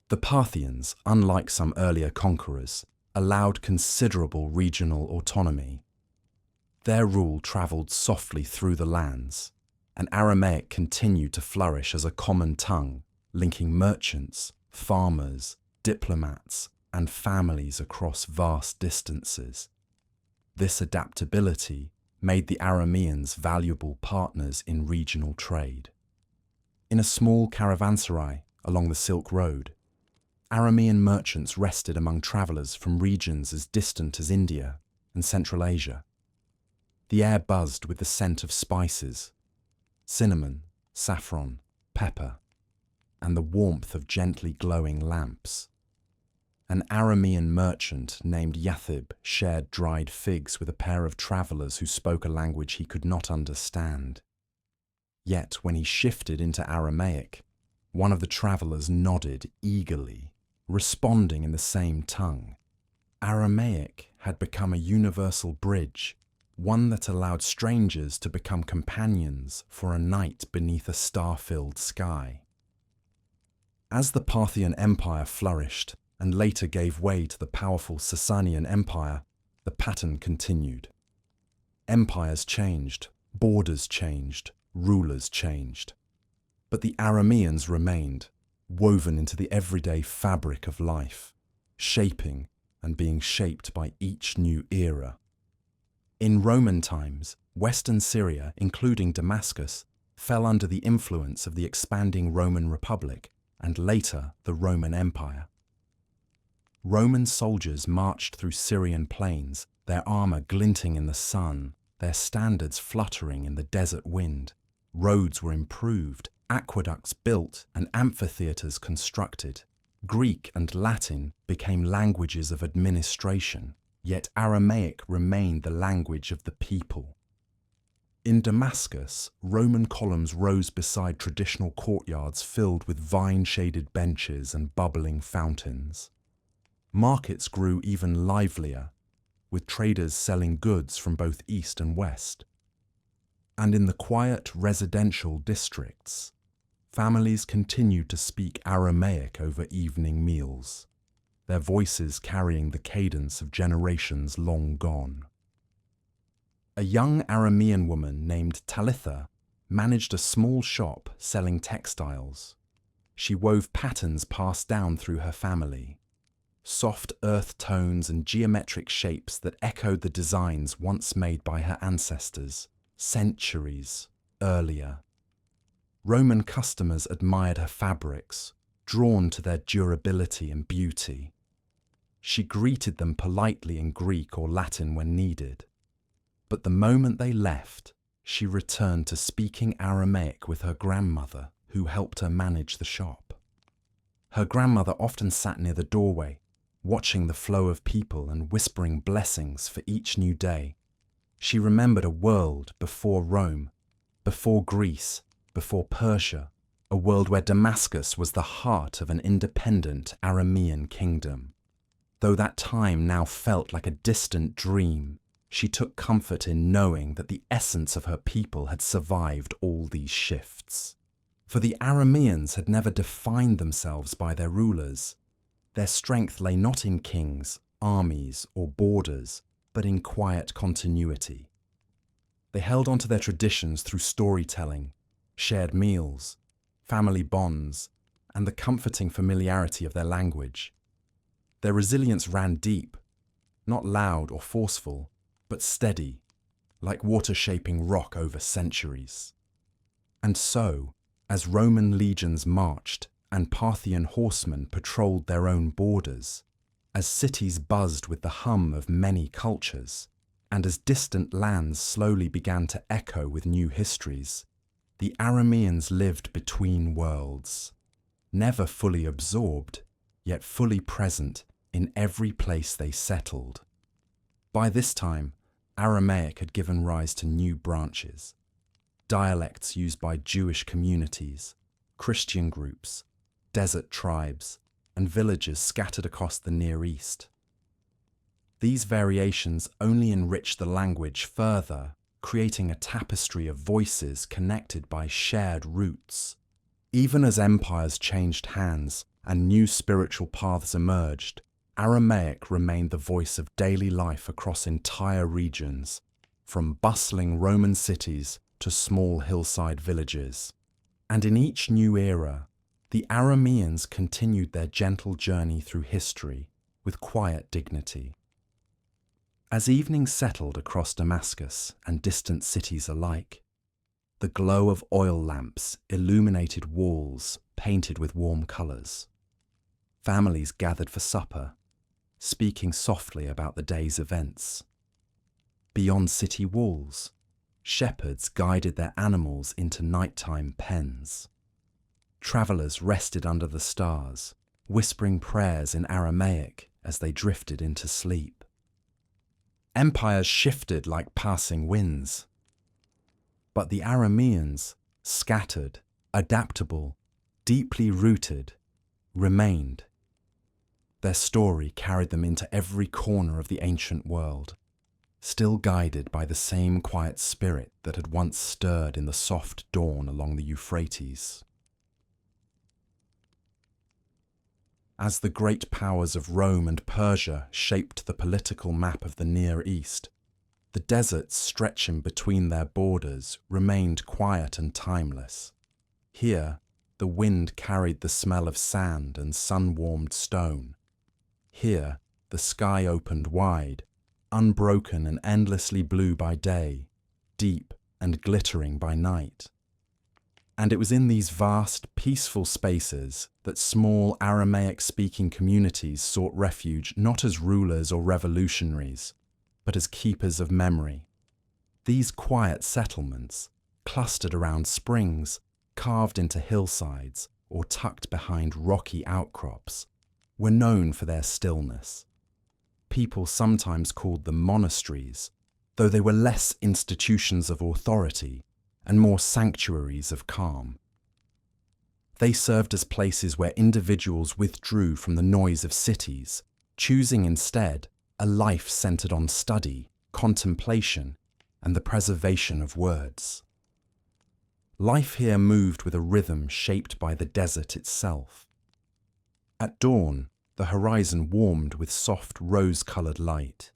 The Parthians, unlike some earlier conquerors, allowed considerable regional autonomy. Their rule travelled softly through the lands, and Aramaic continued to flourish as a common tongue, linking merchants, farmers, diplomats, and families across vast distances. This adaptability made the Arameans valuable partners in regional trade. In a small caravanserai along the Silk Road, Aramean merchants rested among travelers from regions as distant as India and Central Asia. The air buzzed with the scent of spices, cinnamon, saffron, pepper, and the warmth of gently glowing lamps. An Aramean merchant named Yathib shared dried figs with a pair of travelers who spoke a language he could not understand. Yet when he shifted into Aramaic, one of the travelers nodded eagerly, responding in the same tongue. Aramaic had become a universal bridge, one that allowed strangers to become companions for a night beneath a star-filled sky. As the Parthian Empire flourished and later gave way to the powerful Sasanian Empire, the pattern continued. Empires changed, borders changed, rulers changed. But the Arameans remained, woven into the everyday fabric of life, shaping and being shaped by each new era. In Roman times, Western Syria, including Damascus, fell under the influence of the expanding Roman Republic and later the Roman Empire. Roman soldiers marched through Syrian plains, their armor glinting in the sun, their standards fluttering in the desert wind. Roads were improved, aqueducts built, and amphitheaters constructed. Greek and Latin became languages of administration, yet Aramaic remained the language of the people. In Damascus, Roman columns rose beside traditional courtyards filled with vine-shaded benches and bubbling fountains. Markets grew even livelier, with traders selling goods from both east and west. And in the quiet residential districts, families continued to speak Aramaic over evening meals, their voices carrying the cadence of generations long gone. A young Aramean woman named Talitha managed a small shop selling textiles. She wove patterns passed down through her family, soft earth tones and geometric shapes that echoed the designs once made by her ancestors, centuries earlier. Roman customers admired her fabrics, drawn to their durability and beauty. She greeted them politely in Greek or Latin when needed. But the moment they left, she returned to speaking Aramaic with her grandmother, who helped her manage the shop. Her grandmother often sat near the doorway, watching the flow of people and whispering blessings for each new day. She remembered a world before Rome, before Greece, before Persia, a world where Damascus was the heart of an independent Aramean kingdom. Though that time now felt like a distant dream, she took comfort in knowing that the essence of her people had survived all these shifts. For the Arameans had never defined themselves by their rulers. Their strength lay not in kings, armies, or borders, but in quiet continuity. They held on to their traditions through storytelling, shared meals, family bonds, and the comforting familiarity of their language. Their resilience ran deep, not loud or forceful, but steady, like water shaping rock over centuries. And so, as Roman legions marched and Parthian horsemen patrolled their own borders, as cities buzzed with the hum of many cultures, and as distant lands slowly began to echo with new histories, the Arameans lived between worlds, never fully absorbed, yet fully present in every place they settled. By this time, Aramaic had given rise to new branches, dialects used by Jewish communities, Christian groups, desert tribes, and villages scattered across the Near East. These variations only enriched the language further, creating a tapestry of voices connected by shared roots. Even as empires changed hands and new spiritual paths emerged, Aramaic remained the voice of daily life across entire regions, from bustling Roman cities to small hillside villages. And in each new era, The Arameans continued their gentle journey through history with quiet dignity. As evening settled across Damascus and distant cities alike, the glow of oil lamps illuminated walls painted with warm colours. Families gathered for supper, speaking softly about the day's events. Beyond city walls, shepherds guided their animals into nighttime pens. Travellers rested under the stars, whispering prayers in Aramaic as they drifted into sleep. Empires shifted like passing winds, but the Arameans, scattered, adaptable, deeply rooted, remained. Their story carried them into every corner of the ancient world, still guided by the same quiet spirit that had once stirred in the soft dawn along the Euphrates. As the great powers of Rome and Persia shaped the political map of the Near East, the deserts stretching between their borders remained quiet and timeless. Here, the wind carried the smell of sand and sun-warmed stone. Here, the sky opened wide, unbroken and endlessly blue by day, deep and glittering by night. And it was in these vast, peaceful spaces that small Aramaic-speaking communities sought refuge not as rulers or revolutionaries, but as keepers of memory. These quiet settlements, clustered around springs, carved into hillsides, or tucked behind rocky outcrops, were known for their stillness. People sometimes called them monasteries, though they were less institutions of authority and more sanctuaries of calm. They served as places where individuals withdrew from the noise of cities, choosing instead a life centered on study, contemplation, and the preservation of words. Life here moved with a rhythm shaped by the desert itself. At dawn, the horizon warmed with soft rose-coloured light.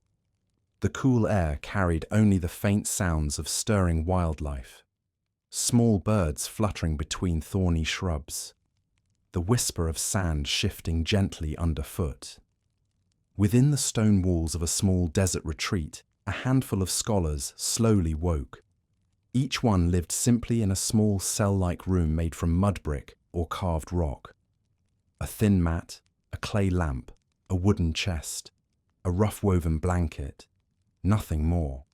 The cool air carried only the faint sounds of stirring wildlife. Small birds fluttering between thorny shrubs, the whisper of sand shifting gently underfoot. Within the stone walls of a small desert retreat, a handful of scholars slowly woke. Each one lived simply in a small cell-like room made from mud brick or carved rock. A thin mat, a clay lamp, a wooden chest, a rough-woven blanket, nothing more.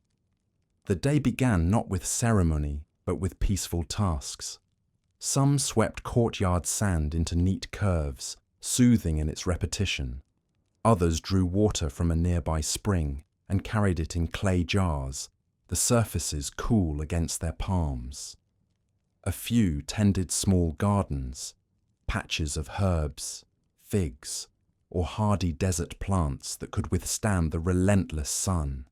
The day began not with ceremony, but with peaceful tasks. Some swept courtyard sand into neat curves, soothing in its repetition. Others drew water from a nearby spring and carried it in clay jars, the surfaces cool against their palms. A few tended small gardens, patches of herbs, figs, or hardy desert plants that could withstand the relentless sun.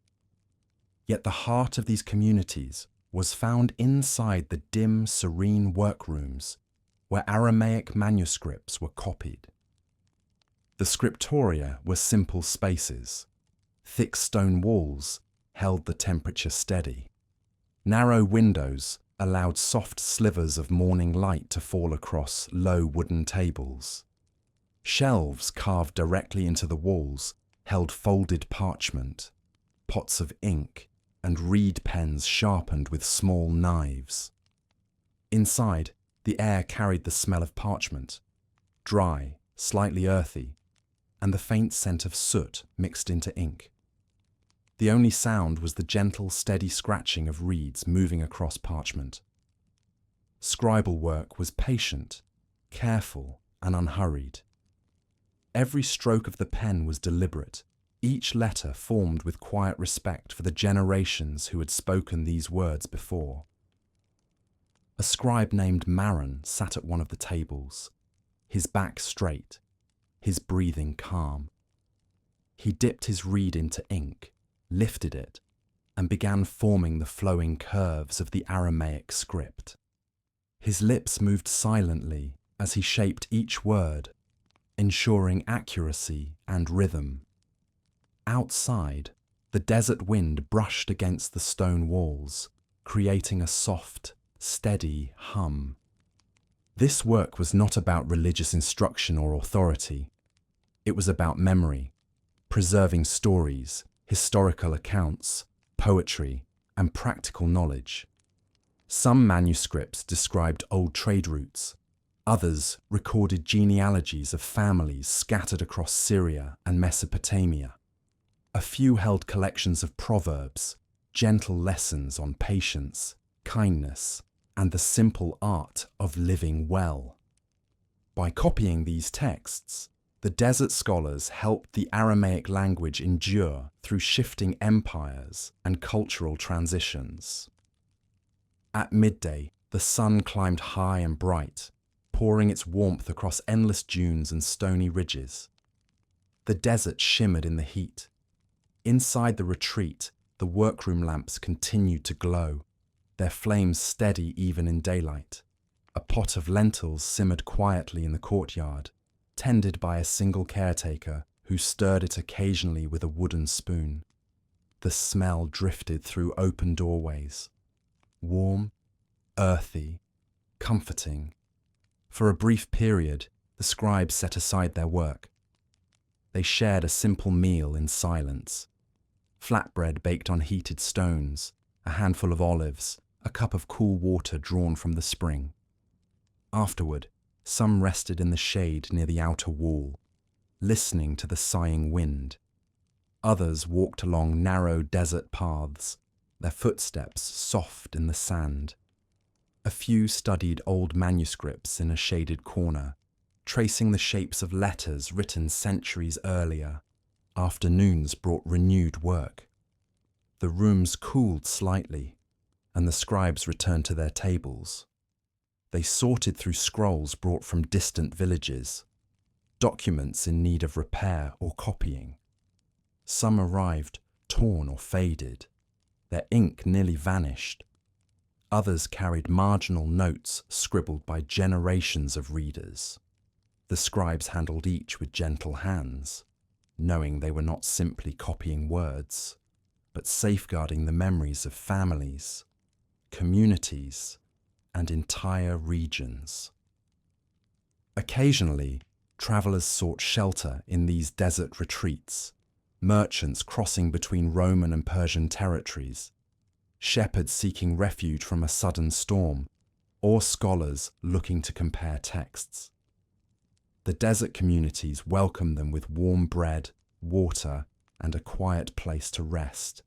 Yet the heart of these communities was found inside the dim, serene workrooms where Aramaic manuscripts were copied. The scriptoria were simple spaces. Thick stone walls held the temperature steady. Narrow windows allowed soft slivers of morning light to fall across low wooden tables. Shelves carved directly into the walls held folded parchment, pots of ink, and reed pens sharpened with small knives. Inside, the air carried the smell of parchment, dry, slightly earthy, and the faint scent of soot mixed into ink. The only sound was the gentle, steady scratching of reeds moving across parchment. Scribal work was patient, careful, and unhurried. Every stroke of the pen was deliberate, each letter formed with quiet respect for the generations who had spoken these words before. A scribe named Maron sat at one of the tables, his back straight, his breathing calm. He dipped his reed into ink, lifted it, and began forming the flowing curves of the Aramaic script. His lips moved silently as he shaped each word, ensuring accuracy and rhythm. Outside, the desert wind brushed against the stone walls, creating a soft, steady hum. This work was not about religious instruction or authority. It was about memory, preserving stories, historical accounts, poetry, and practical knowledge. Some manuscripts described old trade routes. Others recorded genealogies of families scattered across Syria and Mesopotamia. A few held collections of proverbs, gentle lessons on patience, kindness, and the simple art of living well. By copying these texts, the desert scholars helped the Aramaic language endure through shifting empires and cultural transitions. At midday, the sun climbed high and bright, pouring its warmth across endless dunes and stony ridges. The desert shimmered in the heat. Inside the retreat, the workroom lamps continued to glow, their flames steady even in daylight. A pot of lentils simmered quietly in the courtyard, tended by a single caretaker who stirred it occasionally with a wooden spoon. The smell drifted through open doorways, warm, earthy, comforting. For a brief period, the scribes set aside their work. They shared a simple meal in silence. Flatbread baked on heated stones, a handful of olives, a cup of cool water drawn from the spring. Afterward, some rested in the shade near the outer wall, listening to the sighing wind. Others walked along narrow desert paths, their footsteps soft in the sand. A few studied old manuscripts in a shaded corner, tracing the shapes of letters written centuries earlier. Afternoons brought renewed work. The rooms cooled slightly, and the scribes returned to their tables. They sorted through scrolls brought from distant villages, documents in need of repair or copying. Some arrived torn or faded, their ink nearly vanished. Others carried marginal notes scribbled by generations of readers. The scribes handled each with gentle hands, knowing they were not simply copying words, but safeguarding the memories of families, communities, and entire regions. Occasionally, travelers sought shelter in these desert retreats, merchants crossing between Roman and Persian territories, shepherds seeking refuge from a sudden storm, or scholars looking to compare texts. The desert communities welcomed them with warm bread, water, and a quiet place to rest.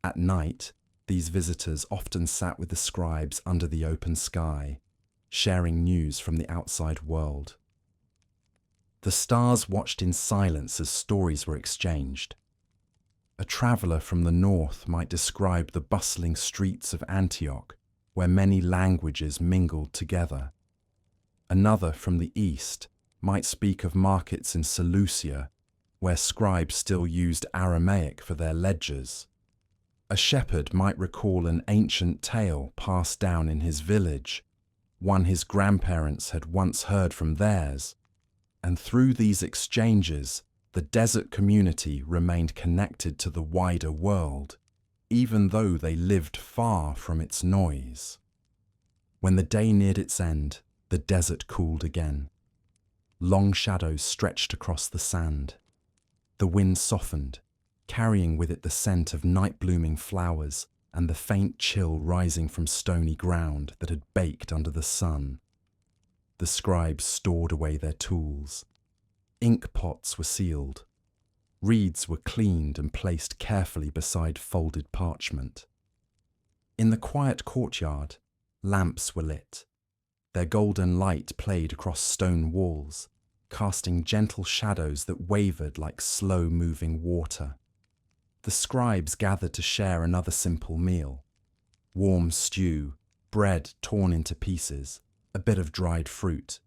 At night, these visitors often sat with the scribes under the open sky, sharing news from the outside world. The stars watched in silence as stories were exchanged. A traveller from the north might describe the bustling streets of Antioch, where many languages mingled together. Another from the east might speak of markets in Seleucia, where scribes still used Aramaic for their ledgers. A shepherd might recall an ancient tale passed down in his village, one his grandparents had once heard from theirs, and through these exchanges, the desert community remained connected to the wider world, even though they lived far from its noise. When the day neared its end, the desert cooled again. Long shadows stretched across the sand. The wind softened, carrying with it the scent of night-blooming flowers and the faint chill rising from stony ground that had baked under the sun. The scribes stored away their tools. Ink pots were sealed. Reeds were cleaned and placed carefully beside folded parchment. In the quiet courtyard, lamps were lit. Their golden light played across stone walls, casting gentle shadows that wavered like slow-moving water. The scribes gathered to share another simple meal. Warm stew, bread torn into pieces, a bit of dried fruit.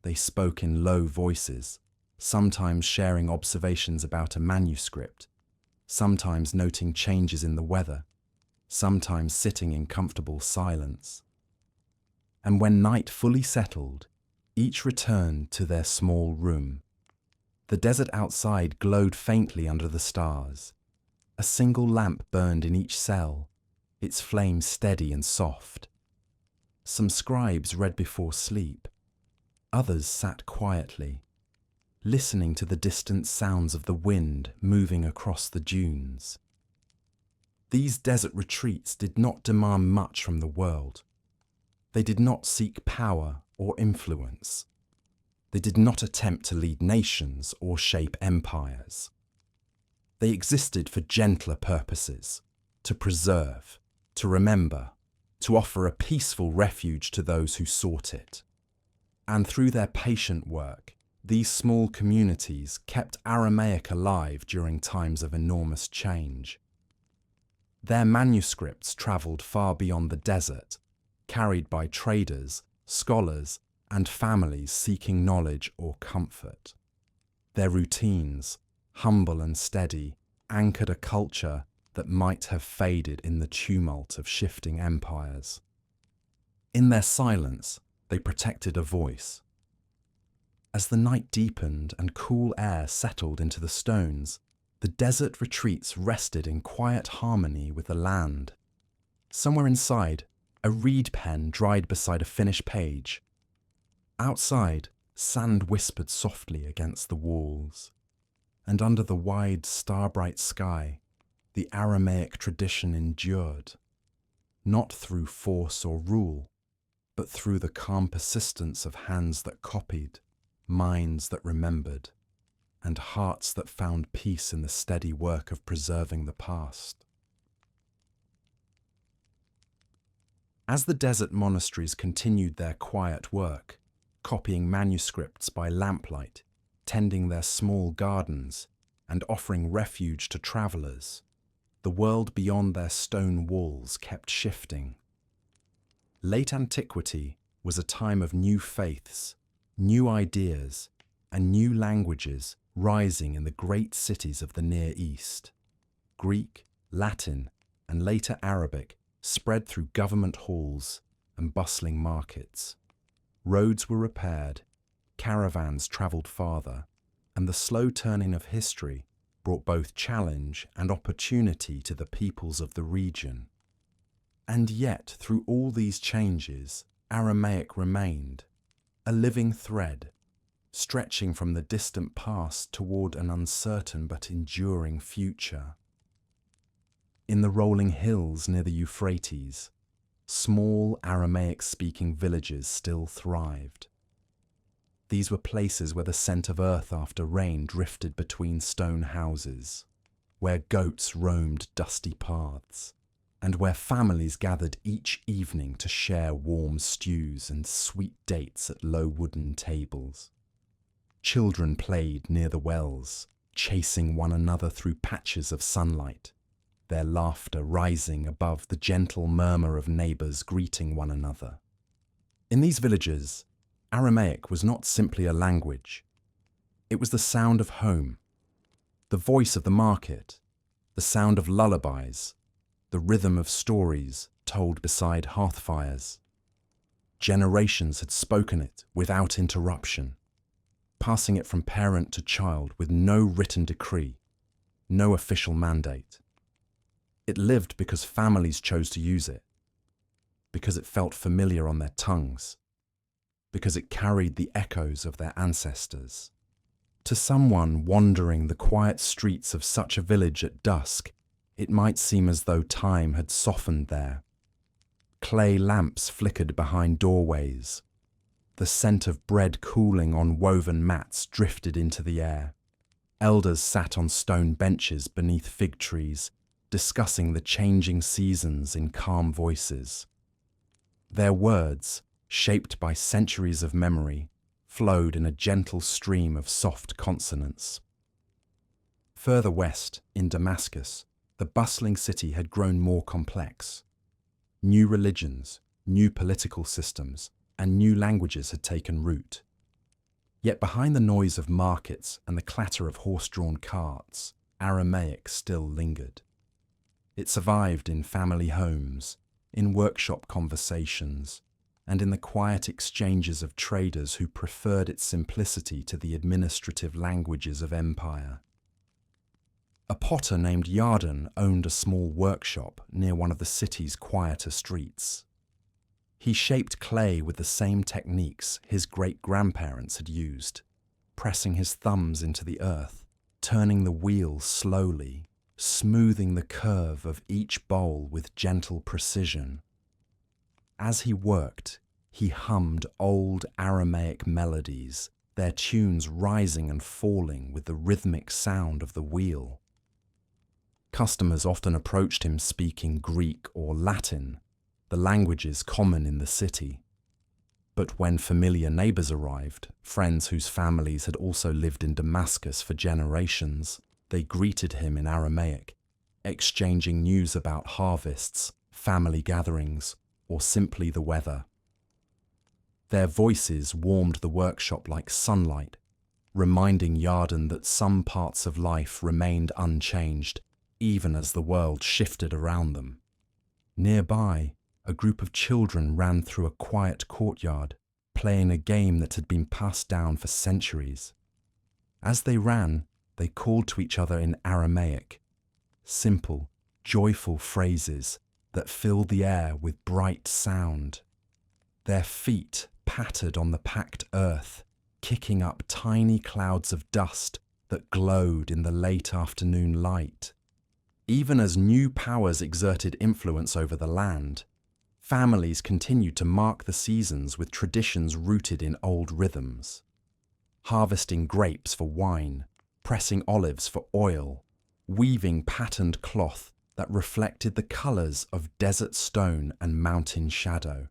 They spoke in low voices, sometimes sharing observations about a manuscript, sometimes noting changes in the weather, sometimes sitting in comfortable silence. And when night fully settled, each returned to their small room. The desert outside glowed faintly under the stars. A single lamp burned in each cell, its flame steady and soft. Some scribes read before sleep. Others sat quietly, listening to the distant sounds of the wind moving across the dunes. These desert retreats did not demand much from the world. They did not seek power or influence. They did not attempt to lead nations or shape empires. They existed for gentler purposes, to preserve, to remember, to offer a peaceful refuge to those who sought it. And through their patient work, these small communities kept Aramaic alive during times of enormous change. Their manuscripts travelled far beyond the desert, carried by traders, scholars, and families seeking knowledge or comfort. Their routines, humble and steady, anchored a culture that might have faded in the tumult of shifting empires. In their silence, they protected a voice. As the night deepened and cool air settled into the stones, the desert retreats rested in quiet harmony with the land. Somewhere inside, a reed pen dried beside a finished page. Outside, sand whispered softly against the walls. And under the wide, star-bright sky, the Aramaic tradition endured, not through force or rule, but through the calm persistence of hands that copied, minds that remembered, and hearts that found peace in the steady work of preserving the past. As the desert monasteries continued their quiet work, copying manuscripts by lamplight, tending their small gardens, and offering refuge to travellers, the world beyond their stone walls kept shifting. Late antiquity was a time of new faiths, new ideas, and new languages rising in the great cities of the Near East. Greek, Latin, and later Arabic spread through government halls and bustling markets. Roads were repaired, caravans travelled farther, and the slow turning of history brought both challenge and opportunity to the peoples of the region. And yet, through all these changes, Aramaic remained, a living thread, stretching from the distant past toward an uncertain but enduring future. In the rolling hills near the Euphrates, small Aramaic-speaking villages still thrived. These were places where the scent of earth after rain drifted between stone houses, where goats roamed dusty paths, and where families gathered each evening to share warm stews and sweet dates at low wooden tables. Children played near the wells, chasing one another through patches of sunlight, their laughter rising above the gentle murmur of neighbours greeting one another. In these villages, Aramaic was not simply a language. It was the sound of home, the voice of the market, the sound of lullabies, the rhythm of stories told beside hearthfires. Generations had spoken it without interruption, passing it from parent to child with no written decree, no official mandate. It lived because families chose to use it, because it felt familiar on their tongues, because it carried the echoes of their ancestors. To someone wandering the quiet streets of such a village at dusk, it might seem as though time had softened there. Clay lamps flickered behind doorways. The scent of bread cooling on woven mats drifted into the air. Elders sat on stone benches beneath fig trees, discussing the changing seasons in calm voices. Their words, shaped by centuries of memory, flowed in a gentle stream of soft consonants. Further west, in Damascus, the bustling city had grown more complex. New religions, new political systems, and new languages had taken root. Yet behind the noise of markets and the clatter of horse-drawn carts, Aramaic still lingered. It survived in family homes, in workshop conversations, and in the quiet exchanges of traders who preferred its simplicity to the administrative languages of empire. A potter named Yarden owned a small workshop near one of the city's quieter streets. He shaped clay with the same techniques his great-grandparents had used, pressing his thumbs into the earth, turning the wheel slowly, smoothing the curve of each bowl with gentle precision. As he worked, he hummed old Aramaic melodies, their tunes rising and falling with the rhythmic sound of the wheel. Customers often approached him speaking Greek or Latin, the languages common in the city. But when familiar neighbors arrived, friends whose families had also lived in Damascus for generations, they greeted him in Aramaic, exchanging news about harvests, family gatherings, or simply the weather. Their voices warmed the workshop like sunlight, reminding Yarden that some parts of life remained unchanged, even as the world shifted around them. Nearby, a group of children ran through a quiet courtyard, playing a game that had been passed down for centuries. As they ran, they called to each other in Aramaic, simple, joyful phrases that filled the air with bright sound. Their feet pattered on the packed earth, kicking up tiny clouds of dust that glowed in the late afternoon light. Even as new powers exerted influence over the land, families continued to mark the seasons with traditions rooted in old rhythms. Harvesting grapes for wine, pressing olives for oil, weaving patterned cloth that reflected the colours of desert stone and mountain shadow.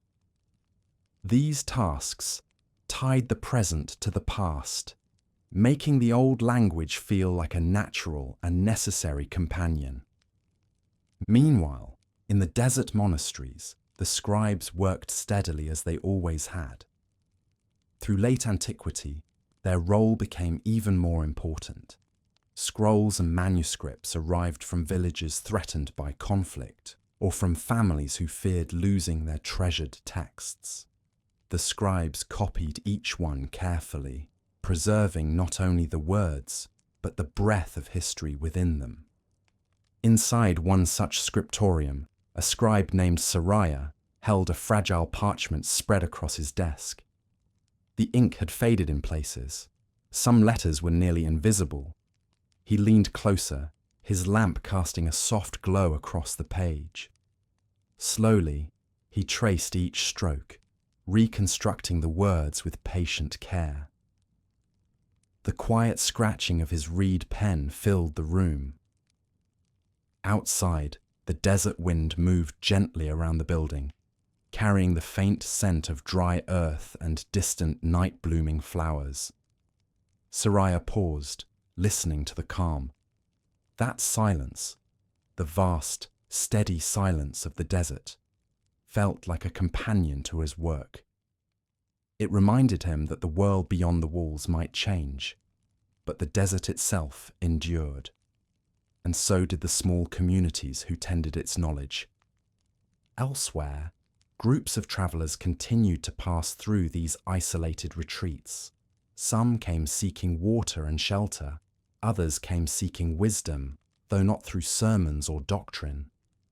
These tasks tied the present to the past, making the old language feel like a natural and necessary companion. Meanwhile, in the desert monasteries, the scribes worked steadily as they always had. Through late antiquity, their role became even more important. Scrolls and manuscripts arrived from villages threatened by conflict, or from families who feared losing their treasured texts. The scribes copied each one carefully, preserving not only the words, but the breath of history within them. Inside one such scriptorium, a scribe named Sariah held a fragile parchment spread across his desk. The ink had faded in places. Some letters were nearly invisible. He leaned closer, his lamp casting a soft glow across the page. Slowly, he traced each stroke, reconstructing the words with patient care. The quiet scratching of his reed pen filled the room. Outside, the desert wind moved gently around the building, carrying the faint scent of dry earth and distant night-blooming flowers. Sariah paused, listening to the calm. That silence, the vast, steady silence of the desert, felt like a companion to his work. It reminded him that the world beyond the walls might change, but the desert itself endured. And so did the small communities who tended its knowledge. Elsewhere, groups of travellers continued to pass through these isolated retreats. Some came seeking water and shelter, others came seeking wisdom, though not through sermons or doctrine.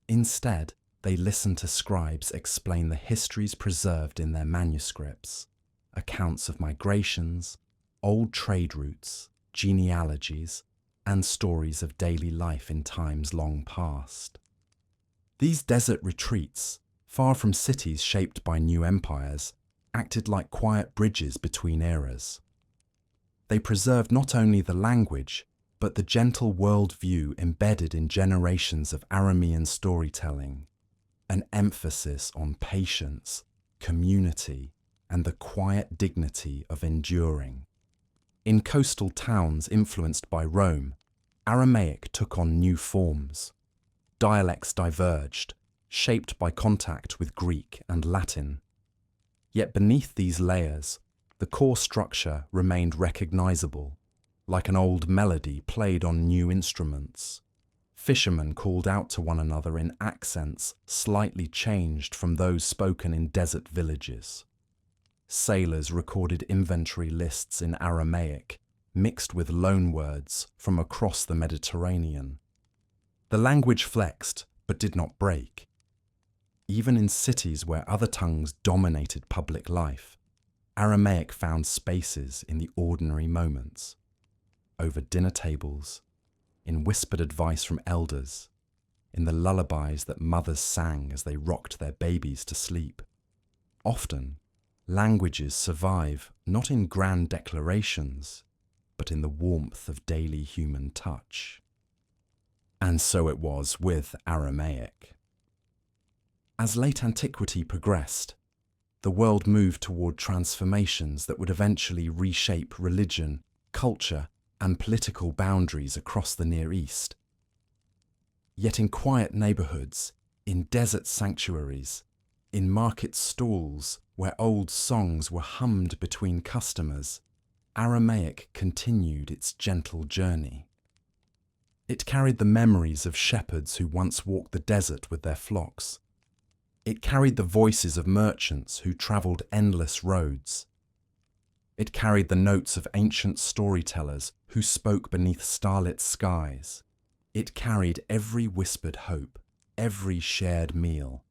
Instead, they listened to scribes explain the histories preserved in their manuscripts, accounts of migrations, old trade routes, genealogies, and stories of daily life in times long past. These desert retreats, far from cities shaped by new empires, acted like quiet bridges between eras. They preserved not only the language, but the gentle worldview embedded in generations of Aramean storytelling, an emphasis on patience, community, and the quiet dignity of enduring. In coastal towns influenced by Rome, Aramaic took on new forms. Dialects diverged, shaped by contact with Greek and Latin. Yet beneath these layers, the core structure remained recognizable, like an old melody played on new instruments. Fishermen called out to one another in accents slightly changed from those spoken in desert villages. Sailors recorded inventory lists in Aramaic, mixed with loanwords from across the Mediterranean. The language flexed, but did not break. Even in cities where other tongues dominated public life, Aramaic found spaces in the ordinary moments, over dinner tables, in whispered advice from elders, in the lullabies that mothers sang as they rocked their babies to sleep. Often, languages survive not in grand declarations, but in the warmth of daily human touch. And so it was with Aramaic. As late antiquity progressed, the world moved toward transformations that would eventually reshape religion, culture, and political boundaries across the Near East. Yet in quiet neighborhoods, in desert sanctuaries, in market stalls where old songs were hummed between customers, Aramaic continued its gentle journey. It carried the memories of shepherds who once walked the desert with their flocks. It carried the voices of merchants who travelled endless roads. It carried the notes of ancient storytellers who spoke beneath starlit skies. It carried every whispered hope, every shared meal,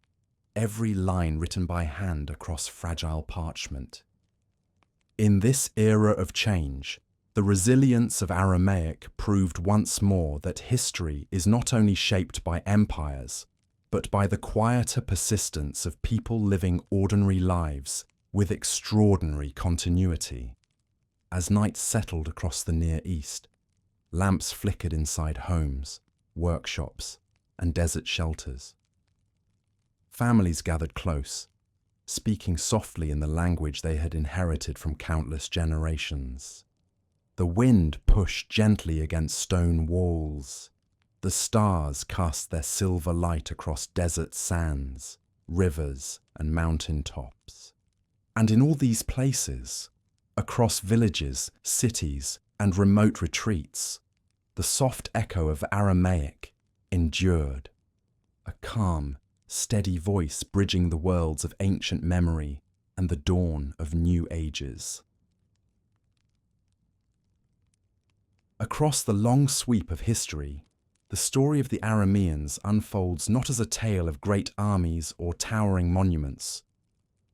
every line written by hand across fragile parchment. In this era of change, the resilience of Aramaic proved once more that history is not only shaped by empires, but by the quieter persistence of people living ordinary lives with extraordinary continuity. As night settled across the Near East, lamps flickered inside homes, workshops, and desert shelters. Families gathered close, speaking softly in the language they had inherited from countless generations. The wind pushed gently against stone walls. The stars cast their silver light across desert sands, rivers, and mountain tops. And in all these places, across villages, cities, and remote retreats, the soft echo of Aramaic endured, a calm, steady voice bridging the worlds of ancient memory and the dawn of new ages. Across the long sweep of history, the story of the Arameans unfolds not as a tale of great armies or towering monuments,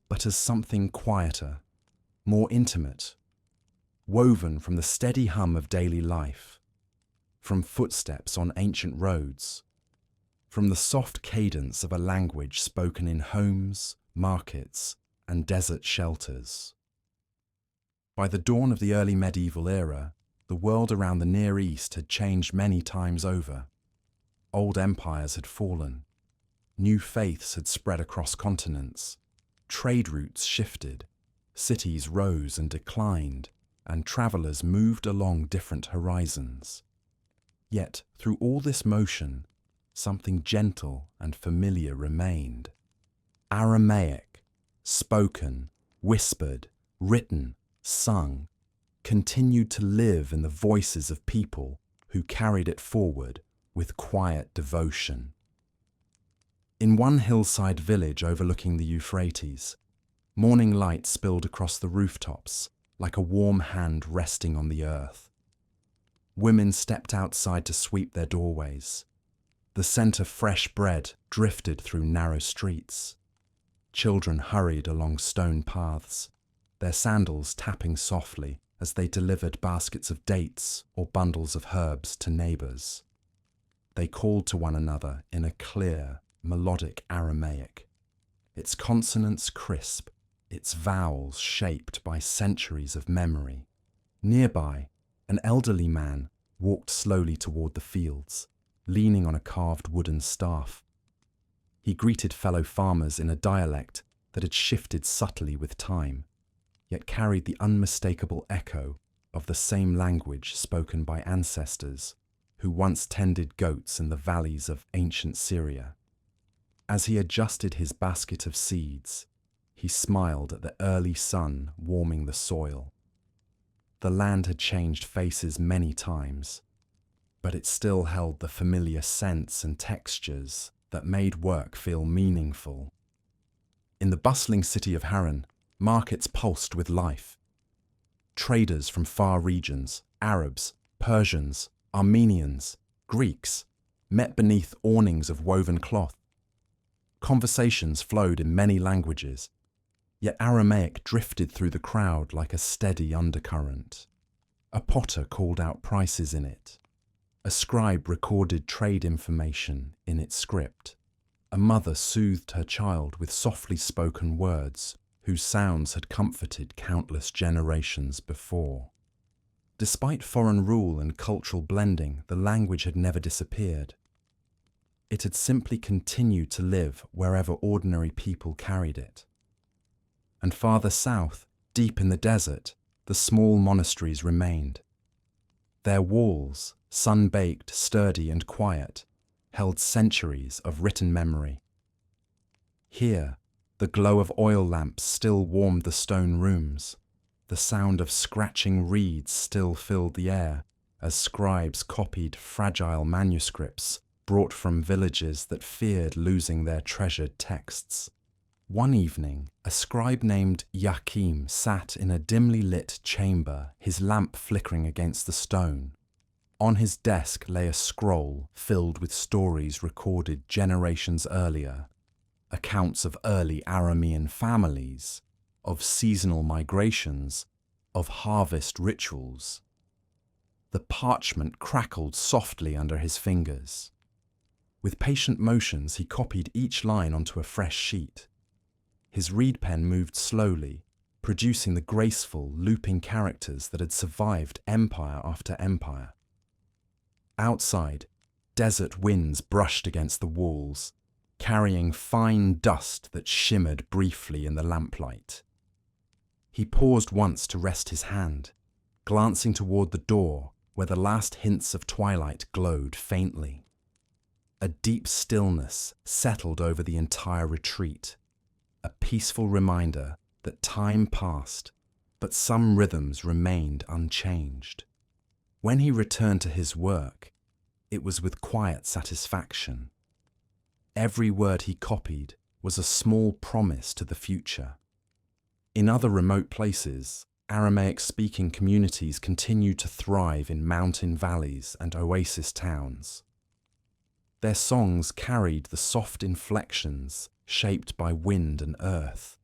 but as something quieter, more intimate, woven from the steady hum of daily life, from footsteps on ancient roads, from the soft cadence of a language spoken in homes, markets, and desert shelters. By the dawn of the early medieval era, the world around the Near East had changed many times over. Old empires had fallen. New faiths had spread across continents. Trade routes shifted. Cities rose and declined, and travellers moved along different horizons. Yet, through all this motion, something gentle and familiar remained. Aramaic, spoken, whispered, written, sung, continued to live in the voices of people who carried it forward with quiet devotion. In one hillside village overlooking the Euphrates, morning light spilled across the rooftops like a warm hand resting on the earth. Women stepped outside to sweep their doorways. The scent of fresh bread drifted through narrow streets. Children hurried along stone paths, their sandals tapping softly as they delivered baskets of dates or bundles of herbs to neighbours. They called to one another in a clear, melodic Aramaic, its consonants crisp, its vowels shaped by centuries of memory. Nearby, an elderly man walked slowly toward the fields, leaning on a carved wooden staff. He greeted fellow farmers in a dialect that had shifted subtly with time, yet carried the unmistakable echo of the same language spoken by ancestors who once tended goats in the valleys of ancient Syria. As he adjusted his basket of seeds, he smiled at the early sun warming the soil. The land had changed faces many times, but it still held the familiar scents and textures that made work feel meaningful. In the bustling city of Haran, markets pulsed with life. Traders from far regions, Arabs, Persians, Armenians, Greeks, met beneath awnings of woven cloth. Conversations flowed in many languages, yet Aramaic drifted through the crowd like a steady undercurrent. A potter called out prices in it. A scribe recorded trade information in its script. A mother soothed her child with softly spoken words whose sounds had comforted countless generations before. Despite foreign rule and cultural blending, the language had never disappeared. It had simply continued to live wherever ordinary people carried it. And farther south, deep in the desert, the small monasteries remained. Their walls, sun-baked, sturdy and quiet, held centuries of written memory. Here, the glow of oil lamps still warmed the stone rooms. The sound of scratching reeds still filled the air as scribes copied fragile manuscripts brought from villages that feared losing their treasured texts. One evening, a scribe named Yakim sat in a dimly lit chamber, his lamp flickering against the stone. On his desk lay a scroll filled with stories recorded generations earlier, accounts of early Aramean families, of seasonal migrations, of harvest rituals. The parchment crackled softly under his fingers. With patient motions, he copied each line onto a fresh sheet. His reed pen moved slowly, producing the graceful, looping characters that had survived empire after empire. Outside, desert winds brushed against the walls, carrying fine dust that shimmered briefly in the lamplight. He paused once to rest his hand, glancing toward the door where the last hints of twilight glowed faintly. A deep stillness settled over the entire retreat, a peaceful reminder that time passed, but some rhythms remained unchanged. When he returned to his work, it was with quiet satisfaction. Every word he copied was a small promise to the future. In other remote places, Aramaic-speaking communities continued to thrive in mountain valleys and oasis towns. Their songs carried the soft inflections shaped by wind and earth.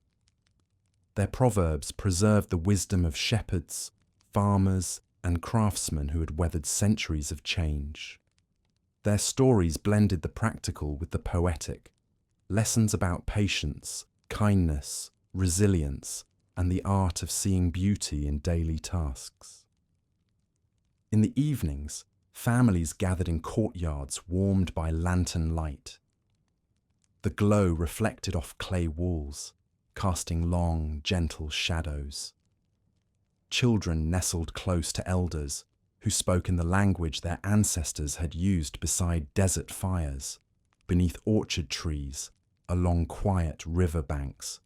Their proverbs preserved the wisdom of shepherds, farmers, and craftsmen who had weathered centuries of change. Their stories blended the practical with the poetic, lessons about patience, kindness, resilience, and the art of seeing beauty in daily tasks. In the evenings, families gathered in courtyards warmed by lantern light. The glow reflected off clay walls, casting long, gentle shadows. Children nestled close to elders who spoke in the language their ancestors had used beside desert fires, beneath orchard trees, along quiet river banks.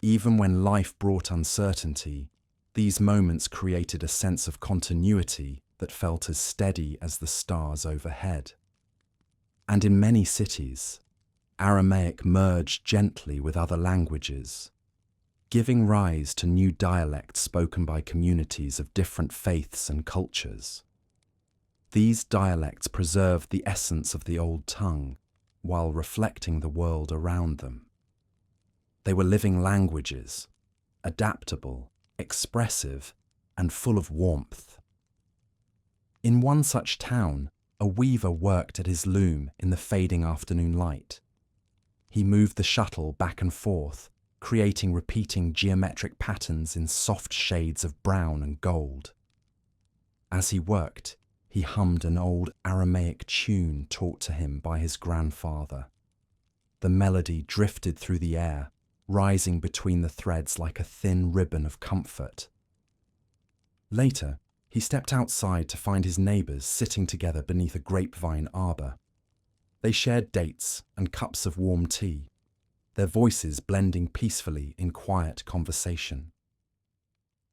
Even when life brought uncertainty, these moments created a sense of continuity that felt as steady as the stars overhead. And in many cities, Aramaic merged gently with other languages, giving rise to new dialects spoken by communities of different faiths and cultures. These dialects preserved the essence of the old tongue while reflecting the world around them. They were living languages, adaptable, expressive, and full of warmth. In one such town, a weaver worked at his loom in the fading afternoon light. He moved the shuttle back and forth, creating repeating geometric patterns in soft shades of brown and gold. As he worked, he hummed an old Aramaic tune taught to him by his grandfather. The melody drifted through the air, rising between the threads like a thin ribbon of comfort. Later, he stepped outside to find his neighbours sitting together beneath a grapevine arbour. They shared dates and cups of warm tea, their voices blending peacefully in quiet conversation.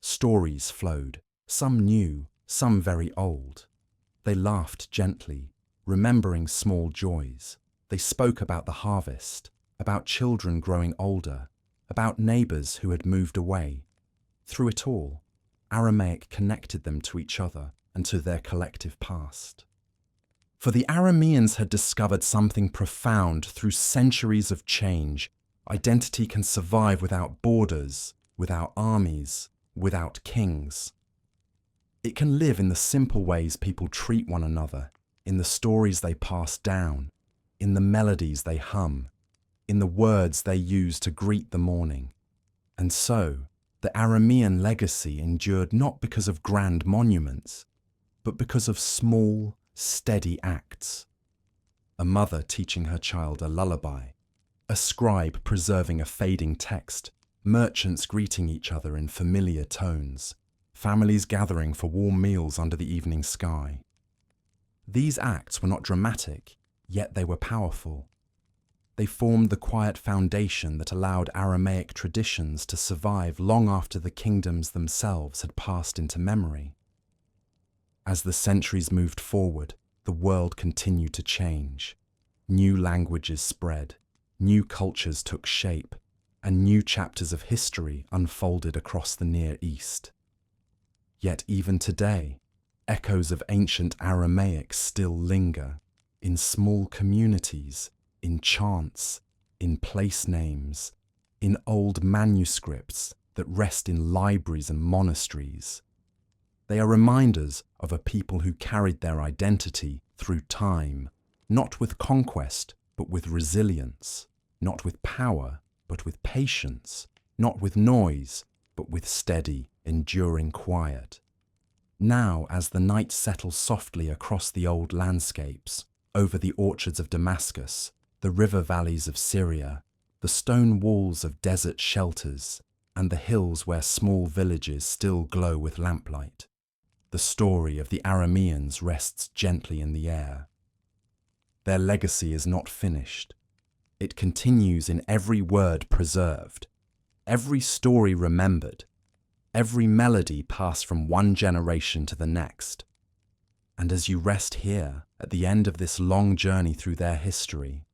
Stories flowed, some new, some very old. They laughed gently, remembering small joys. They spoke about the harvest, about children growing older, about neighbours who had moved away. Through it all, Aramaic connected them to each other and to their collective past. For the Arameans had discovered something profound through centuries of change. Identity can survive without borders, without armies, without kings. It can live in the simple ways people treat one another, in the stories they pass down, in the melodies they hum, in the words they use to greet the morning. And so, the Aramean legacy endured not because of grand monuments, but because of small, steady acts. A mother teaching her child a lullaby, a scribe preserving a fading text, merchants greeting each other in familiar tones, families gathering for warm meals under the evening sky. These acts were not dramatic, yet they were powerful. They formed the quiet foundation that allowed Aramaic traditions to survive long after the kingdoms themselves had passed into memory. As the centuries moved forward, the world continued to change. New languages spread, new cultures took shape, and new chapters of history unfolded across the Near East. Yet even today, echoes of ancient Aramaic still linger in small communities, in chants, in place names, in old manuscripts that rest in libraries and monasteries. They are reminders of a people who carried their identity through time, not with conquest, but with resilience, not with power, but with patience, not with noise, but with steady, enduring quiet. Now, as the night settles softly across the old landscapes, over the orchards of Damascus, the river valleys of Syria, the stone walls of desert shelters, and the hills where small villages still glow with lamplight, the story of the Arameans rests gently in the air. Their legacy is not finished. It continues in every word preserved, every story remembered, every melody passed from one generation to the next. And as you rest here, at the end of this long journey through their history,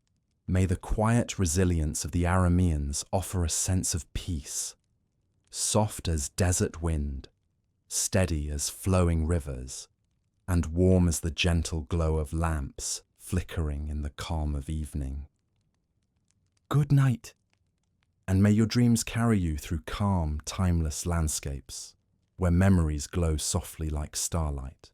may the quiet resilience of the Arameans offer a sense of peace, soft as desert wind, steady as flowing rivers, and warm as the gentle glow of lamps flickering in the calm of evening. Good night, and may your dreams carry you through calm, timeless landscapes, where memories glow softly like starlight.